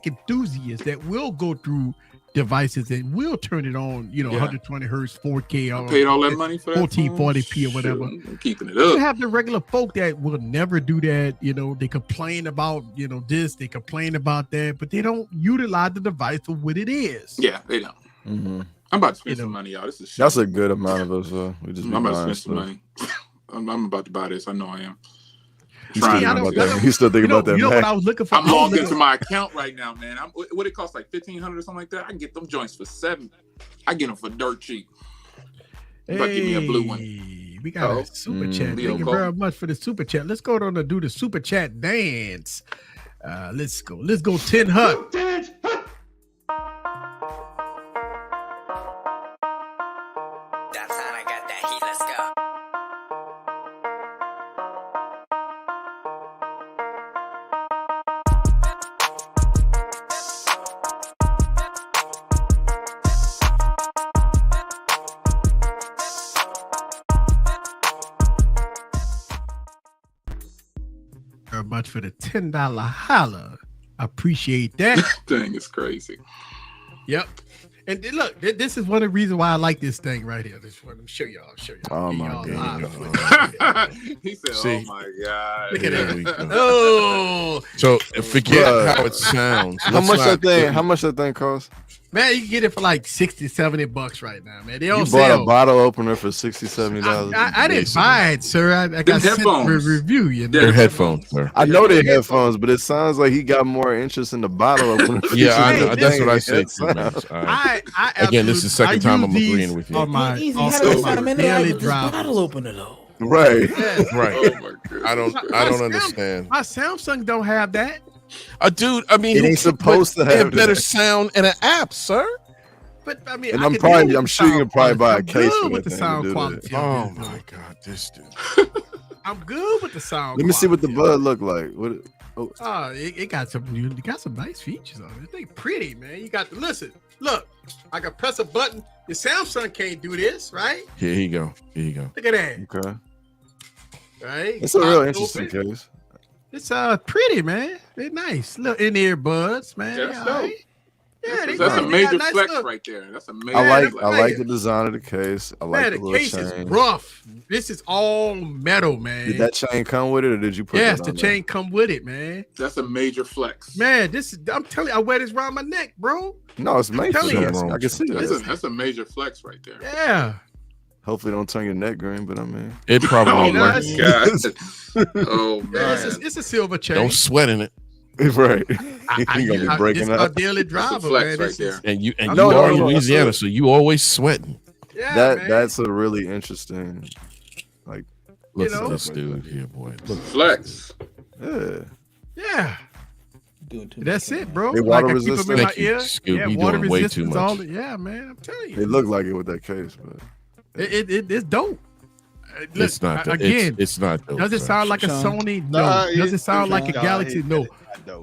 Speaker 3: enthusiasts that will go through devices and will turn it on, 120 hertz, 4K.
Speaker 7: I paid all that money for that
Speaker 3: 1440p or whatever.
Speaker 7: I'm keeping it up.
Speaker 3: You have the regular folk that will never do that. They complain about, this, they complain about that, but they don't utilize the device for what it is.
Speaker 7: Yeah, they don't. Mm-hmm. I'm about to spend some money, y'all. This is shit.
Speaker 8: That's a good amount of us. I'm
Speaker 7: about to spend some money. I'm about to buy this. I know I am.
Speaker 8: You still thinking about that?
Speaker 3: You know what I was looking for?
Speaker 7: I'm logged into my account right now, man. What it costs, like $1,500 or something like that. I can get them joints for $7. I get them for dirt cheap. If I give me a blue one.
Speaker 3: We got a super chat. Thank you very much for the super chat. Let's go on to do the super chat dance. Let's go. Let's go 10 Hut.
Speaker 2: Dance, hut.
Speaker 9: That's how I got that heat. Let's go.
Speaker 3: Very much for the $10 holla. I appreciate that.
Speaker 7: Dang, it's crazy.
Speaker 3: Yep. And look, this is one of the reasons why I like this thing right here. This one, show y'all.
Speaker 8: Oh my God.
Speaker 7: He said, "Oh my God."
Speaker 3: Look at that.
Speaker 4: Oh. So forget how it sounds.
Speaker 8: How much that thing costs?
Speaker 3: Man, you can get it for like $60-$70 right now, man. They
Speaker 8: you
Speaker 3: on
Speaker 8: bought
Speaker 3: sale.
Speaker 8: a bottle opener for $60-$70.
Speaker 3: I didn't buy it, sir. I got sent for a review.
Speaker 4: They're headphones, sir.
Speaker 8: I know they're headphones, but it sounds like he got more interest in the bottle opener.
Speaker 4: That's what I say. Again, this is the second time I'm agreeing with you.
Speaker 3: Daily drop.
Speaker 6: Bottle opener though.
Speaker 8: Right.
Speaker 4: Right.
Speaker 7: Oh my God.
Speaker 4: I don't understand.
Speaker 3: My Samsung don't have that.
Speaker 4: Dude, I mean,
Speaker 8: It ain't supposed to
Speaker 4: have
Speaker 8: have
Speaker 4: better
Speaker 8: that.
Speaker 4: sound and an app, sir.
Speaker 3: But I mean,
Speaker 8: And
Speaker 3: I
Speaker 8: I'm
Speaker 3: could deal with
Speaker 8: sure
Speaker 3: the
Speaker 8: you can
Speaker 3: sound
Speaker 8: probably buy a
Speaker 3: quality.
Speaker 8: case
Speaker 3: I'm
Speaker 8: for
Speaker 3: good with
Speaker 8: that
Speaker 3: the
Speaker 8: thing to
Speaker 3: sound
Speaker 8: do
Speaker 3: quality.
Speaker 8: that.
Speaker 4: Oh my God, this dude.
Speaker 3: I'm good with the sound.
Speaker 8: Let me see what the
Speaker 3: quality.
Speaker 8: bud look like.
Speaker 3: It got some nice features on it. They pretty, man. You got to listen. Look, I can press a button. The Samsung can't do this, right?
Speaker 4: Here you go.
Speaker 3: Look at that.
Speaker 8: Okay.
Speaker 3: Right?
Speaker 8: It's a real
Speaker 3: Pop
Speaker 8: interesting
Speaker 3: open.
Speaker 8: case.
Speaker 3: It's pretty, man. They're nice. Little in earbuds, man.
Speaker 7: That's
Speaker 3: All
Speaker 7: dope.
Speaker 3: right. Yeah,
Speaker 7: That's a
Speaker 3: they
Speaker 7: major
Speaker 3: got nice
Speaker 7: flex
Speaker 3: look.
Speaker 7: right there. That's a major.
Speaker 8: I
Speaker 7: flex.
Speaker 8: like the design of the case. I like
Speaker 3: Man,
Speaker 8: the
Speaker 3: the
Speaker 8: little
Speaker 3: case
Speaker 8: chain.
Speaker 3: is rough. This is all metal, man.
Speaker 8: Did that chain come with it, or did you put
Speaker 3: Yes,
Speaker 8: that
Speaker 3: the
Speaker 8: on
Speaker 3: chain come with it, man.
Speaker 7: That's a major flex.
Speaker 3: Man, I'm telling you, I wear this around my neck, bro.
Speaker 8: there? No, it's made for
Speaker 3: telling you.
Speaker 8: that. I can see
Speaker 7: That's
Speaker 8: that.
Speaker 7: a major flex right there.
Speaker 3: Yeah.
Speaker 8: Hopefully, don't turn your neck green, but I mean,
Speaker 4: It probably
Speaker 7: Oh
Speaker 3: no,
Speaker 7: my
Speaker 4: works.
Speaker 7: God. Oh
Speaker 3: Yeah,
Speaker 7: man.
Speaker 3: it's a silver chain.
Speaker 4: Don't sweat in it.
Speaker 8: right? You're gonna be breaking
Speaker 3: This is my
Speaker 8: up.
Speaker 3: daily
Speaker 7: That's a
Speaker 3: driver,
Speaker 7: flex
Speaker 3: man.
Speaker 7: right
Speaker 3: This
Speaker 7: there.
Speaker 3: is-
Speaker 4: And you
Speaker 8: No,
Speaker 4: are in
Speaker 8: no,
Speaker 4: Louisiana, so you always sweating.
Speaker 3: Yeah, man.
Speaker 8: That's a really interesting, like,
Speaker 4: Look
Speaker 3: know?
Speaker 4: at this dude here, boy. Look.
Speaker 7: Flex.
Speaker 8: yeah.
Speaker 3: Yeah.
Speaker 6: Doing too much
Speaker 3: That's
Speaker 6: right
Speaker 3: it,
Speaker 6: now.
Speaker 3: bro.
Speaker 8: They water
Speaker 3: I keep them in
Speaker 8: resistant?
Speaker 3: my
Speaker 4: Thank you,
Speaker 3: ear.
Speaker 4: Scoop.
Speaker 3: Yeah,
Speaker 4: You
Speaker 3: water
Speaker 4: doing way too
Speaker 3: resistance.
Speaker 4: much.
Speaker 3: All yeah, man. I'm telling you.
Speaker 8: It looked like it with that case, but
Speaker 3: It's dope. Look,
Speaker 4: It's not.
Speaker 3: again.
Speaker 4: It's not. Dope,
Speaker 3: Does it
Speaker 4: sir.
Speaker 3: sound like a
Speaker 6: Sean?
Speaker 3: Sony? No. Does it sound like a Galaxy? No.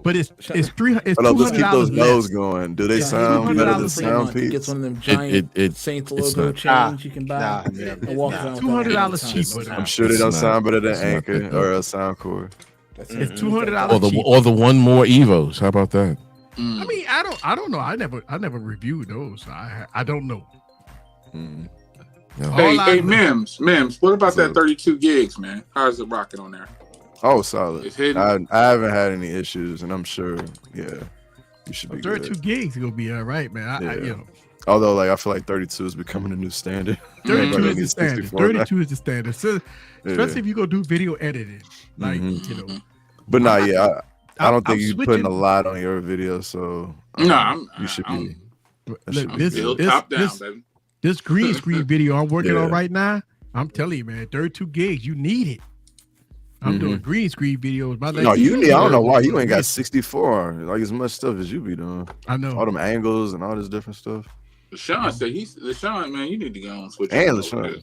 Speaker 3: But it's $200.
Speaker 8: hold up, let's keep those
Speaker 3: less.
Speaker 8: nose going. Do they
Speaker 6: Yeah,
Speaker 8: sound
Speaker 3: $200
Speaker 8: better than
Speaker 3: for a
Speaker 8: sound
Speaker 6: month. He gets
Speaker 8: peaks?
Speaker 6: one of them giant Saints
Speaker 4: it's
Speaker 6: logo
Speaker 4: not.
Speaker 6: chains you can buy and walk around with that all the
Speaker 3: $200
Speaker 6: time.
Speaker 3: cheaper.
Speaker 8: I'm sure they
Speaker 4: It's
Speaker 8: don't
Speaker 4: not.
Speaker 8: sound better than
Speaker 4: It's not
Speaker 8: Anchor
Speaker 4: that
Speaker 8: or a Soundcore.
Speaker 3: It's $200 cheaper.
Speaker 4: Or the one more Evos. How about that?
Speaker 3: I mean, I don't know. I never reviewed those. I don't know.
Speaker 8: Mm.
Speaker 4: No.
Speaker 3: All I
Speaker 7: Hey,
Speaker 3: know-
Speaker 7: Mims. What about that
Speaker 8: So-
Speaker 7: 32 gigs, man? How's it rocking on there?
Speaker 8: Oh, solid.
Speaker 7: It's hidden.
Speaker 8: I haven't had any issues, and I'm sure, you should be
Speaker 3: 32
Speaker 8: good.
Speaker 3: gigs is gonna be all right, man. I
Speaker 8: Yeah. Although, like, I feel like 32 is becoming a new standard.
Speaker 3: 32
Speaker 8: Everybody
Speaker 3: is the
Speaker 8: needs
Speaker 3: standard.
Speaker 8: 64 now.
Speaker 3: 32 is the standard. So, especially if you go do video editing, like
Speaker 8: Mhm.
Speaker 3: you know.
Speaker 8: But nah, yeah, I don't think
Speaker 3: I'm
Speaker 8: you're putting a
Speaker 3: switching-
Speaker 8: lot on your video, so you should be. that should
Speaker 3: Look,
Speaker 8: be
Speaker 3: this,
Speaker 8: good.
Speaker 7: Build
Speaker 3: this,
Speaker 7: top down,
Speaker 3: this,
Speaker 7: baby.
Speaker 3: this green screen video I'm working on
Speaker 8: Yeah.
Speaker 3: right now. I'm telling you, man, 32 gigs, you need it. I'm doing green screen videos.
Speaker 8: No, you need. I don't know why you ain't got 64 like as much stuff as you be doing.
Speaker 3: I know.
Speaker 8: All them angles and all this different stuff.
Speaker 7: LaShawn said LaShawn, man, you need to go and switch.
Speaker 8: And
Speaker 7: it over
Speaker 8: LaShawn.
Speaker 7: there.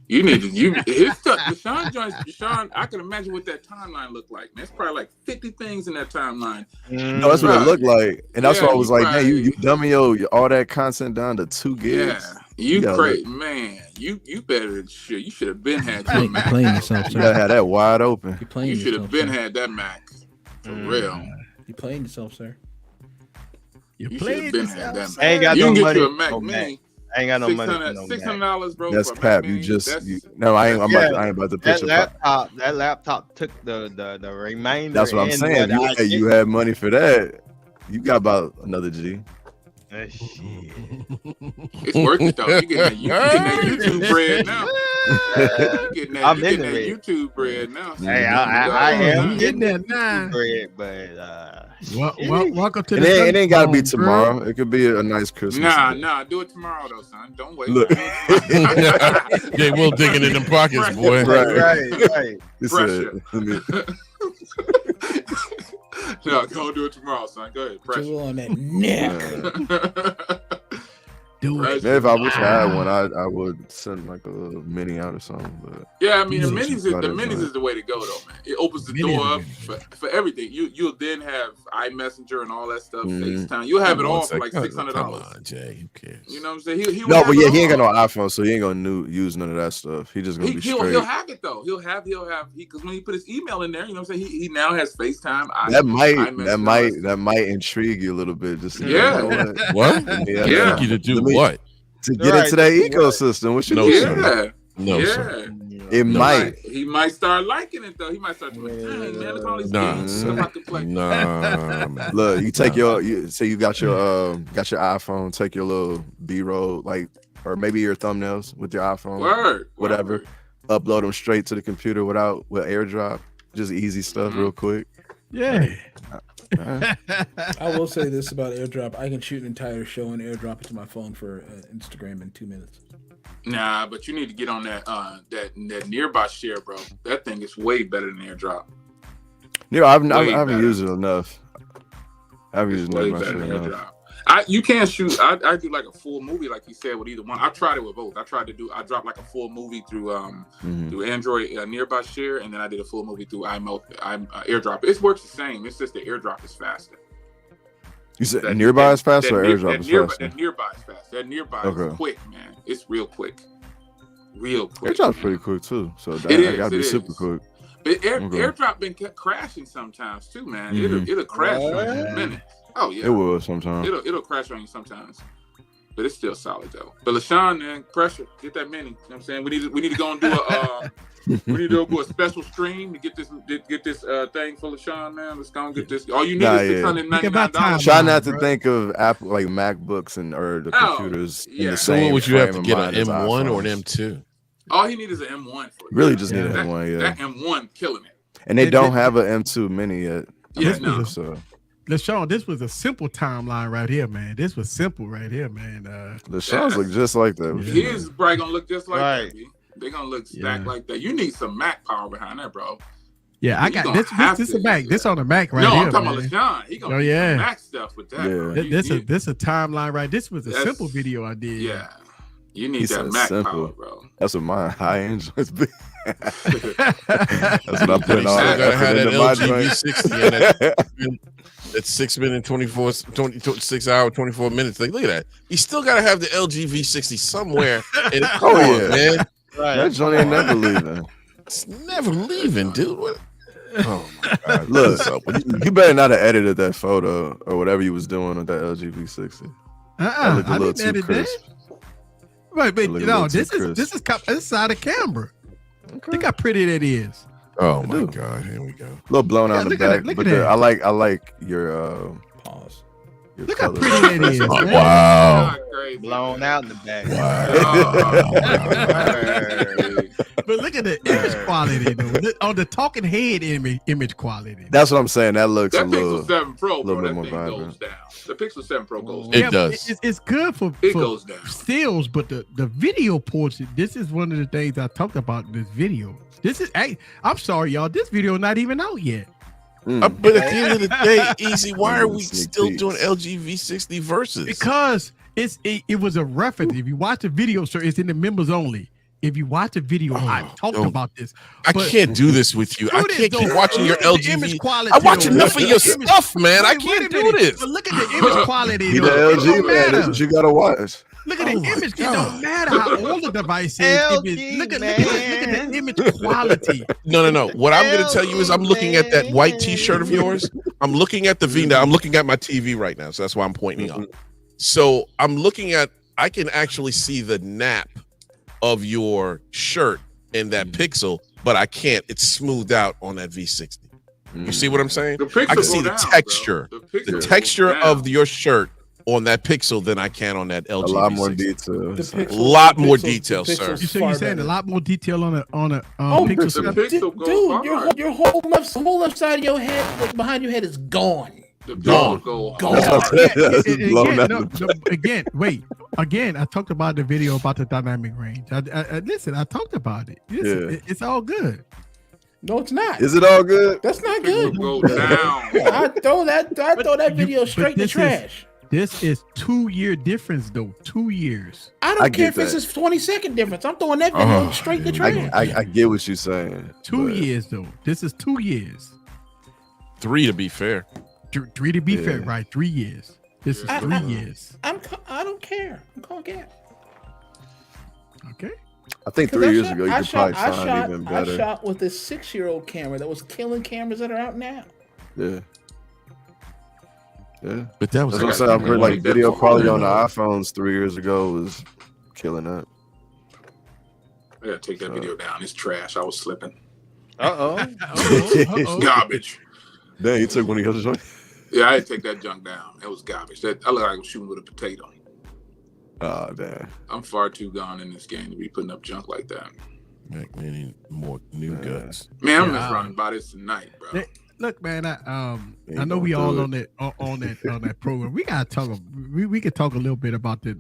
Speaker 7: You need to his stuff. LaShawn joints. LaShawn, I can imagine what that timeline looked like. Man, it's probably like 50 things in that timeline.
Speaker 8: No, that's what it looked like, and that's why I was
Speaker 7: you
Speaker 8: like, man,
Speaker 7: probably-
Speaker 8: you dumbing all that content down to 2 gigs.
Speaker 7: Yeah, you
Speaker 8: gotta
Speaker 7: crazy, man. You better shit. You should have been had your
Speaker 6: You're
Speaker 7: Mac.
Speaker 6: playing yourself,
Speaker 8: You gotta
Speaker 6: sir.
Speaker 8: have that wide open.
Speaker 6: You're playing
Speaker 7: You should
Speaker 6: yourself.
Speaker 7: have been
Speaker 6: sir.
Speaker 7: had that Mac for real.
Speaker 6: You're playing yourself, sir.
Speaker 3: You
Speaker 7: You should
Speaker 3: played
Speaker 7: have been
Speaker 3: this
Speaker 7: had that
Speaker 3: outside.
Speaker 7: Mac.
Speaker 5: I ain't got
Speaker 7: You
Speaker 5: no
Speaker 7: can get
Speaker 5: money
Speaker 7: you a
Speaker 5: for
Speaker 7: Mac
Speaker 5: no Mac.
Speaker 7: Mini.
Speaker 5: I ain't got no money for no Mac.
Speaker 7: $600, bro.
Speaker 8: That's
Speaker 7: for a Mac
Speaker 8: cap. You
Speaker 7: Mini.
Speaker 8: just
Speaker 7: That's-
Speaker 8: no. I ain't.
Speaker 5: Yeah.
Speaker 8: I ain't about to
Speaker 5: That
Speaker 8: pitch a.
Speaker 5: laptop took the remainder.
Speaker 8: That's what I'm
Speaker 5: and
Speaker 8: saying.
Speaker 5: what I
Speaker 8: You had money for that. You got about another G.
Speaker 5: Shit.
Speaker 7: It's worth it though. You getting that YouTube bread now. You getting that,
Speaker 5: I'm
Speaker 7: you
Speaker 5: in
Speaker 7: getting
Speaker 5: the
Speaker 7: that YouTube bread now.
Speaker 5: Hey, I am
Speaker 3: You
Speaker 5: getting
Speaker 3: getting that
Speaker 5: that
Speaker 3: now.
Speaker 5: bread, but
Speaker 3: Welcome to
Speaker 8: It
Speaker 3: the
Speaker 8: ain't, gotta be
Speaker 3: Thunderstorm,
Speaker 8: tomorrow. It could be a nice Christmas.
Speaker 7: Nah, do it tomorrow though, son. Don't wait.
Speaker 8: Look.
Speaker 4: Jay Will digging in them pockets, boy.
Speaker 5: right.
Speaker 8: He
Speaker 7: Pressure.
Speaker 8: said,
Speaker 7: No, go do it tomorrow, son. Go ahead.
Speaker 6: Put
Speaker 7: Pressure.
Speaker 6: your will on that neck.
Speaker 3: Do it.
Speaker 8: Man, if I wish I had one, I would send like a little mini out or something. But
Speaker 7: Yeah, I mean the
Speaker 8: Minis
Speaker 7: minis
Speaker 8: is better,
Speaker 7: is the way to go though, man. It opens the
Speaker 3: Minis
Speaker 7: door
Speaker 3: are
Speaker 7: up for everything. You'll then have iMessenger and all that stuff,
Speaker 8: Mhm.
Speaker 7: FaceTime. You'll have it
Speaker 4: Come on,
Speaker 7: all for like
Speaker 4: Come
Speaker 7: $600.
Speaker 4: on, Jay. Who cares?
Speaker 7: You know what I'm saying? He
Speaker 8: no, but yeah, he ain't got
Speaker 7: no.
Speaker 8: no iPhone, so he ain't gonna use none of that stuff. He just gonna be
Speaker 7: He'll
Speaker 8: straight.
Speaker 7: have it though. He'll have because when he put his email in there, you know what I'm saying? He now has FaceTime.
Speaker 8: That might intrigue you a little bit. Just to,
Speaker 7: Yeah.
Speaker 8: you know
Speaker 4: What?
Speaker 8: Yeah.
Speaker 7: Yeah.
Speaker 4: You to do
Speaker 8: Let me-
Speaker 4: what?
Speaker 8: to get into that ecosystem. What you
Speaker 4: No,
Speaker 8: mean?
Speaker 4: sir.
Speaker 7: Yeah.
Speaker 4: No,
Speaker 7: yeah.
Speaker 4: sir.
Speaker 8: It might.
Speaker 7: He might start liking it though. He might start to like, dang, man, look at all these
Speaker 4: Nah,
Speaker 7: games
Speaker 4: sir.
Speaker 7: stuff I could play.
Speaker 4: Nah, man.
Speaker 8: Look, you take say you got your iPhone, take your little B-roll, like, or maybe your thumbnails with your iPhone,
Speaker 7: Word.
Speaker 8: whatever. Upload them straight to the computer with AirDrop. Just easy stuff, real quick.
Speaker 3: Yeah.
Speaker 6: I will say this about AirDrop: I can shoot an entire show and AirDrop it to my phone for Instagram in 2 minutes.
Speaker 7: Nah, but you need to get on that that nearby share, bro. That thing is way better than AirDrop.
Speaker 8: Yeah, I
Speaker 7: Way
Speaker 8: haven't
Speaker 7: better.
Speaker 8: used it enough. I've
Speaker 7: It's
Speaker 8: used
Speaker 7: way
Speaker 8: my
Speaker 7: better
Speaker 8: shit
Speaker 7: than
Speaker 8: enough.
Speaker 7: AirDrop. You can't shoot. I do like a full movie, like you said, with either one. I tried it with both. I dropped like a full movie through through Android Nearby Share, and then I did a full movie through AirDrop. It works the same. It's just the AirDrop is faster.
Speaker 8: You said Nearby is faster or AirDrop is faster?
Speaker 7: That Nearby is fast. That Nearby is quick, man. It's real quick.
Speaker 8: AirDrop's pretty quick too, so that gotta be super quick.
Speaker 7: But AirDrop been crashing sometimes too, man. It'll crash on you in a minute. Oh yeah,
Speaker 8: it will sometimes.
Speaker 7: It'll crash on you sometimes, but it's still solid though. But LaShawn, man, pressure, get that mini. You know what I'm saying? We need to go and do a do a special stream to get this thing for LaShawn, man. Let's go and get this. All you need is $699.
Speaker 8: Try not to think of Apple like MacBooks or the computers in the same.
Speaker 4: So would you have to get
Speaker 8: an
Speaker 4: an M1 or an M2?
Speaker 7: All he needs is an M1 for it.
Speaker 8: Really, just need an M1. Yeah,
Speaker 7: that M1 killing it.
Speaker 8: And they don't have an M2 mini yet.
Speaker 3: So. LaShawn, this was a simple timeline right here, man. This was simple right here, man.
Speaker 8: LaShawn's look just like that.
Speaker 7: His is probably gonna look just like that. They're gonna look stacked like that. You need some Mac power behind that, bro.
Speaker 3: Yeah, I got this a Mac. This on the Mac right here.
Speaker 7: No, I'm talking about LaShawn. He gonna do some Mac stuff with that.
Speaker 8: Yeah.
Speaker 3: This a timeline right. This was a simple video I did.
Speaker 7: Yeah. You need that Mac power, bro.
Speaker 8: That's what my high end joints be. That's what I'm putting on.
Speaker 4: I gotta have that LG V60 at 6 minutes 6 hours 24 minutes. Like, look at that. You still gotta have the LG V60 somewhere. And man.
Speaker 8: Right. That joint ain't never leaving.
Speaker 4: It's never leaving, dude. What?
Speaker 8: Oh my god! Look, you better not have edited that photo or whatever you was doing with that LG V60.
Speaker 3: I didn't edit that. But this is side of camera. Okay. Look how pretty that is.
Speaker 4: Oh my god! Here we go.
Speaker 8: A little blown out the back, but I like your pause.
Speaker 3: Look how pretty that is.
Speaker 4: Wow.
Speaker 5: Blown out in the back.
Speaker 3: Wow. But look at the image quality, though. On the talking head image quality.
Speaker 8: That's what I'm saying. That looks
Speaker 7: that
Speaker 8: a little.
Speaker 7: Pixel 7 Pro, bro, that
Speaker 8: more
Speaker 7: thing
Speaker 8: vibrant.
Speaker 7: goes down. The Pixel 7 Pro goes down.
Speaker 4: It does.
Speaker 3: It's good for
Speaker 7: goes down.
Speaker 3: stills, but the video portion. This is one of the things I talked about in this video. I'm sorry, y'all. This video not even out yet.
Speaker 4: But at the end of the day, Easy, why are we still doing LG V60 versus?
Speaker 3: Because it was a reference. If you watch the video, sir, it's in the members only. If you watch the video, I talked about this.
Speaker 4: I can't do this with you. I can't keep watching your LG.
Speaker 3: Image quality,
Speaker 4: I watch enough of your stuff, man. I can't do this.
Speaker 3: But look at the image quality.
Speaker 8: The LG, man. That's what you gotta watch.
Speaker 3: Look at the image. It don't matter how old the device is. Look at the image quality.
Speaker 4: No. What I'm going to tell you is I'm looking at that white T-shirt of yours. I'm looking at the V now. I'm looking at my TV right now, so that's why I'm pointing up. So I'm looking at. I can actually see the nap of your shirt in that Pixel, but I can't. It's smoothed out on that V60. You see what I'm saying? I can see the texture, the texture of your shirt on that Pixel than I can on that LG. A
Speaker 8: lot more detail.
Speaker 4: A lot more detail, sir.
Speaker 3: You're saying a lot more detail on a Pixel.
Speaker 6: Dude, your whole left side of your head, like behind your head, is gone.
Speaker 7: Gone.
Speaker 3: Again, I talked about the video about the dynamic range. Listen, I talked about it. It's all good.
Speaker 6: No, it's not.
Speaker 8: Is it all good?
Speaker 6: That's not good.
Speaker 7: Go down.
Speaker 6: I throw that video straight in the trash.
Speaker 3: This is 2-year difference, though. 2 years.
Speaker 6: I don't care if it's a 20-second difference. I'm throwing that video straight in the trash.
Speaker 8: I get what you're saying.
Speaker 3: 2 years, though. This is 2 years.
Speaker 4: 3 to be fair.
Speaker 3: 3 to be fair, right? 3 years. This is 3 years.
Speaker 6: I don't care. I'm calling gap.
Speaker 3: Okay.
Speaker 8: I think 3 years ago you could probably find even better.
Speaker 6: I shot with a 6-year-old camera that was killing cameras that are out now.
Speaker 8: Yeah.
Speaker 4: But that was
Speaker 8: what I'm saying. I've heard like video quality on the iPhones 3 years ago was killing that.
Speaker 7: I gotta take that video down. It's trash. I was slipping.
Speaker 3: Uh-oh.
Speaker 7: Garbage.
Speaker 8: Dang, you took one of your joints?
Speaker 7: Yeah, I had to take that junk down. It was garbage. I look like I was shooting with a potato.
Speaker 8: Oh, damn.
Speaker 7: I'm far too gone in this game to be putting up junk like that.
Speaker 4: Many more new guns.
Speaker 7: Man, I'm just running by this tonight, bro.
Speaker 3: Look, man, I know we all on that program. We gotta talk. We could talk a little bit about the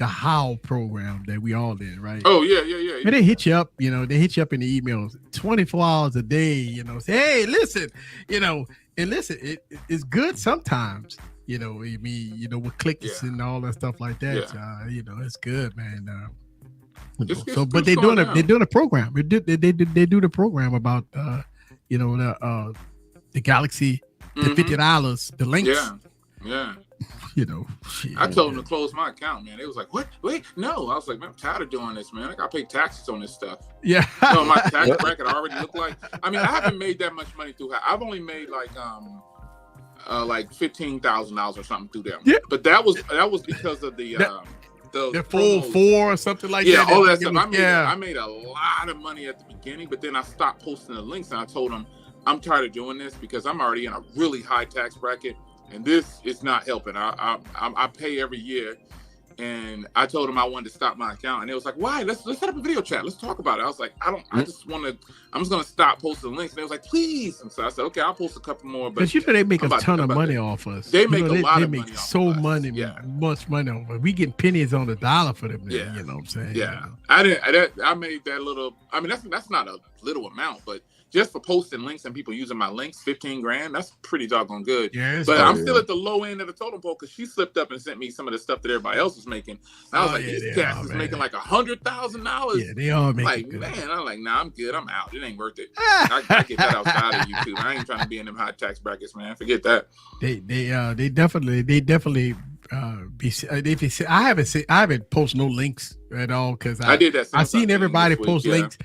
Speaker 3: How program that we all did, right?
Speaker 7: Oh yeah.
Speaker 3: And they hit you up, They hit you up in the emails 24 hours a day. Say, hey, listen, And listen, it's good sometimes. You know, I mean, you know, with clicks and all that stuff like that. You know, it's good, man. So, but they're doing a program. They do the program about you know, the Galaxy, the $50, the links.
Speaker 7: Yeah.
Speaker 3: You know,
Speaker 7: I told them to close my account, man. It was like, what? Wait, no. I was like, man, I'm tired of doing this, man. I got to pay taxes on this stuff.
Speaker 3: Yeah.
Speaker 7: So my tax bracket already looked like. I mean, I haven't made that much money through. I've only made like $15,000 or something through them.
Speaker 3: Yeah.
Speaker 7: But that was because of the
Speaker 3: full
Speaker 7: promos.
Speaker 3: 4 or something like that.
Speaker 7: Yeah, all that stuff. I made a lot of money at the beginning, but then I stopped posting the links, and I told them I'm tired of doing this because I'm already in a really high tax bracket. And this is not helping. I pay every year, and I told them I wanted to stop my account, and they was like, "Why? Let's set up a video chat. Let's talk about it." I was like, I'm just gonna stop posting links. And they was like, "Please." And so I said, "Okay, I'll post a couple more." But
Speaker 3: you know they make a ton of money off us.
Speaker 7: They make a lot of money.
Speaker 3: They make so much money off us. We getting pennies on the dollar for them.
Speaker 7: Yeah,
Speaker 3: you know what I'm saying?
Speaker 7: Yeah, I made that little. I mean, that's not a little amount, but. Just for posting links and people using my links, $15,000, that's pretty doggone good. But I'm still at the low end of the totem pole because she slipped up and sent me some of the stuff that everybody else was making. And I was like, these cats is making like $100,000.
Speaker 3: Yeah, they all making
Speaker 7: good. Man, I'm like, nah, I'm good. I'm out. It ain't worth it. I get that outside of YouTube. I ain't trying to be in them high tax brackets, man. Forget that.
Speaker 3: They definitely I haven't posted no links at all because I did that. I seen everybody post links.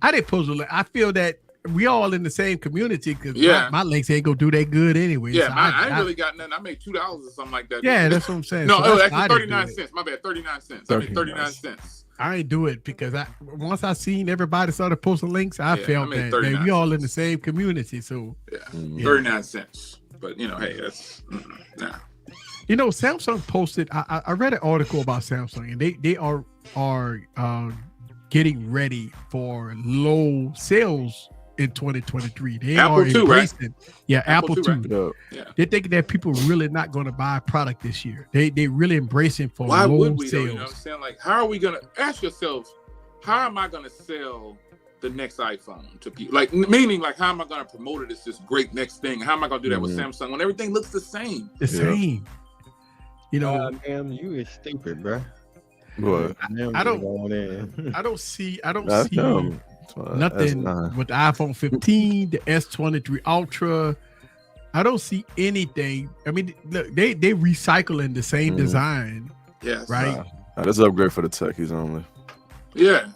Speaker 3: I didn't post a link. I feel that we all in the same community because my links ain't gonna do that good anyway.
Speaker 7: Yeah, so I ain't really got nothing. I made $2 or something like that.
Speaker 3: Yeah, that's what I'm saying.
Speaker 7: No, so actually 39 cents. My bad, 39 cents. I made 39 cents.
Speaker 3: I ain't do it because once I seen everybody started posting links, I felt that we all in the same community. So
Speaker 7: 39 cents. But you know, hey, that's nah.
Speaker 3: You know, Samsung posted. I read an article about Samsung, and they are getting ready for low sales in 2023. They
Speaker 7: Apple
Speaker 3: are
Speaker 7: too,
Speaker 3: embracing,
Speaker 7: right?
Speaker 3: Yeah, Apple too.
Speaker 7: Right? Yeah.
Speaker 3: They think that people really not going to buy a product this year. They really embracing for
Speaker 7: Why
Speaker 3: low
Speaker 7: would we,
Speaker 3: sales.
Speaker 7: though, you know what I'm saying? Like, how are we gonna ask yourselves? How am I gonna sell the next iPhone to people? Like, meaning, like, how am I gonna promote it as this great next thing? How am I gonna do that with Samsung when everything looks the same?
Speaker 3: The same. You know,
Speaker 5: damn, you is stupid, bro.
Speaker 8: What?
Speaker 3: I don't see nothing with the iPhone 15, the S23 Ultra. I don't see anything. I mean, look, they recycling the same design.
Speaker 7: Yes.
Speaker 3: Right.
Speaker 8: That's an upgrade for the techies only.
Speaker 7: Yeah,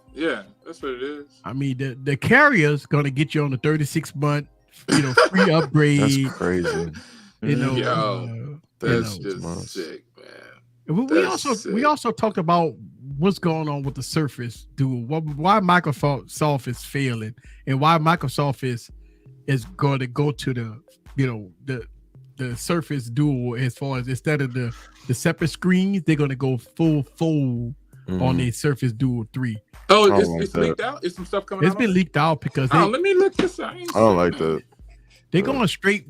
Speaker 7: that's what it is.
Speaker 3: I mean, the carrier's gonna get you on the 36-month, free upgrade.
Speaker 8: That's crazy.
Speaker 7: That's just sick, man.
Speaker 3: We also talked about what's going on with the Surface Duo, why Microsoft is failing, and why Microsoft is going to go to the Surface Duo as far as instead of the separate screens, they're going to go full on the Surface Duo 3.
Speaker 7: Oh, it's leaked out. Is some stuff coming out?
Speaker 3: It's been leaked out because
Speaker 7: let me look this out.
Speaker 8: I don't like that.
Speaker 3: They're going straight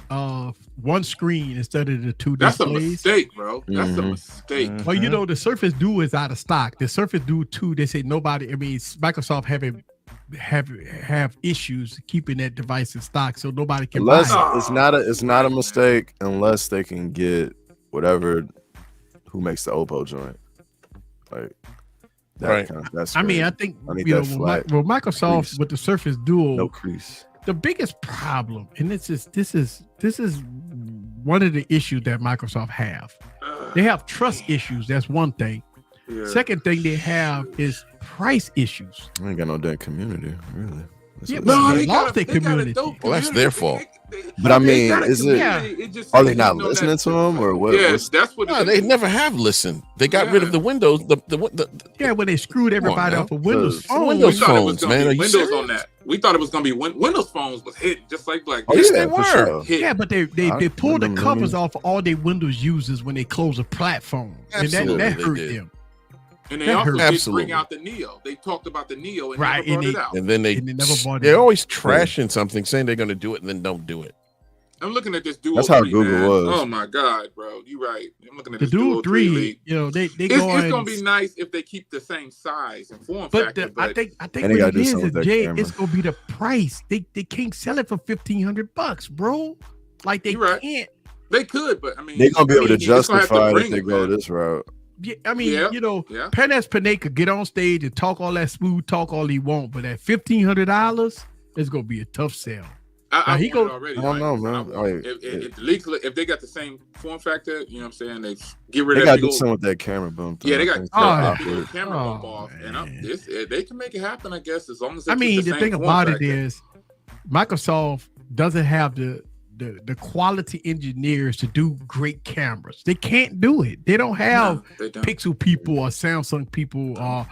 Speaker 3: one screen instead of the two
Speaker 7: displays.
Speaker 3: That's
Speaker 7: a mistake, bro. That's a mistake.
Speaker 3: Well, the Surface Duo is out of stock. The Surface Duo 2, they say Microsoft have issues keeping that device in stock, so nobody can buy it.
Speaker 8: It's not a mistake unless they can get who makes the Oppo joint. Like that
Speaker 4: right.
Speaker 8: That's
Speaker 3: I mean, I think Microsoft with the Surface Duo,
Speaker 8: no crease.
Speaker 3: The biggest problem, and this is one of the issues that Microsoft have. They have trust issues. That's one thing. Yeah. Second thing they have is price issues.
Speaker 8: I ain't got no damn community, really.
Speaker 3: They lost their community.
Speaker 4: Well, that's their fault.
Speaker 8: But I mean, are they not listening to them or what?
Speaker 7: Yeah, that's what.
Speaker 4: No, they never have listened. They got rid of the Windows.
Speaker 3: When they screwed everybody off of Windows phones.
Speaker 4: Windows phones, man.
Speaker 7: Windows on that. We thought it was gonna be Windows phones was hit just like Black.
Speaker 4: Yes, they were.
Speaker 8: Sure.
Speaker 3: Yeah, but they pulled the covers off of all their Windows users when they closed a platform, and that hurt them.
Speaker 7: And they also did bring out the Neo. They talked about the Neo and never brought it out.
Speaker 4: And then they never bought it. They're always trashing something, saying they're going to do it and then don't do it.
Speaker 7: I'm looking at this Duo.
Speaker 8: That's how
Speaker 7: 3,
Speaker 8: Google
Speaker 7: man.
Speaker 8: was.
Speaker 7: Oh my God, bro, you right. I'm looking at
Speaker 3: The
Speaker 7: this Duo 3 Elite.
Speaker 3: You know,
Speaker 7: it's gonna be nice if they keep the same size and form factor.
Speaker 3: I think what
Speaker 8: it
Speaker 3: is Jay, it's gonna be the price. They can't sell it for $1,500, bro. Like they can't.
Speaker 7: They could, but I mean,
Speaker 8: they're gonna be able to justify it if they go this route.
Speaker 3: Yeah, I mean, you know, Perez Panay could get on stage and talk all that smooth talk all he want, but at $1,500, it's gonna be a tough sell.
Speaker 7: He go already.
Speaker 8: I don't know, man.
Speaker 7: If they got the same form factor, you know what I'm saying? They get rid of.
Speaker 8: They got to do something with that camera boom.
Speaker 7: Yeah, they got the camera bump off, and they can make it happen, I guess, as long as. They keep the thing
Speaker 3: about it is, Microsoft doesn't have the quality engineers to do great cameras. They can't do it. They don't have Pixel people or Samsung people or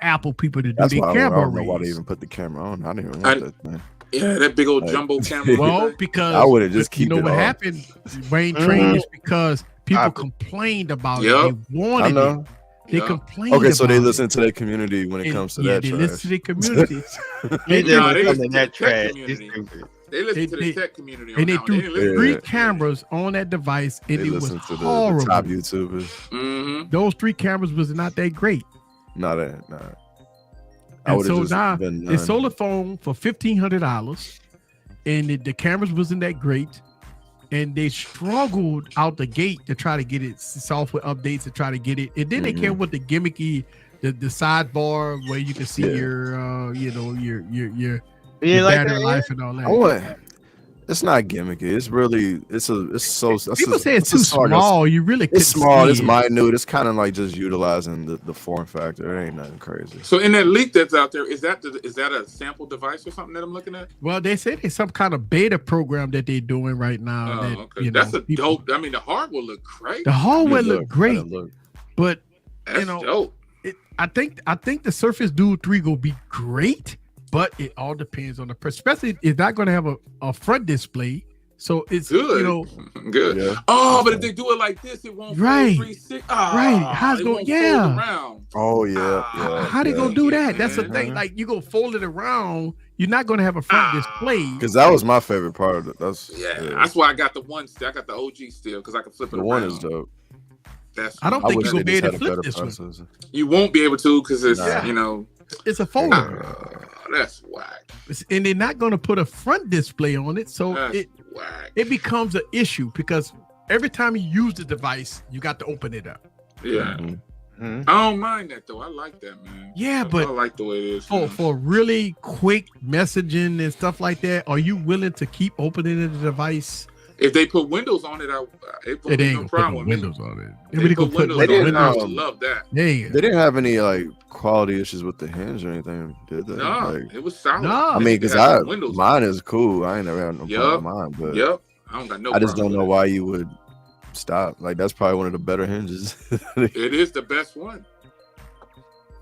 Speaker 3: Apple people to do their camera.
Speaker 8: I don't know why they even put the camera on. I didn't even want that thing.
Speaker 7: Yeah, that big old jumbo camera.
Speaker 3: Well, because
Speaker 8: I would have just keep it
Speaker 3: what
Speaker 8: off.
Speaker 3: happened, Wayne Train, is because people complained about it. They wanted it. They complained.
Speaker 8: Okay, so they listen to their community when it comes to that.
Speaker 3: They listen to their community.
Speaker 7: They listen to that trash. They listen to the tech community,
Speaker 3: and they threw 3 cameras on that device, and it was horrible.
Speaker 8: The top YouTubers.
Speaker 7: Mm-hmm.
Speaker 3: Those 3 cameras was not that great.
Speaker 8: Not.
Speaker 3: And so now they sold a phone for $1,500, and the cameras wasn't that great, and they struggled out the gate to try to get it software updates to try to get it, and then they came with the gimmicky, the sidebar where you can see your your battery life and all that.
Speaker 8: It's not gimmicky. It's really
Speaker 3: people say it's too small. You really
Speaker 8: it's small. It's minute. It's kind of like just utilizing the form factor. It ain't nothing crazy.
Speaker 7: So in that leak that's out there, is that a sample device or something that I'm looking at?
Speaker 3: Well, they said it's some kind of beta program that they're doing right now.
Speaker 7: Okay. That's a dope. I mean, the hardware look great.
Speaker 3: The hardware look great, but
Speaker 7: that's dope.
Speaker 3: I think the Surface Duo 3 gonna be great. But it all depends on the especially it's not going to have a front display, so it's
Speaker 7: good. Good. Yeah. Oh, but if they do it like this, it won't.
Speaker 3: Right.
Speaker 7: Right.
Speaker 3: How's it going? Yeah.
Speaker 8: Oh yeah.
Speaker 3: How they gonna do that? That's the thing. Like you go fold it around, you're not going to have a front display.
Speaker 8: Because that was my favorite part of it.
Speaker 7: That's why I got the one. I got the OG still because I can flip it.
Speaker 8: The one is dope.
Speaker 3: I don't think you're gonna be able to flip this one.
Speaker 7: You won't be able to because it's
Speaker 3: it's a folder.
Speaker 7: That's whack.
Speaker 3: And they're not going to put a front display on it, so it becomes an issue because every time you use the device, you got to open it up.
Speaker 7: Yeah. Mm-hmm. I don't mind that though. I like that, man.
Speaker 3: Yeah, but
Speaker 7: I like the way it is.
Speaker 3: For really quick messaging and stuff like that, are you willing to keep opening the device?
Speaker 7: If they put Windows on it, it ain't no problem with
Speaker 3: Windows on it.
Speaker 7: They love that.
Speaker 8: They didn't have any like quality issues with the hinge or anything, did they?
Speaker 7: No, it was solid.
Speaker 3: No,
Speaker 8: I mean, because mine is cool. I ain't never had no problem with mine, but
Speaker 7: I don't got no.
Speaker 8: I just don't know why you would stop. Like that's probably one of the better hinges.
Speaker 7: It is the best one.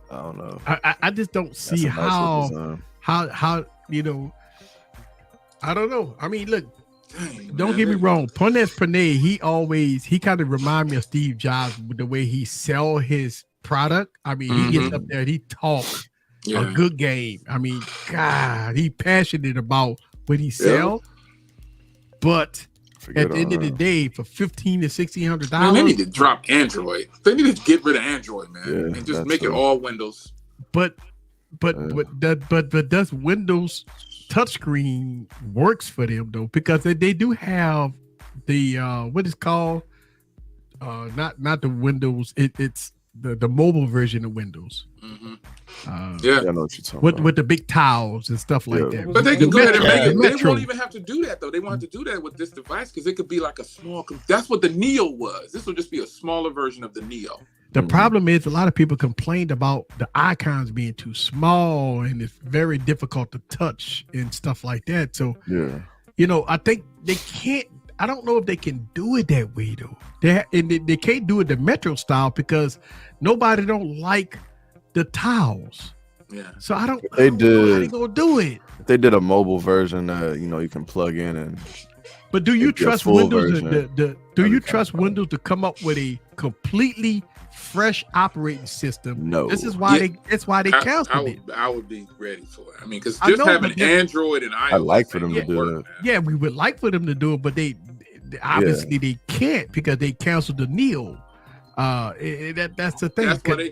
Speaker 8: I don't know.
Speaker 3: I just don't see how I don't know. I mean, look. Dang, don't get me wrong. Perez Panay, he kind of remind me of Steve Jobs with the way he sell his product. I mean, he gets up there and he talks a good game. I mean, God, he passionate about what he sell. But at the end of the day, for $1,500 to $1,600,
Speaker 7: they need to drop Android. They need to get rid of Android, man, and just make it all Windows.
Speaker 3: But does Windows touchscreen works for them though, because they do have the what is called not the Windows, it's the mobile version of Windows.
Speaker 8: I know what you're talking about.
Speaker 3: With the big tiles and stuff like that.
Speaker 7: But they can go ahead and make it. They won't even have to do that though. They won't have to do that with this device because it could be like a small. That's what the Neo was. This will just be a smaller version of the Neo.
Speaker 3: The problem is a lot of people complained about the icons being too small and it's very difficult to touch and stuff like that. So, I think they can't. I don't know if they can do it that way though. They can't do it the Metro style because nobody don't like the tiles.
Speaker 7: Yeah.
Speaker 3: So I don't know how they gonna do it.
Speaker 8: If they did a mobile version that you can plug in and.
Speaker 3: But do you trust Windows? Do you trust Windows to come up with a completely fresh operating system.
Speaker 8: No.
Speaker 3: This is why that's why they canceled it.
Speaker 7: I would be ready for it. I mean, because just having Android and iOS,
Speaker 8: I like for them to do it.
Speaker 3: Yeah, we would like for them to do it, but they obviously they can't because they canceled the Neo. That's the thing.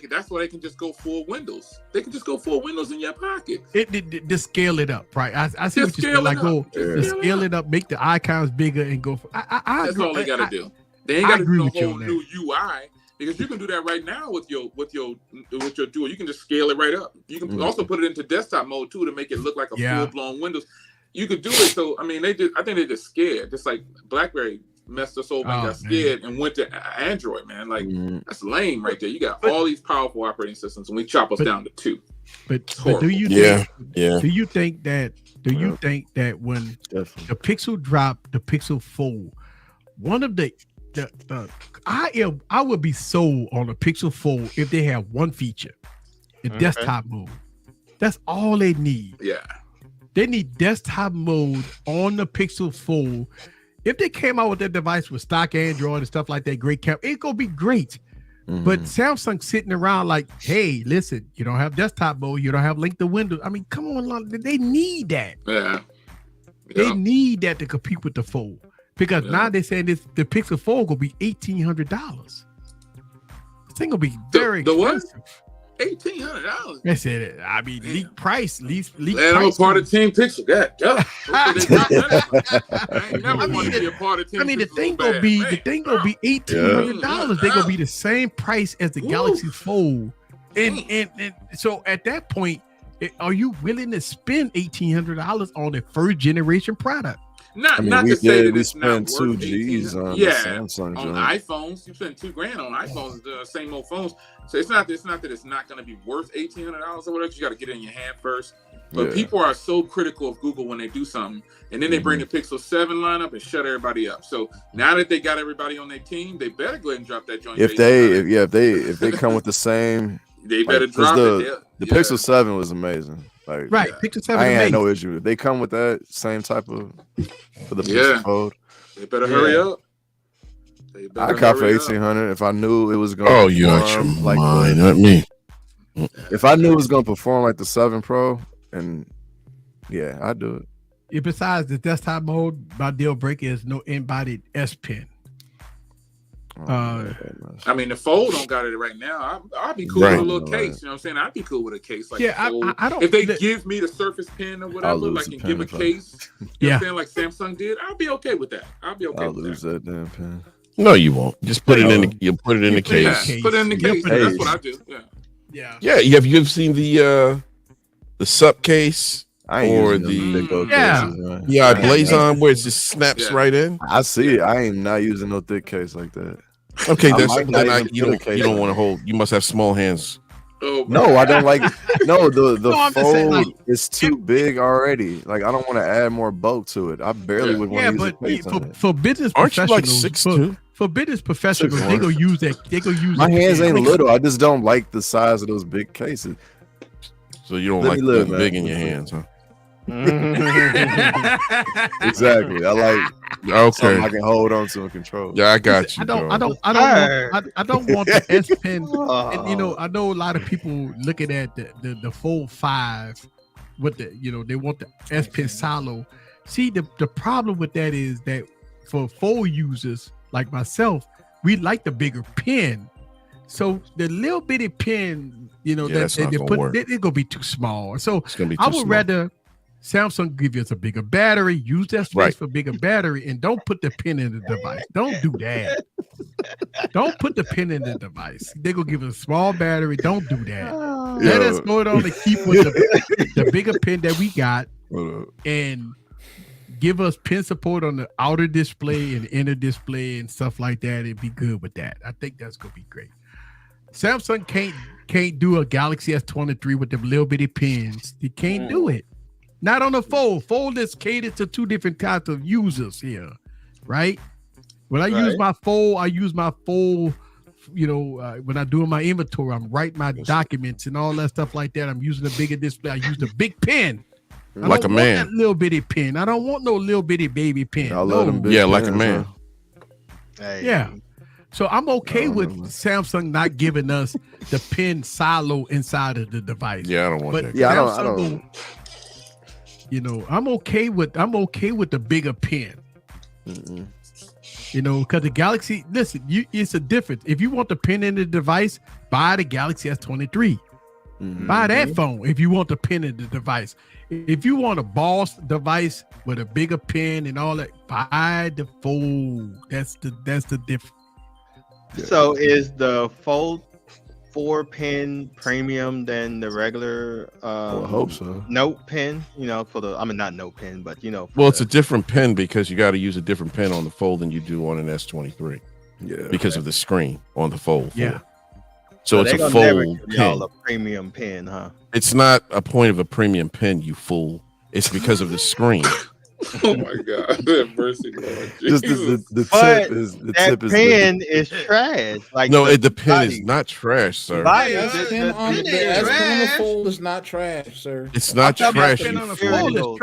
Speaker 7: That's why they can just go full Windows. They can just go full Windows in your pocket.
Speaker 3: Just scale it up, right? I see what you're saying. Like scale it up, make the icons bigger, and go. That's
Speaker 7: all they got to do. They ain't got to do a whole new UI because you can do that right now with your Duo. You can just scale it right up. You can also put it into desktop mode too to make it look like a full blown Windows. You could do it. So I mean, I think they're just scared, just like BlackBerry messed us over and got scared and went to Android, man. Like that's lame right there. You got all these powerful operating systems and we chop us down to 2.
Speaker 3: But do you think that when the Pixel dropped the Pixel Fold, one of I would be sold on a Pixel Fold if they have one feature in desktop mode. That's all they need.
Speaker 7: Yeah.
Speaker 3: They need desktop mode on the Pixel Fold. If they came out with that device with stock Android and stuff like that, great camera, it's gonna be great. But Samsung sitting around like, hey, listen, you don't have desktop mode, you don't have link to Windows. I mean, come on, they need that.
Speaker 7: Yeah.
Speaker 3: They need that to compete with the Fold because now they're saying the Pixel Fold gonna be $1,800. This thing gonna be very expensive.
Speaker 7: What? $1,800.
Speaker 3: That's it. I mean, leak price.
Speaker 7: I'm a part of Team Pixel. I ain't never want to be a part of Team Pixel.
Speaker 3: I mean, the thing gonna be $1,800. They're gonna be the same price as the Galaxy Fold, and so at that point, are you willing to spend $1,800 on a first generation product?
Speaker 7: Not to say that it's not
Speaker 8: $2
Speaker 7: worth
Speaker 8: G's on
Speaker 7: Samsung on iPhones. You spend $2,000 on iPhones, the same old phones. So it's not that it's not going to be worth $1,800 or whatever. You got to get it in your hand first. But people are so critical of Google when they do something, and then they bring the Pixel 7 lineup and shut everybody up. So now that they got everybody on their team, they better go ahead and drop that joint.
Speaker 8: If they come with the same,
Speaker 7: they better drop it.
Speaker 8: The Pixel 7 was amazing. Like,
Speaker 3: Pixel 7.
Speaker 8: I ain't had no issue. If they come with that same type of for the Pixel Fold,
Speaker 7: they better hurry up.
Speaker 8: I cop for $1,800 if I knew it was going.
Speaker 4: Oh, you out your mind, not me.
Speaker 8: If I knew it was going to perform like the 7 Pro, and I'd do it.
Speaker 3: Besides the desktop mode, my deal breaker is no embodied S Pen.
Speaker 7: I mean, the Fold don't got it right now. I'd be cool with a little case. You know what I'm saying? I'd be cool with a case like
Speaker 3: I don't.
Speaker 7: If they give me the Surface Pen or whatever, like and give a case, you know what I'm saying, like Samsung did, I'll be okay with that. I'll
Speaker 8: lose that damn pen.
Speaker 4: No, you won't. Just put it in the. You put it in the case.
Speaker 7: Put it in the case. That's what I do.
Speaker 4: Yeah. Have you ever seen the SUP case? Or the Blazon where it just snaps right in.
Speaker 8: I see it. I am not using no thick case like that.
Speaker 4: Okay, you don't want to hold. You must have small hands.
Speaker 8: No, I don't like. No, the Fold is too big already. Like I don't want to add more bulk to it. I barely would want to use a case on it.
Speaker 3: For business professionals,
Speaker 4: aren't you like 6'2"?
Speaker 3: For business professionals, they go use that. They go use.
Speaker 8: My hands ain't little. I just don't like the size of those big cases.
Speaker 4: So you don't like the big in your hands, huh?
Speaker 8: Exactly. I like something I can hold on to and control.
Speaker 4: Yeah, I got you.
Speaker 3: I don't want the S Pen. And, I know a lot of people looking at the Fold 5 with they want the S Pen Solo. See, the problem with that is that for Fold users like myself, we like the bigger pen. So the little bitty pen, that they put, it's gonna be too small. So I would rather Samsung give us a bigger battery, use that space for bigger battery, and don't put the pin in the device. Don't do that. Don't put the pin in the device. They're gonna give us a small battery. Don't do that. Let us go on and keep with the bigger pin that we got and give us pin support on the outer display and inner display and stuff like that and be good with that. I think that's gonna be great. Samsung can't do a Galaxy S23 with them little bitty pins. They can't do it. Not on the Fold. Fold is catered to two different types of users here, right? When I use my Fold, when I'm doing my inventory, I'm writing my documents and all that stuff like that. I'm using a bigger display. I use the big pen.
Speaker 4: Like a man.
Speaker 3: That little bitty pen. I don't want no little bitty baby pen.
Speaker 8: I love them big
Speaker 4: like a man.
Speaker 3: Yeah. So I'm okay with Samsung not giving us the pen silo inside of the device.
Speaker 4: Yeah, I don't want that.
Speaker 8: Yeah, I don't.
Speaker 3: You know, I'm okay with the bigger pen.
Speaker 8: Mm-mm.
Speaker 3: You know, because the Galaxy, listen, it's a difference. If you want the pen in the device, buy the Galaxy S23.
Speaker 8: Mm-hmm.
Speaker 3: Buy that phone if you want the pen in the device. If you want a boss device with a bigger pen and all that, buy the Fold. That's the difference.
Speaker 5: So is the Fold 4 pen premium than the regular
Speaker 8: I hope so.
Speaker 5: Note pen? You know, not Note pen, but you know.
Speaker 4: Well, it's a different pen because you got to use a different pen on the Fold than you do on an S23.
Speaker 8: Yeah.
Speaker 4: Because of the screen on the Fold.
Speaker 3: Yeah.
Speaker 4: So it's a Fold pen.
Speaker 5: A premium pen, huh?
Speaker 4: It's not a point of a premium pen, you fool. It's because of the screen.
Speaker 7: Oh my God! Mercy, Lord.
Speaker 8: Just the tip is
Speaker 5: pen is trash. Like
Speaker 4: no, the pen is not trash, sir.
Speaker 6: The Fold is not trash, sir.
Speaker 4: It's not trash.
Speaker 5: Material.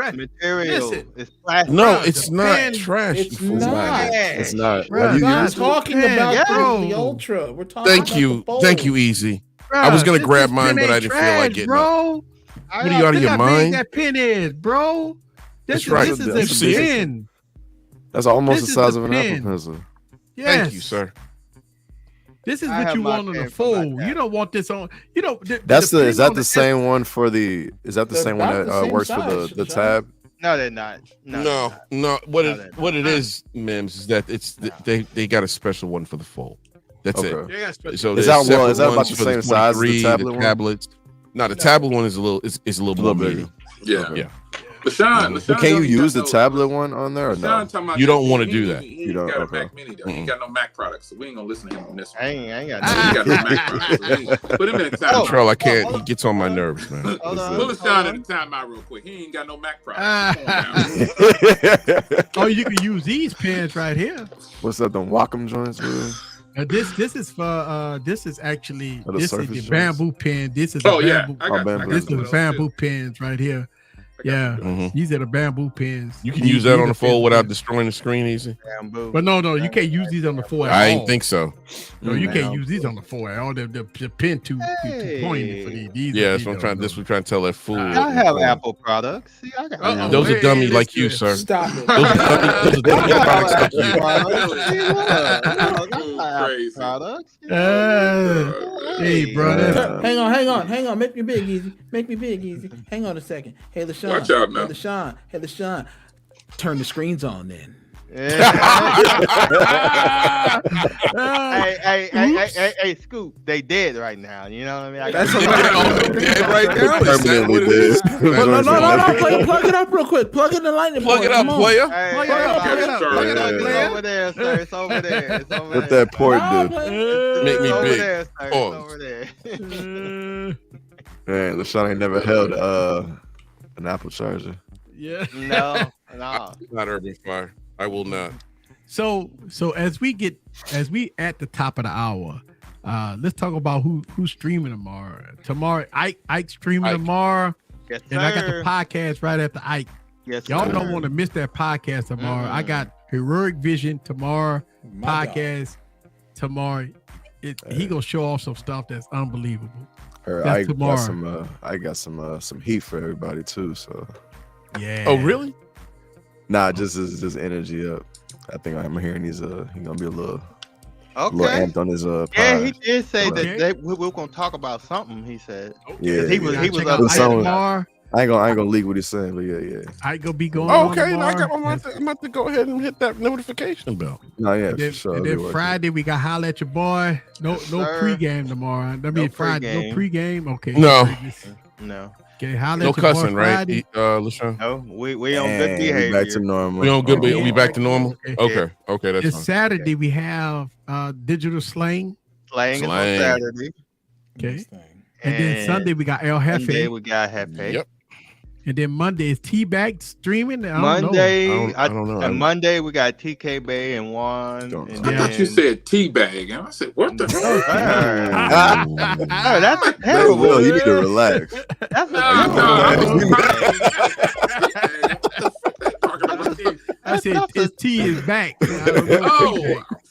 Speaker 5: It's plastic.
Speaker 4: No, it's not trash.
Speaker 6: It's not.
Speaker 8: It's not.
Speaker 6: We're not talking about the Ultra. We're talking about the Fold.
Speaker 4: Thank you, Easy. I was gonna grab mine, but I didn't feel like getting
Speaker 3: bro.
Speaker 4: What are you out of your mind?
Speaker 3: That pen is, bro. This is a pen.
Speaker 8: That's almost the size of an Apple Pencil.
Speaker 3: Yes.
Speaker 4: Thank you, sir.
Speaker 3: This is what you want on the Fold. You don't want this on. You know.
Speaker 8: Is that the same one for the? Is that the same one that works for the tab?
Speaker 5: No, they're not.
Speaker 4: No. What it is, Mims, is that they got a special one for the Fold. That's it. So
Speaker 8: is that about the same size as the
Speaker 4: tablets? No, the tablet one is a little more bigger.
Speaker 7: Yeah. LaShawn,
Speaker 8: can you use the tablet one on there or no?
Speaker 4: You don't want to do that.
Speaker 7: He don't got a Mac Mini though. He ain't got no Mac products, so we ain't gonna listen to him on this one.
Speaker 5: I ain't got
Speaker 7: no Mac products. So put him in a timeout.
Speaker 4: Control, I can't. He gets on my nerves, man.
Speaker 7: Put LaShawn in a timeout real quick. He ain't got no Mac products.
Speaker 3: Oh, you can use these pens right here.
Speaker 8: What's that? The Wacom joints?
Speaker 3: This is for this is actually
Speaker 8: this is
Speaker 3: the bamboo pen. This is this is the bamboo pens right here. Yeah, these are the bamboo pens.
Speaker 4: You can use that on the Fold without destroying the screen easy.
Speaker 5: Bamboo.
Speaker 3: But no, you can't use these on the Fold.
Speaker 4: I ain't think so.
Speaker 3: No, you can't use these on the Fold. All the pen too pointy for these.
Speaker 4: Yeah, that's what I'm trying. This we're trying to tell that fool.
Speaker 5: I have Apple products. See, I got
Speaker 4: those are dummy like you, sir.
Speaker 6: Stop it.
Speaker 4: Those are dummy products like
Speaker 5: you. Products.
Speaker 3: Hey, brother.
Speaker 6: Hang on. Make me big, easy. Hang on a second. Hey, LaShawn.
Speaker 7: Watch out now.
Speaker 6: Hey, LaShawn. Turn the screens on then.
Speaker 5: Hey, Scoop, they dead right now. You know what I mean?
Speaker 4: That's dead right now.
Speaker 8: Permanently dead.
Speaker 6: No. Plug it up real quick. Plug in the lightning.
Speaker 4: Plug it up, player.
Speaker 3: Plug it up.
Speaker 5: It's over there, sir. It's over there.
Speaker 8: What that port do?
Speaker 4: Make me big.
Speaker 5: It's over there.
Speaker 8: Man, LaShawn ain't never held an Apple charger.
Speaker 3: Yeah.
Speaker 5: No.
Speaker 4: Not Urban Fire. I will not.
Speaker 3: So as we at the top of the hour, let's talk about who's streaming tomorrow. Tomorrow, Ike streaming tomorrow.
Speaker 5: Yes,
Speaker 3: and I got the podcast right after Ike.
Speaker 5: Yes,
Speaker 3: y'all don't want to miss that podcast tomorrow. I got Heroic Vision tomorrow. Podcast tomorrow. He gonna show off some stuff that's unbelievable.
Speaker 8: I got some heat for everybody too. So
Speaker 3: yeah.
Speaker 4: Oh really?
Speaker 8: Nah, just energy up. I think I'm hearing he's gonna be a little amped on his pod.
Speaker 5: Yeah, he did say that we were gonna talk about something. He said,
Speaker 8: yeah,
Speaker 5: he was
Speaker 8: up. I ain't gonna leak what he's saying, but yeah.
Speaker 3: I gonna be going.
Speaker 4: Oh, okay, I'm about to go ahead and hit that notification bell.
Speaker 8: No, yeah,
Speaker 3: and then,
Speaker 8: for sure.
Speaker 3: And then Friday we got Holla at Your Boy. No pregame tomorrow. I mean Friday, no pregame. Okay.
Speaker 5: No.
Speaker 3: Okay, Holla
Speaker 4: no
Speaker 3: at Your
Speaker 4: cussing,
Speaker 3: boy
Speaker 4: right?
Speaker 5: No,
Speaker 4: LaShawn?
Speaker 5: we on good behavior.
Speaker 8: Back to normal.
Speaker 4: We on good behavior. We back to normal. Okay, that's
Speaker 3: this
Speaker 4: fine.
Speaker 3: Saturday we have Digital Slang.
Speaker 5: Slang is on Saturday.
Speaker 3: Okay. And then Sunday we got El Jefe.
Speaker 5: Sunday we got Jefe.
Speaker 4: Yep.
Speaker 3: And then Monday is T-Bag streaming.
Speaker 5: I don't know.
Speaker 4: And
Speaker 5: Monday we got TK Bay and Juan.
Speaker 7: I thought you said T-Bag, and I said, "What the hell?"
Speaker 5: That's terrible.
Speaker 8: Will, you need to relax.
Speaker 3: I said his T is back.
Speaker 7: I was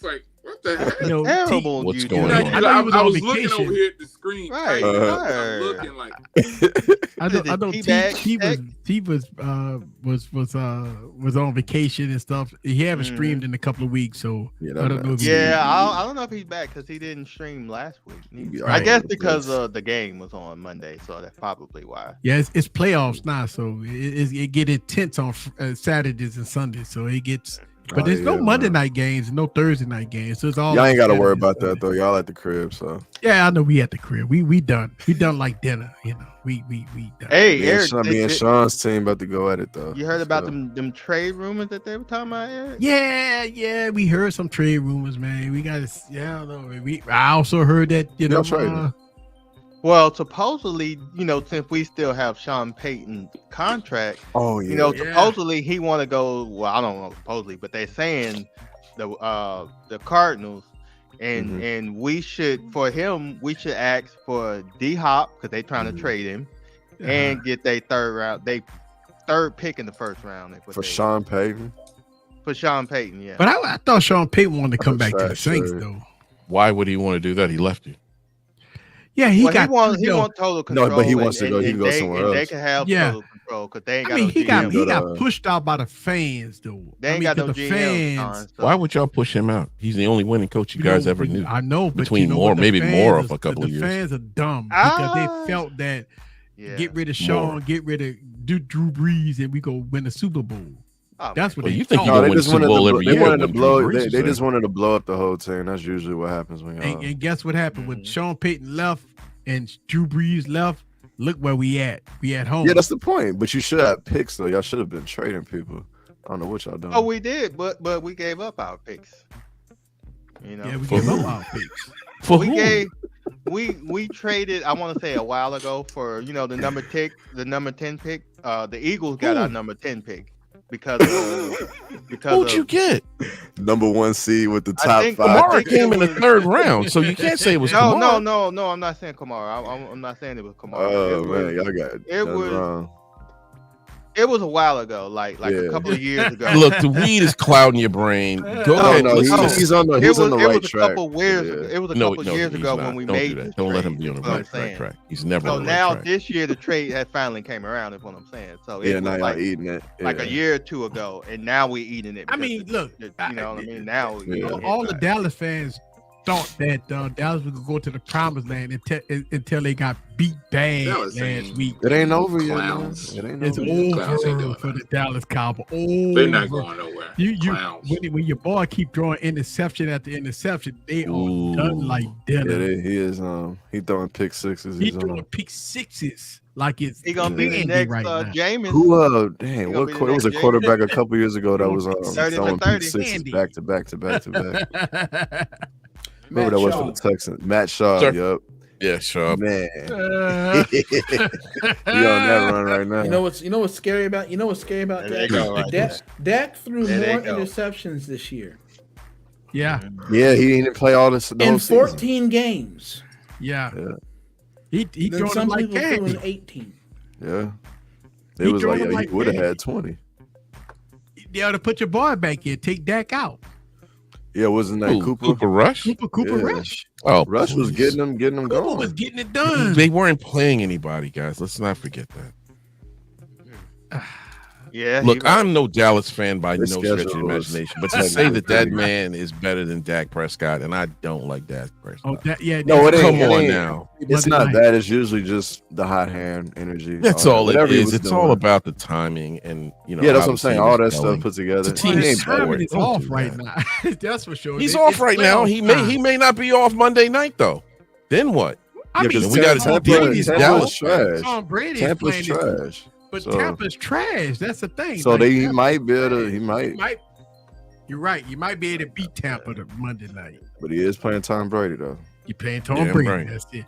Speaker 7: like, what the heck?
Speaker 3: You know,
Speaker 5: Terrible.
Speaker 4: What's
Speaker 5: you
Speaker 4: going
Speaker 5: do.
Speaker 4: on?
Speaker 3: I know he was
Speaker 7: I
Speaker 3: on
Speaker 7: was looking
Speaker 3: vacation.
Speaker 7: over here at the screen.
Speaker 5: Right,
Speaker 7: I'm looking like
Speaker 3: I know T was on vacation and stuff. He haven't streamed in a couple of weeks, so I don't know if
Speaker 5: I don't know if he's back because he didn't stream last week. I guess because the game was on Monday, so that's probably why.
Speaker 3: Yeah, it's playoffs now, so it get intense on Saturdays and Sundays, so it gets. But there's no Monday night games, no Thursday night games, so it's all.
Speaker 8: Y'all ain't got to worry about that though. Y'all at the crib, so.
Speaker 3: Yeah, I know we at the crib. We done. We done like dinner, you know. We done.
Speaker 5: Hey,
Speaker 8: Yeah,
Speaker 5: Eric,
Speaker 8: me and Sean's team about to go at it though.
Speaker 5: you heard about them trade rumors that they were talking about, Eric?
Speaker 3: Yeah, we heard some trade rumors, man. We got to. I also heard that
Speaker 5: Well, supposedly, since we still have Sean Payton's contract,
Speaker 8: yeah,
Speaker 5: supposedly he want to go. Well, I don't know supposedly, but they're saying the Cardinals, and we should ask for D-Hop because they're trying to trade him, and get their third pick in the first round
Speaker 8: for Sean Payton.
Speaker 5: For Sean Payton, yeah.
Speaker 3: But I thought Sean Payton wanted to come back to the Saints, though.
Speaker 4: Why would he want to do that? He left you.
Speaker 3: Yeah, he
Speaker 5: wants total control.
Speaker 8: No, but he wants to go. He can go somewhere else.
Speaker 5: They can have total control because they ain't got.
Speaker 3: He got pushed out by the fans, though.
Speaker 5: They ain't got no
Speaker 3: fans.
Speaker 4: Why would y'all push him out? He's the only winning coach you guys ever knew.
Speaker 3: I know, but
Speaker 4: between maybe more of a couple of years.
Speaker 3: The fans are dumb because they felt that get rid of Sean, get rid of Drew Brees, and we go win the Super Bowl. That's what
Speaker 4: you think. They just wanted
Speaker 8: to blow. They just wanted to blow up the whole team. That's usually what happens when.
Speaker 3: And guess what happened when Sean Payton left and Drew Brees left? Look where we at. We at home.
Speaker 8: Yeah, that's the point. But you should have picks though. Y'all should have been trading people. I don't know what y'all doing.
Speaker 5: Oh, we did, but we gave up our picks.
Speaker 3: Yeah, we gave up our picks.
Speaker 5: We traded. I want to say a while ago for the number 10 pick. The Eagles got our number 10 pick. Because
Speaker 4: who'd you get?
Speaker 8: Number 1 seed with the top 5.
Speaker 4: Kamara came in the 3rd round, so you can't say it was Kamara.
Speaker 5: No. I'm not saying Kamara. I'm not saying it was Kamara.
Speaker 8: Oh man, y'all got
Speaker 5: it was
Speaker 8: wrong.
Speaker 5: It was a while ago, like a couple of years ago.
Speaker 4: Look, the weed is clouding your brain. Go ahead.
Speaker 8: He's on the right track.
Speaker 5: It was a couple years ago when we made it.
Speaker 4: Don't let him be on the right track. He's never on the right track.
Speaker 5: So now this year the trade has finally came around. Is what I'm saying. So it
Speaker 8: now
Speaker 5: was
Speaker 8: y'all eating it
Speaker 5: like a year or two ago, and now we're eating it.
Speaker 3: I mean, look,
Speaker 5: you know what I mean. Now
Speaker 3: all the Dallas fans thought that Dallas was gonna go to the promised land until they got beat bad last week.
Speaker 8: It ain't over yet.
Speaker 3: It's over for the Dallas Cowboys.
Speaker 7: They're not going nowhere.
Speaker 3: When your boy keep throwing interception after interception, they are done like dinner.
Speaker 8: Yeah, he is. He throwing pick sixes.
Speaker 3: He throwing pick sixes like it's
Speaker 5: he gonna be the next Jameis.
Speaker 8: Who? Dang, what was a quarterback a couple years ago that was throwing pick sixes back to back to back to back? Remember that was for the Texans. Matt Shaw, yup.
Speaker 4: Yeah, Shaw.
Speaker 8: Man. He on that run right now.
Speaker 6: You know what's scary about Dak? Dak threw more interceptions this year.
Speaker 3: Yeah.
Speaker 8: Yeah, he didn't play all this
Speaker 6: in 14 games.
Speaker 3: Yeah. He threw
Speaker 6: some
Speaker 3: like
Speaker 6: people threw in 18.
Speaker 8: Yeah. It was like he would have had 20.
Speaker 3: Yeah, to put your boy back in, take Dak out.
Speaker 8: Yeah, wasn't that
Speaker 4: Cooper Rush?
Speaker 3: Cooper Rush.
Speaker 4: Oh,
Speaker 8: Rush was getting them going.
Speaker 3: Cooper was getting it done.
Speaker 4: They weren't playing anybody, guys. Let's not forget that.
Speaker 5: Yeah.
Speaker 4: Look, I'm no Dallas fan by no stretch of the imagination, but to say that man is better than Dak Prescott, and I don't like Dak Prescott.
Speaker 3: Oh, yeah.
Speaker 8: No, it ain't.
Speaker 4: Come on now.
Speaker 8: It's not that. It's usually just the hot hand energy.
Speaker 4: That's all it is. It's all about the timing, and
Speaker 8: yeah, that's what I'm saying. All that stuff put together.
Speaker 3: The team is off right now. That's for sure.
Speaker 4: He's off right now. He may not be off Monday night though. Then what?
Speaker 3: I mean,
Speaker 4: we got to deal with these Dallas
Speaker 8: trash.
Speaker 3: Tom Brady
Speaker 8: Tampa's trash.
Speaker 3: But Tampa's trash. That's the thing.
Speaker 8: So he might be able to. He might.
Speaker 3: You're right. You might be able to beat Tampa the Monday night.
Speaker 8: But he is playing Tom Brady though.
Speaker 3: You're playing Tom Brady. Right. That's it.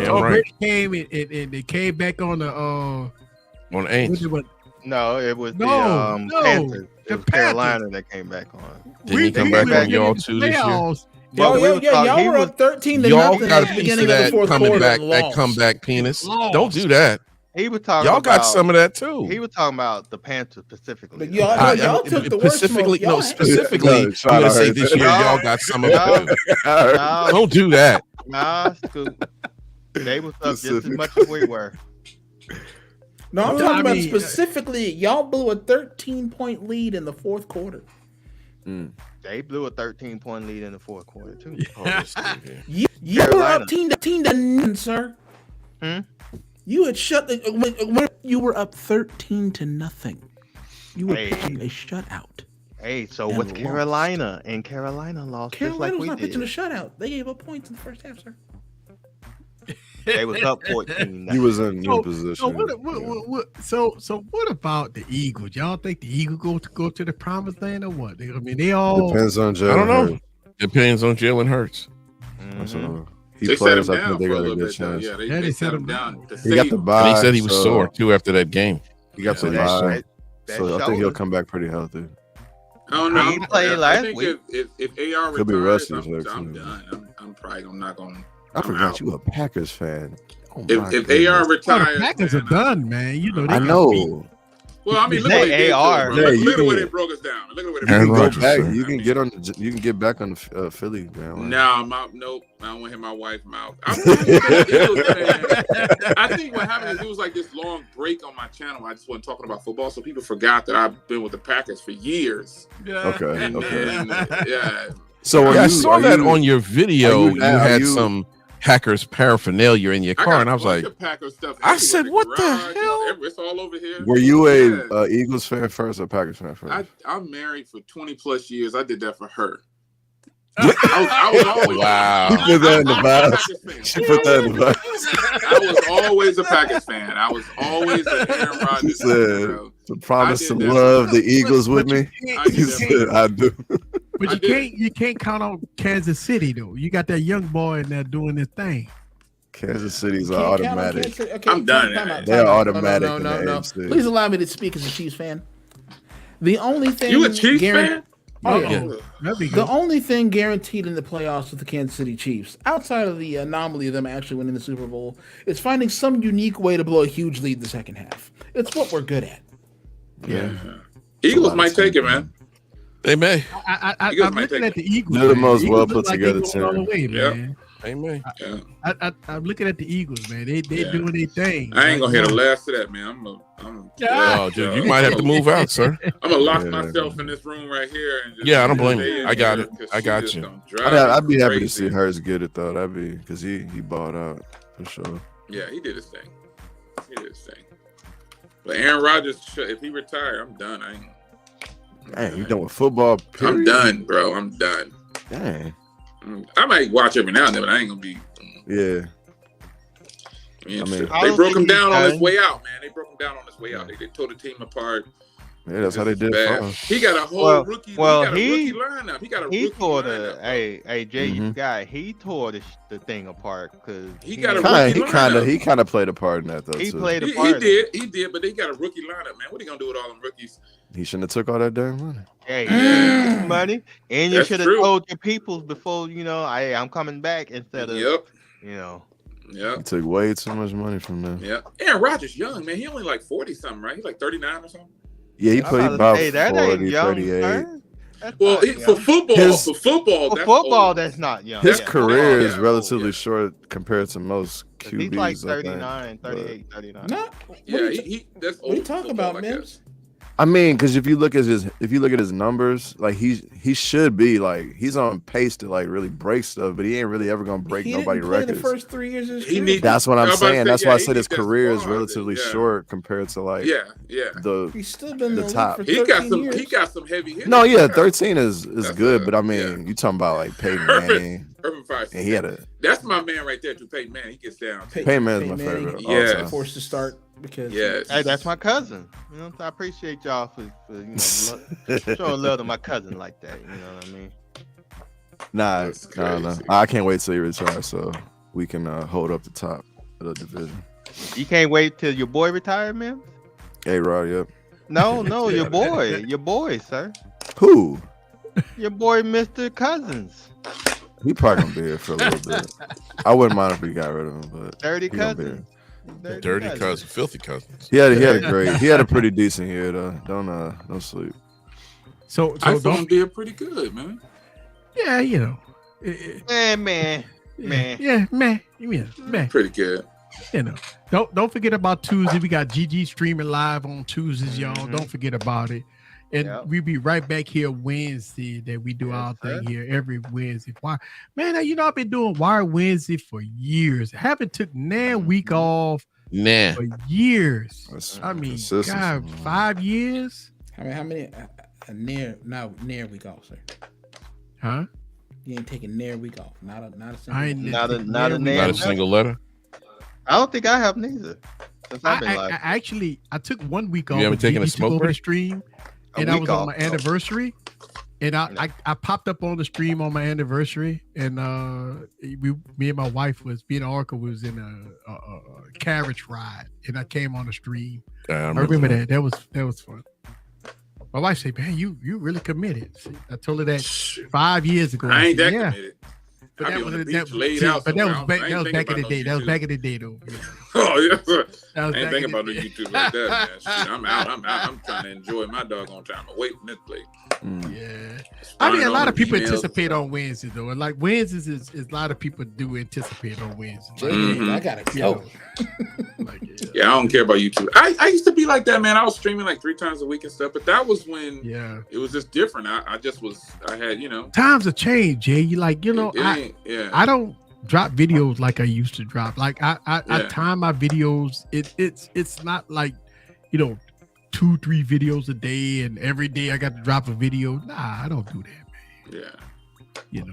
Speaker 4: Tom Brady
Speaker 3: came and they came back on the
Speaker 4: on Aints.
Speaker 5: No, it was the Panthers. It was Carolina that came back on.
Speaker 4: Didn't he come back on y'all too this year?
Speaker 6: Y'all were up 13 to
Speaker 4: y'all
Speaker 6: nothing
Speaker 4: got
Speaker 6: at
Speaker 4: a
Speaker 6: the
Speaker 4: piece of
Speaker 6: beginning of the fourth quarter.
Speaker 4: that comeback penis. Don't do that.
Speaker 5: He was talking.
Speaker 4: Y'all got
Speaker 5: about,
Speaker 4: some of that too.
Speaker 5: He was talking about the Panthers specifically.
Speaker 6: But y'all took the worst
Speaker 4: specifically.
Speaker 6: smoke.
Speaker 4: No, specifically. I'm gonna say this year y'all got some of it too. Don't do that.
Speaker 5: Nah, Scoop. They was up just as much as we were.
Speaker 6: No, I'm talking about specifically. Y'all blew a 13-point lead in the fourth quarter.
Speaker 5: They blew a 13-point lead in the fourth quarter too.
Speaker 6: You were up 10-0, sir. You had shut when you were up 13-0. You were pitching a shutout.
Speaker 5: Hey, so what's Carolina? And Carolina lost.
Speaker 6: Carolina was not pitching a shutout. They gave up points in the first half, sir.
Speaker 5: They was up 14.
Speaker 8: He was in position.
Speaker 3: So what about the Eagles? Y'all think the Eagles go to the promised land or what? I mean, they all
Speaker 8: depends on Jalen.
Speaker 4: I don't know. Depends on Jalen Hurts.
Speaker 8: He plays. I think they got a good chance.
Speaker 7: Yeah, they set him down.
Speaker 8: He got the bye.
Speaker 4: And he said he was sore too after that game.
Speaker 8: He got the bye, so I think he'll come back pretty healthy.
Speaker 7: I don't know.
Speaker 5: He played last
Speaker 7: week. If AR
Speaker 8: could be
Speaker 7: retires,
Speaker 8: rusty.
Speaker 7: I'm done. I'm probably not gonna.
Speaker 8: I forgot you a Packers fan.
Speaker 7: If AR retires,
Speaker 3: the Packers are done, man. You know.
Speaker 8: I know.
Speaker 7: Well, I mean, look at they
Speaker 5: AR.
Speaker 7: Look at where they broke us down. Look at where they broke us down.
Speaker 8: You can get on. You can get back on the Philly, man.
Speaker 7: Nope. I don't want to hear my wife mouth. I think what happened is it was like this long break on my channel. I just wasn't talking about football, so people forgot that I've been with the Packers for years.
Speaker 8: Okay.
Speaker 7: Yeah.
Speaker 8: So
Speaker 4: I saw that on your video. You had some Packers paraphernalia in your car, and I was like, I said, what the hell?
Speaker 7: It's all over here.
Speaker 8: Were you a Eagles fan first or Packers fan first?
Speaker 7: I'm married for 20 plus years. I did that for her. I was always
Speaker 8: She put that in the vibes. She put that in the vibes.
Speaker 7: I was always a Packers fan. I was always an Aaron Rodgers.
Speaker 8: She said, "To promise to love the Eagles with me." He said, "I do."
Speaker 3: But you can't count on Kansas City though. You got that young boy in there doing his thing.
Speaker 8: Kansas City's are automatic.
Speaker 7: I'm done.
Speaker 8: They're automatic.
Speaker 6: No. Please allow me to speak as a Chiefs fan. The only thing
Speaker 7: you a Chiefs fan?
Speaker 6: Oh, yeah. The only thing guaranteed in the playoffs with the Kansas City Chiefs, outside of the anomaly of them actually winning the Super Bowl, is finding some unique way to blow a huge lead in the second half. It's what we're good at.
Speaker 8: Yeah.
Speaker 7: Eagles might take it, man.
Speaker 4: They may.
Speaker 3: I'm looking at the Eagles.
Speaker 8: They're the most well put together team.
Speaker 3: Amen. I'm looking at the Eagles, man. They doing their thing.
Speaker 7: I ain't gonna hear the last of that, man.
Speaker 4: Oh, dude, you might have to move out, sir.
Speaker 7: I'm gonna lock myself in this room right here. And just
Speaker 4: I don't blame you. I got it. I got you.
Speaker 8: I'd be happy to see Hurts get it though. That'd be because he balled out for sure.
Speaker 7: Yeah, he did his thing. But Aaron Rodgers, if he retired, I'm done.
Speaker 8: Dang, you done with football? Period?
Speaker 7: I'm done, bro. I'm done.
Speaker 8: Dang.
Speaker 7: I might watch every now and then, but I ain't gonna be.
Speaker 8: Yeah.
Speaker 7: I mean, they broke him down on his way out, man. They broke him down on his way out. They tore the team apart.
Speaker 8: Yeah, that's how they did.
Speaker 7: He got a whole rookie. Rookie lineup. He got a rookie
Speaker 5: tore
Speaker 7: lineup.
Speaker 5: Hey, Jay, you got. He tore the thing apart because
Speaker 7: he got a rookie lineup.
Speaker 8: He kind of played a part in that though.
Speaker 5: He played a part.
Speaker 7: He did, but they got a rookie lineup, man. What are you gonna do with all them rookies?
Speaker 8: He shouldn't have took all that damn money.
Speaker 5: Hey, money, and you should have told your peoples before. Hey, I'm coming back instead of.
Speaker 7: Yeah.
Speaker 8: He took way too much money from them.
Speaker 7: Yeah. Aaron Rodgers young, man. He only like 40 something, right? He's like 39 or something.
Speaker 8: Yeah, he played about 40, 38.
Speaker 7: Well, for football,
Speaker 5: that's not young.
Speaker 8: His career is relatively short compared to most QBs.
Speaker 5: He's like 39, 38, 39.
Speaker 6: No.
Speaker 7: That's
Speaker 6: what are you talking about, Mims?
Speaker 8: I mean, because if you look at his numbers, like he should be like he's on pace to like really break stuff, but he ain't really ever gonna break nobody's records.
Speaker 6: The first 3 years of his career.
Speaker 8: That's what I'm saying. That's why I said his career is relatively short compared to like
Speaker 6: he's still been
Speaker 8: the top.
Speaker 6: For 13 years.
Speaker 7: He got some heavy hitters.
Speaker 8: No, yeah, 13 is good, but I mean, you talking about like Peyton Manning.
Speaker 7: Urban Fire.
Speaker 8: And he had
Speaker 7: that's my man right there, too. Peyton Manning. He gets down.
Speaker 8: Peyton Manning's my favorite.
Speaker 7: Yeah,
Speaker 6: forced to start because
Speaker 5: hey, that's my cousin. I appreciate y'all for showing love to my cousin like that. You know what I mean?
Speaker 8: Nah. I can't wait till he retires so we can hold up the top of the division.
Speaker 5: You can't wait till your boy retires, man?
Speaker 8: A-Rod, yep.
Speaker 5: No, your boy, sir.
Speaker 8: Who?
Speaker 5: Your boy, Mr. Cousins.
Speaker 8: He probably gonna be here for a little bit. I wouldn't mind if we got rid of him, but
Speaker 5: 30 Cousins.
Speaker 4: Dirty cousin, filthy cousins.
Speaker 8: He had a pretty decent year though. Don't sleep.
Speaker 3: So
Speaker 7: iPhone did pretty good, man.
Speaker 3: Yeah, you know.
Speaker 5: Man.
Speaker 7: Pretty good.
Speaker 3: You know, don't forget about Tuesday. We got GG streaming live on Tuesdays, y'all. Don't forget about it. And we'll be right back here Wednesday that we do our thing here every Wednesday. Why, man, I've been doing Wire Wednesday for years. I haven't took week off for years. God, 5 years.
Speaker 6: How many near week off, sir?
Speaker 3: Huh?
Speaker 6: You ain't taking near week off. Not a
Speaker 4: single letter.
Speaker 5: I don't think I have neither.
Speaker 3: I took 1 week off.
Speaker 4: You haven't taken a smoke break?
Speaker 3: Stream, and I was on my anniversary, and I popped up on the stream on my anniversary, and me and my wife was being Oracle was in a carriage ride, and I came on the stream. I remember that. That was fun. My wife said, "Man, you really committed." See, I told her that 5 years ago.
Speaker 7: I ain't that committed. But that was
Speaker 3: back in the day. That was back in the day, though.
Speaker 7: Oh yeah, I ain't thinking about no YouTube like that, man. Shit, I'm out. I'm trying to enjoy my doggone time away from this place.
Speaker 3: Yeah, I mean, a lot of people anticipate on Wednesdays though, and like Wednesdays is a lot of people do anticipate on Wednesdays.
Speaker 6: I gotta go.
Speaker 7: Yeah, I don't care about YouTube. I used to be like that, man. I was streaming like 3 times a week and stuff, but that was when it was just different. I had,
Speaker 3: times have changed, Jay. I don't drop videos like I used to drop. Like I time my videos. It's not like 2-3 videos a day and every day I got to drop a video. Nah, I don't do that, man.
Speaker 7: Yeah.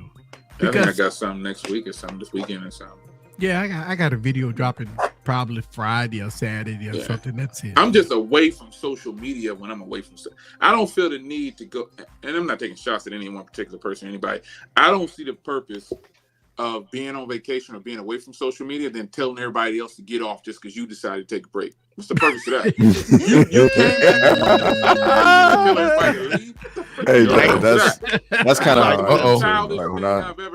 Speaker 7: I think I got something next week or something this weekend or something.
Speaker 3: Yeah, I got a video dropping probably Friday or Saturday or something. That's it.
Speaker 7: I'm just away from social media when I'm away from. I don't feel the need to go, and I'm not taking shots at any one particular person, anybody. I don't see the purpose of being on vacation or being away from social media than telling everybody else to get off just because you decided to take a break. What's the purpose of that? you can't tell everybody to leave.
Speaker 8: Hey, that's kind of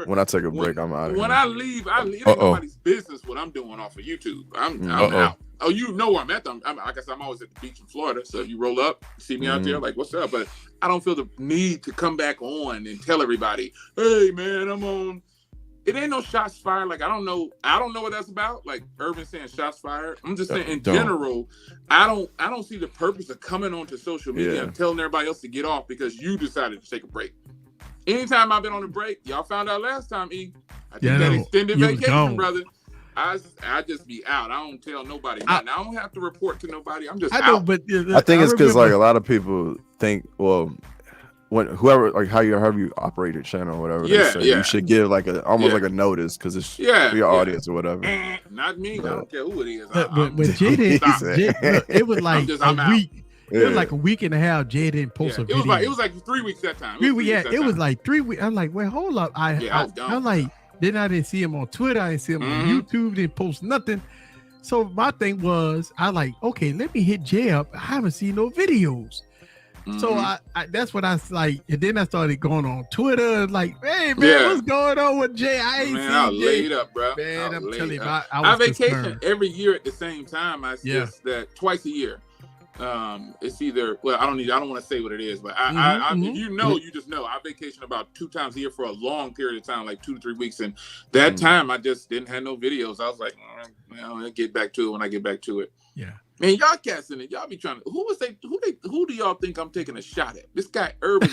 Speaker 8: when I take a break, I'm out of here.
Speaker 7: When I leave, it ain't nobody's business what I'm doing off of YouTube. I'm out. Oh, where I'm at. I guess I'm always at the beach in Florida. So if you roll up, see me out there, like, what's up? But I don't feel the need to come back on and tell everybody, hey, man, I'm on. It ain't no shots fired. Like, I don't know what that's about. Like Urban saying shots fired. I'm just saying in general, I don't see the purpose of coming onto social media and telling everybody else to get off because you decided to take a break. Anytime I've been on a break, y'all found out last time, I did that extended vacation, brother. I just be out. I don't tell nobody nothing. I don't have to report to nobody. I'm just out.
Speaker 8: But I think it's because like a lot of people think, well, however you operate your channel or whatever, you should give like almost like a notice because it's for your audience or whatever.
Speaker 7: Not me. I don't care who it is.
Speaker 3: When Jay it was like a week. It was like a week and a half. Jay didn't post a video.
Speaker 7: It was like 3 weeks that time.
Speaker 3: It was like 3 weeks. I'm like, wait, hold up. I'm like, then I didn't see him on Twitter. I didn't see him on YouTube. Didn't post nothing. So my thing was, I like, okay, let me hit Jay up. I haven't seen no videos. So I that's what I was like, and then I started going on Twitter, like, hey man, what's going on with Jay? I ain't seen
Speaker 7: I laid up, bro.
Speaker 3: Man, I'm telling you,
Speaker 7: I vacation every year at the same time. I just that twice a year. It's either I don't want to say what it is, but you just know I vacation about 2 times a year for a long period of time, like 2 to 3 weeks, and that time I just didn't have no videos. I was like, I'll get back to it when I get back to it.
Speaker 3: Yeah.
Speaker 7: Man, y'all cats in it. Y'all be trying to. Who do y'all think I'm taking a shot at? This guy, Urban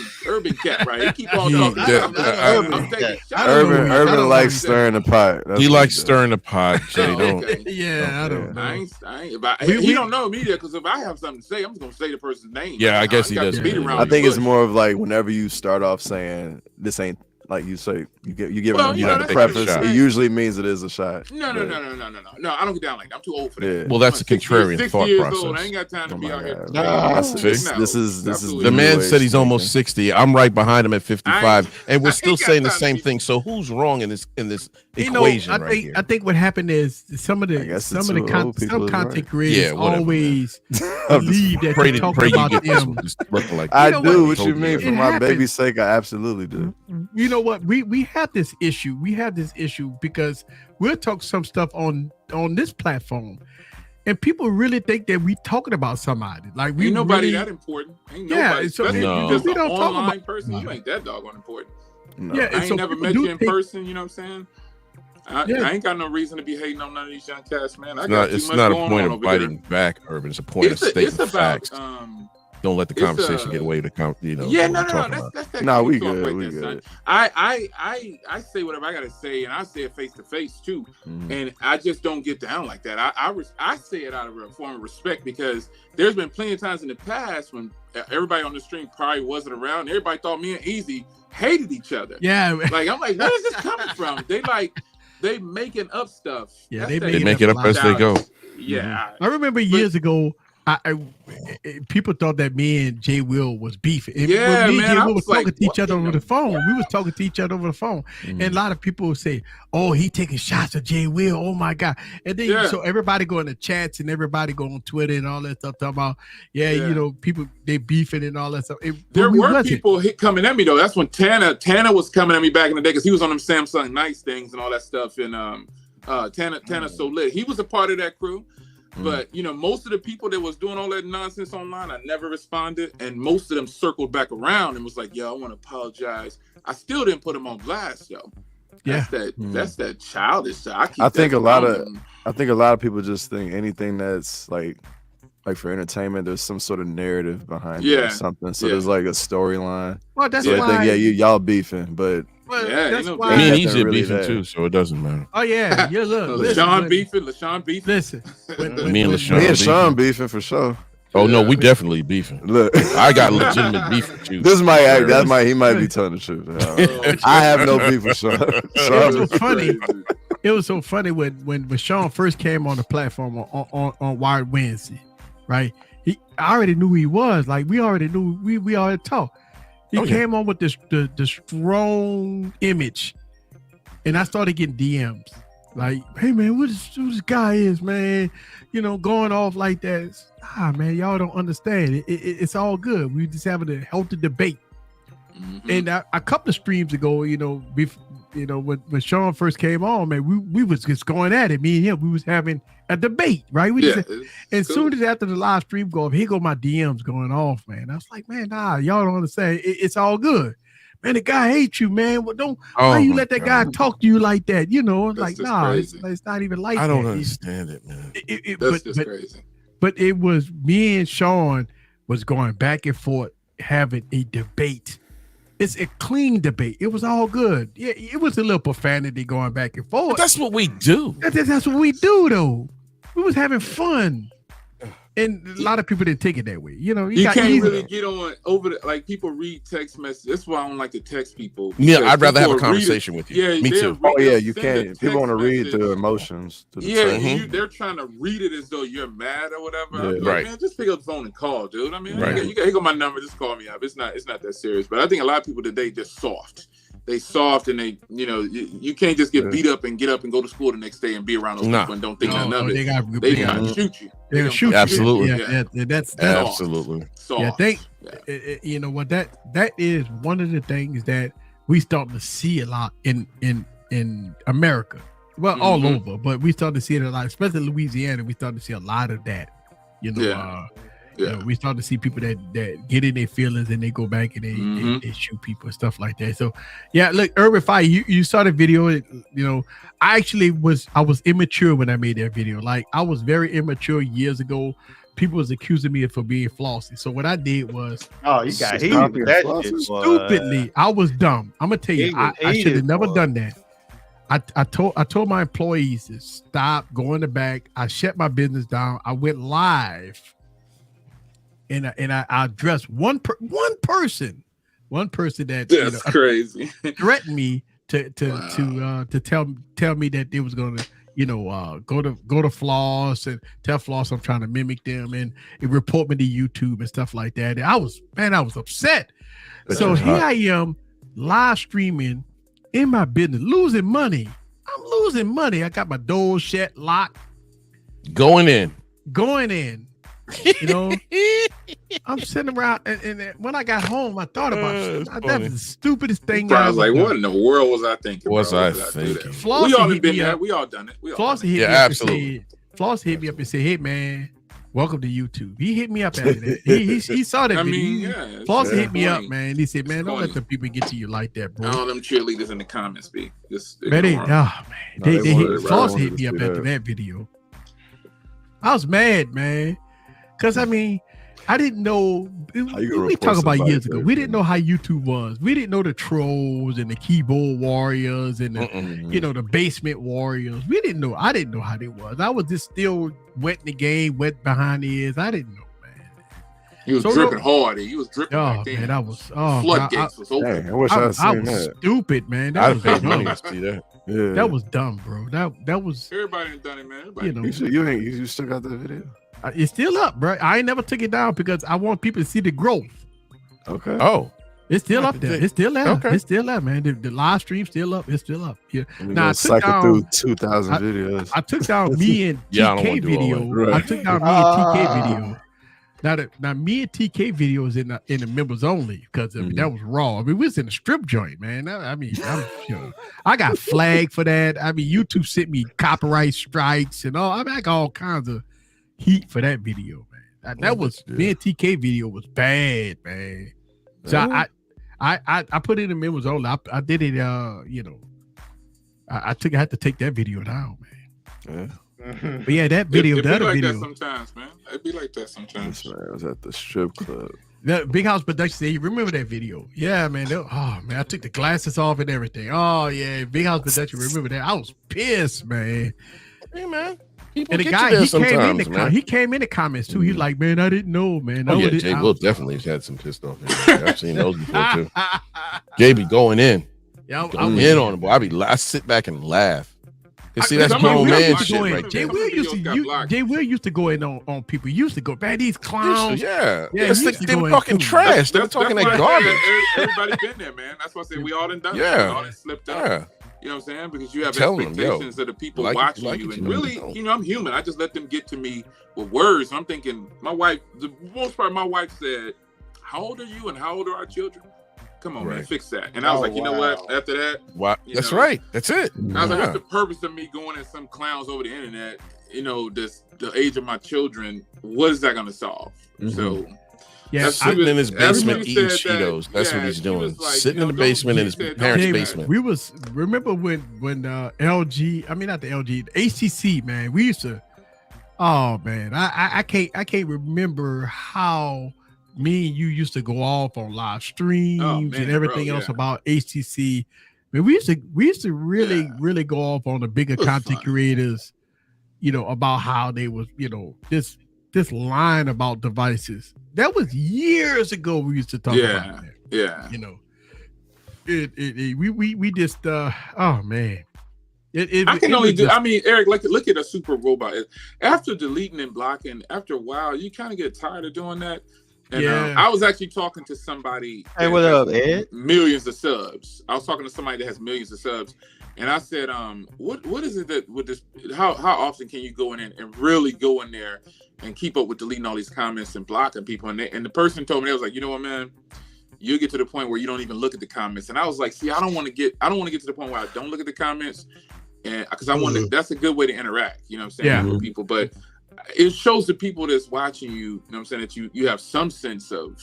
Speaker 7: Cat, right? He keep on talking. I'm taking shots.
Speaker 8: Urban likes stirring the pot.
Speaker 4: He likes stirring the pot. Jay,
Speaker 3: I don't know.
Speaker 7: I ain't, he don't know me there because if I have something to say, I'm just gonna say the person's name.
Speaker 4: Yeah, I guess he does.
Speaker 8: I think it's more of like whenever you start off saying this ain't. Like you say, you give the preface. It usually means it is a shot.
Speaker 7: No. I don't get down like that. I'm too old for that.
Speaker 4: Yeah. Well, that's a contrarian thought process.
Speaker 7: Old. I ain't got time to be out here.
Speaker 8: This is
Speaker 4: the man said he's almost 60. I'm right behind him at 55, and we're still saying the same thing. So who's wrong in this equation right here?
Speaker 3: I think what happened is some content creators always believe that they talk about them.
Speaker 8: I do. What you mean? For my baby's sake, I absolutely do.
Speaker 3: You know what? We have this issue. We have this issue because we'll talk some stuff on this platform, And people really think that we talking about somebody. Like we
Speaker 7: ain't nobody
Speaker 3: really,
Speaker 7: that important. Ain't nobody.
Speaker 3: So
Speaker 7: if you just
Speaker 3: we
Speaker 7: an
Speaker 3: don't talk
Speaker 7: online
Speaker 3: about
Speaker 7: person, you ain't that doggone important.
Speaker 8: No.
Speaker 3: Yeah,
Speaker 7: I ain't
Speaker 3: so
Speaker 7: never met you in person. You know what I'm saying? I ain't got no reason to be hating on none of these young cats, man.
Speaker 4: It's not a point of fighting back, Urban. It's a point of stating facts. Don't let the conversation get away with the
Speaker 7: Yeah, no. That's that.
Speaker 8: No, we good. We good.
Speaker 7: I say whatever I gotta say, and I say it face to face too. And I just don't get down like that. I say it out of a form of respect because there's been plenty of times in the past when everybody on the stream probably wasn't around. Everybody thought me and Easy hated each other.
Speaker 3: Yeah,
Speaker 7: like I'm like, where is this coming from? They making up stuff.
Speaker 3: Yeah,
Speaker 7: they
Speaker 4: make it up as they go.
Speaker 7: Yeah,
Speaker 3: I remember years ago. People thought that me and Jay Will was beefing.
Speaker 7: Yeah,
Speaker 3: me and
Speaker 7: man,
Speaker 3: Jay Will was talking
Speaker 7: like,
Speaker 3: to each other over the phone. We was talking to each other over the phone, and a lot of people would say, "Oh, he taking shots at Jay Will. Oh my God!" And then so everybody go in the chats and everybody go on Twitter and all that stuff talking about, you know, people they beefing and all that stuff.
Speaker 7: There were people coming at me though. That's when Tana was coming at me back in the day because he was on them Samsung Nights things and all that stuff. And Tana So Lit, he was a part of that crew. But, you know, most of the people that was doing all that nonsense online, I never responded. And most of them circled back around and was like, yo, I want to apologize. I still didn't put them on blast, yo. That's that childish stuff.
Speaker 8: I think a lot of people just think anything that's like for entertainment, there's some sort of narrative behind it or something. So there's like a storyline.
Speaker 3: Well, that's
Speaker 8: so
Speaker 3: why.
Speaker 8: They think, y'all beefing, but
Speaker 3: that's why.
Speaker 4: Me and EJ beefing too, so it doesn't matter.
Speaker 3: Oh yeah, look.
Speaker 7: LaShawn beefing.
Speaker 3: Listen,
Speaker 4: me and LaShawn.
Speaker 8: Me and Sean beefing for sure.
Speaker 4: Oh no, we definitely beefing.
Speaker 8: Look,
Speaker 4: I got legitimate beef with you.
Speaker 8: This he might be telling the truth. I have no beef with Sean.
Speaker 3: It was so funny. It was so funny when Sean first came on the platform on Wired Wednesday, right? I already knew who he was. Like we already knew. We already talked. He came on with the strong image, and I started getting DMs like, "Hey man, who this guy is, man? You know, going off like that. Man, y'all don't understand. It's all good. We just having a healthy debate." And a couple of streams ago, when Sean first came on, man, we was just going at it. Me and him, we was having a debate, right? As soon as after the live stream go up, here go my DMs going off, man. I was like, man, nah, y'all don't understand. It's all good, man. The guy hates you, man. Well, why you let that guy talk to you like that? You know, like, nah, it's not even like that.
Speaker 4: I don't understand it, man.
Speaker 7: That's just crazy.
Speaker 3: But it was me and Sean was going back and forth having a debate. It's a clean debate. It was all good. Yeah, it was a little profanity going back and forth.
Speaker 4: But that's what we do.
Speaker 3: That's what we do, though. We was having fun. And a lot of people didn't take it that way. You know,
Speaker 7: you can't really get on over the, like people read text messages. That's why I don't like to text people.
Speaker 4: Yeah, I'd rather have a conversation with you.
Speaker 7: Yeah,
Speaker 4: me too.
Speaker 8: Oh yeah, you can't. People want to read the emotions.
Speaker 7: They're trying to read it as though you're mad or whatever.
Speaker 4: Yeah, right.
Speaker 7: Man, just pick up the phone and call, dude. I mean, here go my number. Just call me up. It's not that serious. But I think a lot of people today just soft. They soft and they, you know, you can't just get beat up and get up and go to school the next day and be around those people and don't think nothing of it. They gotta shoot you.
Speaker 3: They're gonna shoot you.
Speaker 4: Absolutely.
Speaker 3: Yeah, that's
Speaker 4: absolutely.
Speaker 3: Soft. You know what, that is one of the things that we starting to see a lot in America. Well, all over, but we starting to see it a lot, especially Louisiana. We starting to see a lot of that. You know, you know, we start to see people that get in their feelings and they go back and they shoot people and stuff like that. So yeah, look, Urban Fire, you saw the video. You know, I was immature when I made that video. Like I was very immature years ago. People was accusing me for being flossy. So what I did was, stupidly, I was dumb. I'm gonna tell you, I should have never done that. I told my employees to stop, go in the back. I shut my business down. I went live. And I addressed one person that
Speaker 7: crazy
Speaker 3: threatened me to tell me that they was gonna go to Floss and tell Floss I'm trying to mimic them and report me to YouTube and stuff like that. And I was upset. So here I am live streaming in my business, losing money. I'm losing money. I got my door shut, locked,
Speaker 4: going in.
Speaker 3: You know, I'm sitting around, and when I got home, I thought about it. That was the stupidest thing.
Speaker 7: I was like, what in the world was I thinking?
Speaker 4: I thinking?
Speaker 7: We all have been there. We all done it.
Speaker 3: Flossie hit me
Speaker 4: absolutely.
Speaker 3: Floss hit me up and said, "Hey man, welcome to YouTube." He hit me up after that. He saw that video. Floss hit me up, man. He said, "Man, don't let the people get to you like that, bro."
Speaker 7: All them cheerleaders in the comments be just
Speaker 3: Floss hit me up after that video. I was mad, man, because I mean, I didn't know. We talked about years ago. We didn't know how YouTube was. We didn't know the trolls and the keyboard warriors and the the basement warriors. We didn't know. I didn't know how they was. I was just still wet in the game, wet behind the ears. I didn't know, man.
Speaker 7: You was dripping hard. You was dripping.
Speaker 3: Oh man, I was.
Speaker 7: Floodgates was open.
Speaker 8: Dang, I wish I seen
Speaker 3: that. Stupid, man.
Speaker 4: I'd pay money to see that.
Speaker 8: Yeah.
Speaker 3: That was dumb, bro. That was.
Speaker 7: Everybody ain't done it, man.
Speaker 8: You still got that video?
Speaker 3: It's still up, bro. I ain't never took it down because I want people to see the growth.
Speaker 8: Okay.
Speaker 4: Oh,
Speaker 3: it's still up there. It's still there.
Speaker 4: Okay.
Speaker 3: It's still there, man. The live stream still up. It's still up. Yeah.
Speaker 8: Now I cycle through 2,000 videos.
Speaker 3: I took down me and TK video. Right. I took down me and TK video. Now me and TK video is in the members only because that was raw. I mean, we was in a strip joint, man. I got flagged for that. I mean, YouTube sent me copyright strikes and all. I got all kinds of heat for that video, man. That was me and TK video was bad, man. So I put it in members only. I did it. I had to take that video down, man. Yeah. But yeah, that video.
Speaker 7: It be like that sometimes, man. It be like that sometimes.
Speaker 8: I was at the strip club.
Speaker 3: The Big House Production said, "You remember that video?" Yeah, man. I took the glasses off and everything. Oh yeah, Big House Production. Remember that? I was pissed, man.
Speaker 4: Hey, man.
Speaker 3: And the guy, he came in the comments too. He's like, "Man, I didn't know, man."
Speaker 4: Jay Will definitely had some pissed off. I've seen those before too. Jay be going in.
Speaker 3: Yeah,
Speaker 4: I'm in on it, boy. I sit back and laugh. See, that's grown man shit right
Speaker 3: Jay
Speaker 4: there.
Speaker 3: Will used to go in on people. He used to go, man, these clowns.
Speaker 4: They were talking trash. They were talking like garbage.
Speaker 7: Everybody been there, man. That's why I said we all done done it. We all done slipped up.
Speaker 4: Yeah.
Speaker 7: You know what I'm saying? Because you have expectations of the people watching you. And really, I'm human. I just let them get to me with words. I'm thinking, my wife, the most part, my wife said, "How old are you and how old are our children? Come on, man, fix that." And I was like, you know what? After that,
Speaker 4: that's right. That's it.
Speaker 7: I was like, what's the purpose of me going at some clowns over the internet? The age of my children, what is that going to solve? So,
Speaker 4: sitting in his basement eating Cheetos. That's what he's doing. Like, sitting in the basement in his parents' basement.
Speaker 3: We remember when LG, I mean not the LG, the HTC, man. We used to. Oh man, I can't remember how me and you used to go off on live streams and everything else about HTC. I mean, we used to really go off on the bigger content creators, about how they was, this line about devices. That was years ago. We used to talk about that.
Speaker 7: Yeah.
Speaker 3: We just oh man.
Speaker 7: I can only do. I mean, Eric, look at a super robot. After deleting and blocking, after a while, you kind of get tired of doing that. And I was actually talking to somebody.
Speaker 5: Hey, what up, Ed?
Speaker 7: Millions of subs. I was talking to somebody that has millions of subs, and I said, what is it that with this? How often can you go in and really go in there and keep up with deleting all these comments and blocking people? And the person told me, they was like, you know what, man, you'll get to the point where you don't even look at the comments. And I was like, see, I don't want to get to the point where I don't look at the comments, and because I want to. That's a good way to interact. You know what I'm saying? With people, but it shows the people that's watching you, you know what I'm saying, that you have some sense of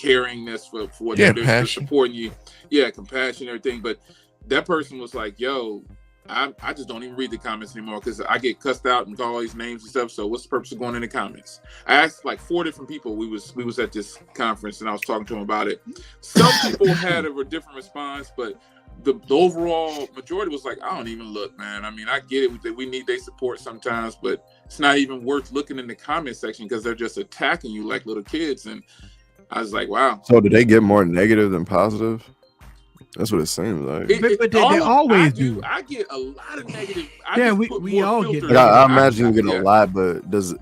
Speaker 7: caringness for what they're supporting you. Yeah, compassion, everything. But that person was like, yo, I just don't even read the comments anymore because I get cussed out and call all these names and stuff. So what's the purpose of going in the comments? I asked like 4 different people. We was at this conference and I was talking to them about it. Some people had a different response, but the overall majority was like, I don't even look, man. I mean, I get it. We need their support sometimes, but it's not even worth looking in the comment section because they're just attacking you like little kids. And I was like, wow.
Speaker 8: So do they get more negative than positive? That's what it seems like.
Speaker 3: But they always do.
Speaker 7: I get a lot of negative.
Speaker 3: We all get.
Speaker 8: Like I imagine you get a lot, but is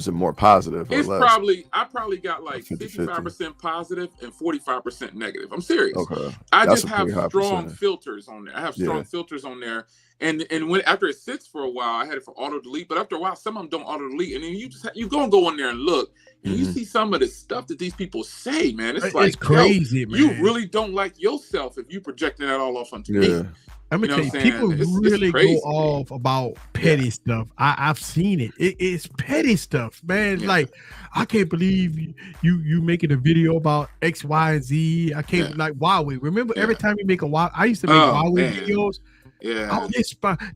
Speaker 8: it more positive?
Speaker 7: It's probably I got like 55% positive and 45% negative. I'm serious. Okay. I just have strong filters on there. I have strong filters on there. And when after it sits for a while, I had it for auto delete. But after a while, some of them don't auto delete. And then you go in there and look, and you see some of the stuff that these people say, man. It's like
Speaker 3: crazy, man.
Speaker 7: You really don't like yourself if you projecting that all off onto me.
Speaker 3: I'm gonna tell you, people really go off about petty stuff. I've seen it. It's petty stuff, man. Like, I can't believe you making a video about X, Y, and Z. I can't like Huawei. Remember, every time you make a Huawei, I used to make Huawei videos.
Speaker 7: Yeah,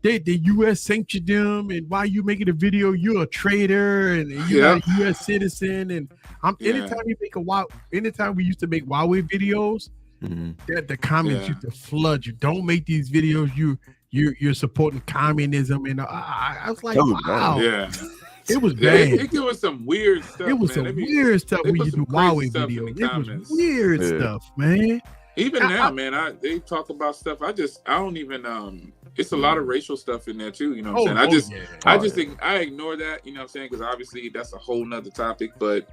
Speaker 3: the U.S. sanctioned them, and why you making a video? You're a traitor, and you're not a U.S. citizen. And anytime you make anytime we used to make Huawei videos. The comments used to flood you. Don't make these videos. You're supporting communism, and I was like, wow, it was bad.
Speaker 7: It was some weird stuff.
Speaker 3: It was some weird stuff when you do Huawei videos. It was weird stuff, man.
Speaker 7: Even now, man, they talk about stuff. I don't even. It's a lot of racial stuff in there too. You know what I'm saying? I ignore that. You know what I'm saying? Because obviously that's a whole nother topic. But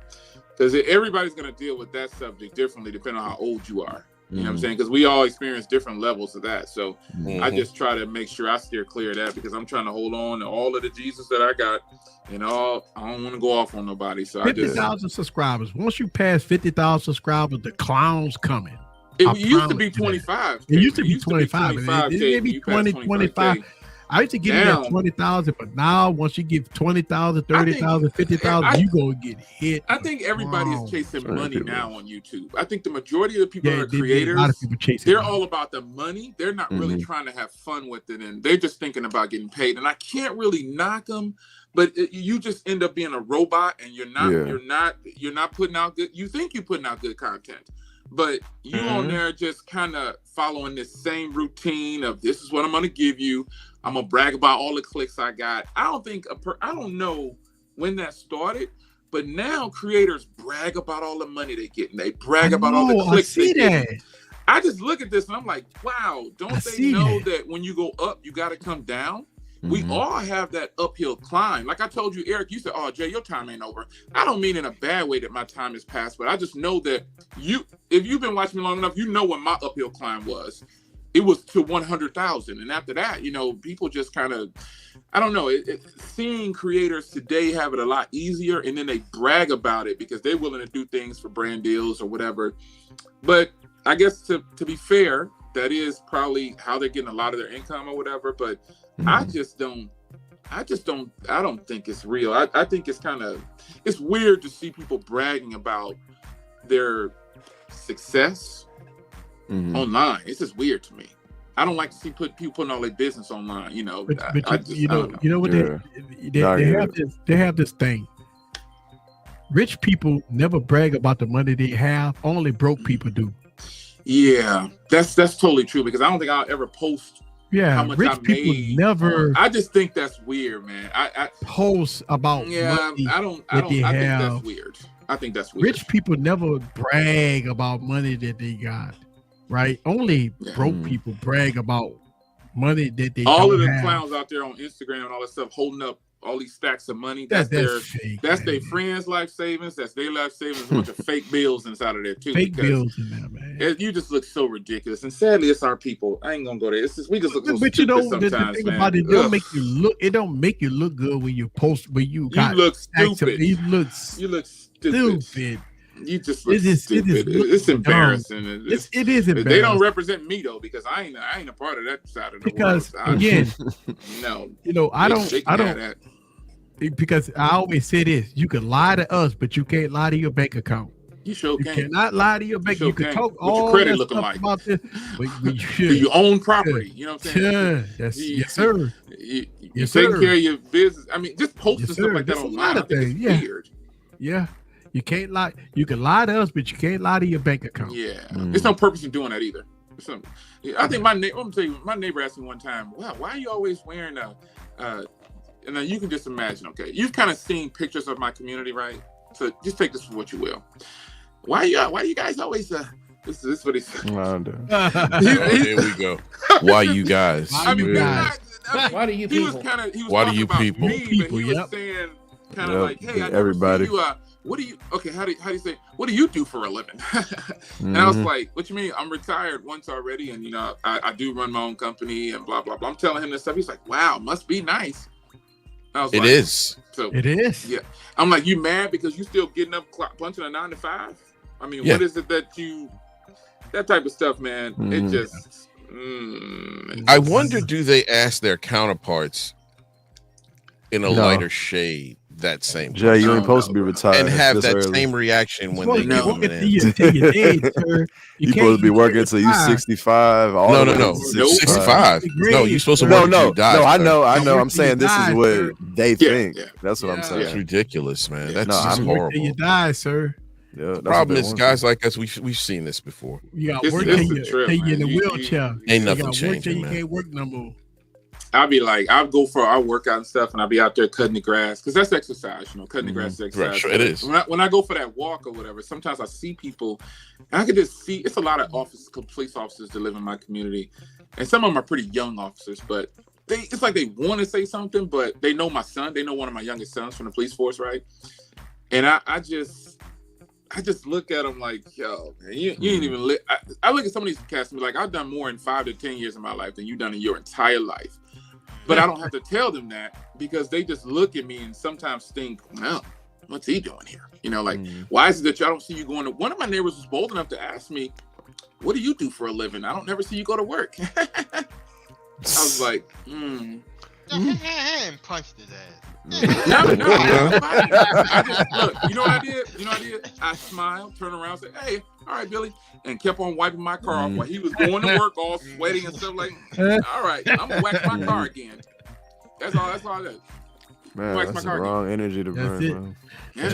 Speaker 7: because everybody's gonna deal with that subject differently depending on how old you are. You know what I'm saying? Because we all experience different levels of that. So I just try to make sure I steer clear of that because I'm trying to hold on to all of the Jesus that I got. And I don't want to go off on nobody. So
Speaker 3: 50,000 subscribers. Once you pass 50,000 subscribers, the clown's coming.
Speaker 7: It used to be 25.
Speaker 3: It used to be 25. It may be 20, 25. I used to give you that 20,000, but now once you give 20,000, 30,000, 50,000, you gonna get hit.
Speaker 7: I think everybody is chasing money now on YouTube. I think the majority of the people that are creators, a lot of people they're all about the money. They're not really trying to have fun with it, and they're just thinking about getting paid. And I can't really knock them, but you just end up being a robot, and you're not putting out good. You think you're putting out good content. But you on there just kind of following this same routine of this is what I'm going to give you. I'm going to brag about all the clicks I got. I don't know when that started, but now creators brag about all the money they get. And they brag about all the clicks they get. I just look at this and I'm like, wow, don't they know that when you go up, you got to come down? We all have that uphill climb. Like I told you, Eric, you said, oh, Jay, your time ain't over. I don't mean in a bad way that my time has passed, but I just know that if you've been watching me long enough, you know what my uphill climb was. It was to 100,000. And after that, people just kind of, I don't know, seeing creators today have it a lot easier, and then they brag about it because they're willing to do things for brand deals or whatever. But I guess to be fair, that is probably how they're getting a lot of their income or whatever. But I don't think it's real. I think it's weird to see people bragging about their success online. It's just weird to me. I don't like to see people putting all their business online, But
Speaker 3: you know what they have this thing. Rich people never brag about the money they have. Only broke people do.
Speaker 7: Yeah, that's totally true because I don't think I'll ever post.
Speaker 3: Yeah,
Speaker 7: how much
Speaker 3: rich people never.
Speaker 7: I just think that's weird, man. I
Speaker 3: post about money
Speaker 7: I think that's weird. I think that's weird.
Speaker 3: Rich people never brag about money that they got, right? Only broke people brag about money that they
Speaker 7: all
Speaker 3: don't
Speaker 7: of the
Speaker 3: have.
Speaker 7: Clowns out there on Instagram and all that stuff holding up all these stacks of money. That's their friends' life savings. That's their life savings. A bunch of fake bills inside of there too.
Speaker 3: Fake bills in there, man.
Speaker 7: You just look so ridiculous. And sadly, it's our people. I ain't gonna go there. It's just we just look so
Speaker 3: but
Speaker 7: stupid sometimes,
Speaker 3: the thing
Speaker 7: man.
Speaker 3: about it don't make you look. It don't make you look good when you post. But you
Speaker 7: look stupid.
Speaker 3: You look stupid.
Speaker 7: You just look stupid. It's embarrassing.
Speaker 3: It is embarrassing.
Speaker 7: They don't represent me though, because I ain't a part of that side of the world.
Speaker 3: Again,
Speaker 7: no,
Speaker 3: I don't. Because I always say this: you can lie to us, but you can't lie to your bank account.
Speaker 7: You sure can.
Speaker 3: You cannot lie to your bank. You can talk all
Speaker 7: your credit
Speaker 3: that
Speaker 7: looking
Speaker 3: stuff
Speaker 7: like
Speaker 3: about this, but you should.
Speaker 7: Do you own property? You know what I'm saying?
Speaker 3: Yes, sir.
Speaker 7: You're taking care of your business. I mean, just posting stuff like that online. I think it's weird.
Speaker 3: Yeah. You can't lie. You can lie to us, but you can't lie to your bank account.
Speaker 7: Yeah. There's no purpose in doing that either. I think my neighbor asked me one time, wow, why are you always wearing and then you can just imagine, okay, you've kind of seen pictures of my community, right? So just take this for what you will. Why you guys always this is what he said.
Speaker 4: There we go. Why you guys?
Speaker 6: Why do you people?
Speaker 4: Why do you people?
Speaker 7: He was saying kind of like, hey,
Speaker 8: everybody.
Speaker 7: What do you? Okay, how do you say? What do you do for a living? And I was like, what you mean? I'm retired once already, and I do run my own company and blah blah blah. I'm telling him this stuff. He's like, wow, must be nice.
Speaker 4: It is.
Speaker 7: So
Speaker 3: it is.
Speaker 7: Yeah. I'm like, you mad because you still getting up punching a 9 to 5? I mean, what is it that type of stuff, man? It just,
Speaker 4: I wonder, do they ask their counterparts in a lighter shade that same
Speaker 8: Jay, you ain't supposed to be retired
Speaker 4: and have that
Speaker 8: early.
Speaker 4: same reaction when they give them an answer.
Speaker 3: You
Speaker 8: supposed to be working until you 65.
Speaker 4: No. 65. No, you're supposed to work until you die.
Speaker 8: No, I know. I'm saying this is what they think. That's what I'm saying.
Speaker 4: It's ridiculous, man. That's just horrible.
Speaker 3: You die, sir.
Speaker 8: Yeah,
Speaker 4: the problem is, guys like us, we've seen this before.
Speaker 3: You got work till you're in the wheelchair.
Speaker 4: Ain't nothing changing,
Speaker 3: you can't work no more.
Speaker 7: I'll go for our workout and stuff, and I'll be out there cutting the grass because that's exercise, cutting the grass is exercise.
Speaker 4: Right, sure, it is.
Speaker 7: When I go for that walk or whatever, sometimes I see people, and I can just see it's a lot of police officers that live in my community, and some of them are pretty young officers, but it's like they want to say something, but they know my son, they know one of my youngest sons from the police force, right? And I just look at them like, yo, man, you ain't even I look at some of these cats and be like, I've done more in 5 to 10 years of my life than you've done in your entire life. But I don't have to tell them that because they just look at me and sometimes think, well, what's he doing here? Why is it that y'all don't see you going to... One of my neighbors was bold enough to ask me, what do you do for a living? I don't never see you go to work. I was like,
Speaker 5: And punched his ass.
Speaker 7: No. I just, look, you know what I did? I smiled, turned around, said, hey, all right, Billy, and kept on wiping my car off while he was going to work all sweaty and stuff like, all right, I'm going to wax my car again. That's all I did.
Speaker 8: Man,
Speaker 7: wax
Speaker 8: that's
Speaker 7: my
Speaker 8: the
Speaker 7: car
Speaker 8: wrong
Speaker 7: again.
Speaker 8: energy to burn, bro.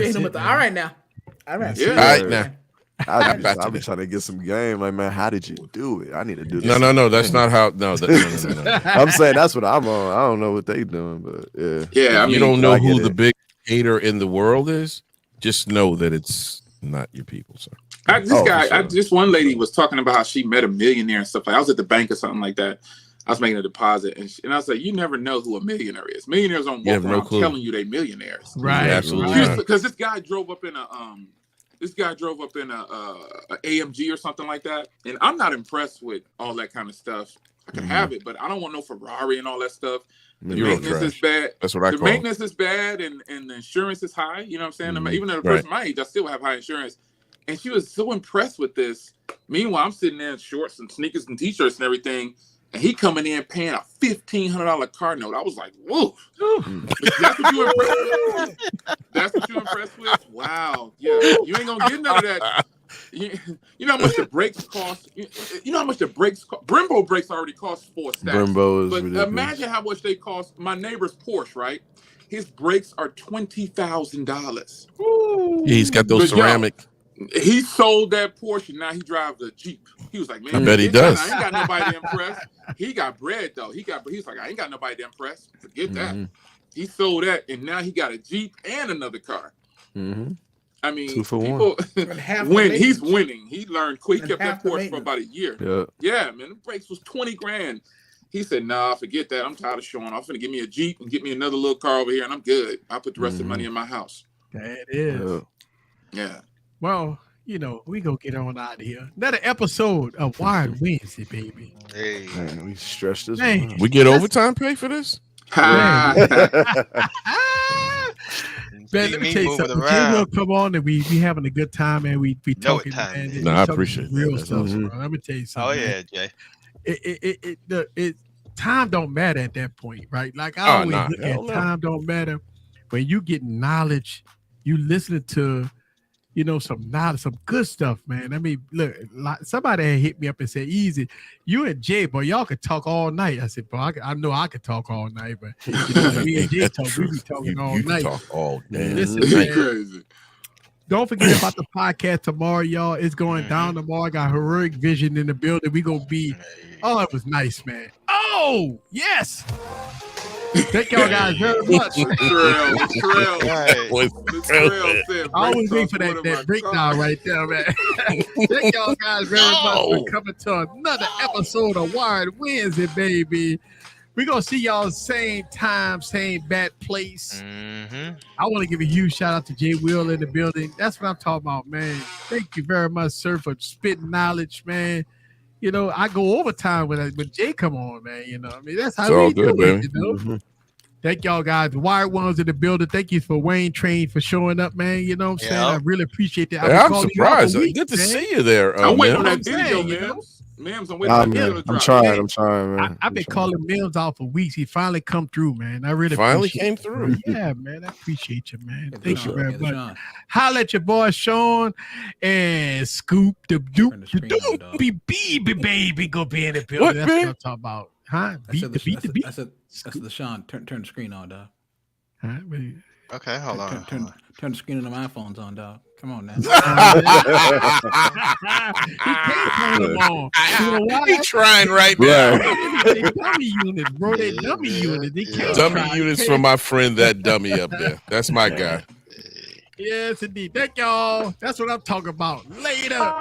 Speaker 6: All right now. All right.
Speaker 7: Yeah.
Speaker 4: All right now.
Speaker 8: I've been trying to get some game. Like, man, how did you do it? I need to do this.
Speaker 4: No. That's not how. No.
Speaker 8: I'm saying that's what I'm on. I don't know what they doing, but
Speaker 7: yeah. I mean,
Speaker 4: you don't know who the big hater in the world is. Just know that it's not your people, sir.
Speaker 7: This one lady was talking about how she met a millionaire and stuff. Like, I was at the bank or something like that. I was making a deposit, and I was like, you never know who a millionaire is. Millionaires don't walk around telling you they millionaires,
Speaker 3: right?
Speaker 4: Absolutely.
Speaker 7: Because this guy drove up in a AMG or something like that. And I'm not impressed with all that kind of stuff. I can have it, but I don't want no Ferrari and all that stuff. The maintenance is bad.
Speaker 4: That's what I call it.
Speaker 7: The maintenance is bad and the insurance is high. You know what I'm saying? Even at a person my age, I still have high insurance. And she was so impressed with this. Meanwhile, I'm sitting there in shorts and sneakers and t-shirts and everything. And he coming in paying a $1,500 car note. I was like, whoa. That's what you impressed with? That's what you impressed with? Wow. Yeah. You ain't going to get none of that. You know how much the brakes cost? You know how much the brakes cost? Brembo brakes already cost 4 stacks.
Speaker 8: Brembo is
Speaker 7: but
Speaker 8: ridiculous.
Speaker 7: Imagine how much they cost. My neighbor's Porsche, right? His brakes are $20,000.
Speaker 4: He's got those ceramic.
Speaker 7: He sold that Porsche. Now he drives a Jeep. He was like, man,
Speaker 4: I bet he does.
Speaker 7: I ain't got nobody to impress. He got bread though. He's like, I ain't got nobody to impress. Forget that. He sold that, and now he got a Jeep and another car. I mean,
Speaker 8: 2 for
Speaker 7: people win. He's winning. He learned quick. He kept that Porsche for about a year. Yeah, man. The brakes was $20,000. He said, nah, forget that. I'm tired of showing off. I'm gonna give me a Jeep and get me another little car over here, and I'm good. I'll put the rest of the money in my house.
Speaker 3: That is.
Speaker 7: Yeah.
Speaker 3: Well, we gonna get on out of here. Another episode of Wired Wednesday, baby.
Speaker 5: Hey,
Speaker 8: man, we stretched this.
Speaker 4: We get overtime pay for this?
Speaker 3: Man, let me tell you something. We'll come on and we having a good time, and we talking.
Speaker 4: No, I appreciate
Speaker 3: real stuff. Bro. Let me tell you something.
Speaker 5: Oh yeah, Jay.
Speaker 3: It time don't matter at that point, right? Like I always look at time don't matter when you get knowledge. You listening to some knowledge, some good stuff, man. I mean, look, somebody had hit me up and said, "Easy, you and Jay, boy, y'all could talk all night." I said, "Bro, I know I could talk all night, but me and Jay talk, we be talking all night."
Speaker 4: Talk all day.
Speaker 3: Listen, man, crazy. Don't forget about the podcast tomorrow, y'all. It's going down tomorrow. I got Heroic Vision in the building. We gonna be. Oh, it was nice, man. Oh, yes. Thank y'all guys very much. I always wait for that breakdown right there, man. Thank y'all guys very much for coming to another episode of Wired Wednesday, baby. We're going to see y'all same time, same bad place. I want to give a huge shout out to Jay Will in the building. That's what I'm talking about, man. Thank you very much, sir, for spitting knowledge, man. I go overtime when Jay come on, man. I mean, that's how we do it, Thank y'all guys. The Wired Ones in the building. Thank you for Wayne Train for showing up, man. You know what I'm saying? I really appreciate that.
Speaker 4: I'm surprised. Good to see you there.
Speaker 7: I'm waiting on that video, man. Mims, I'm
Speaker 8: trying, man.
Speaker 3: I've been calling Mims out for weeks. He finally come through, man. I really
Speaker 4: finally came through.
Speaker 3: Yeah, man. I appreciate you, man. Thank you very much. Holla at your boy Sean and Scoop the Duke baby go be in the building. That's what I'm talking about. Huh? Beat the beat.
Speaker 10: That's the Sean. Turn the screen on, dog.
Speaker 3: Huh?
Speaker 11: Okay, hold on.
Speaker 10: Turn the screen of them iPhones on, dog. Come on now.
Speaker 3: He can't turn them on. You know why?
Speaker 4: He trying right now.
Speaker 3: They dummy units, bro. They dummy units. They can't
Speaker 4: dummy units for my friend, that dummy up there. That's my guy.
Speaker 3: Yes, indeed. Thank y'all. That's what I'm talking about. Later.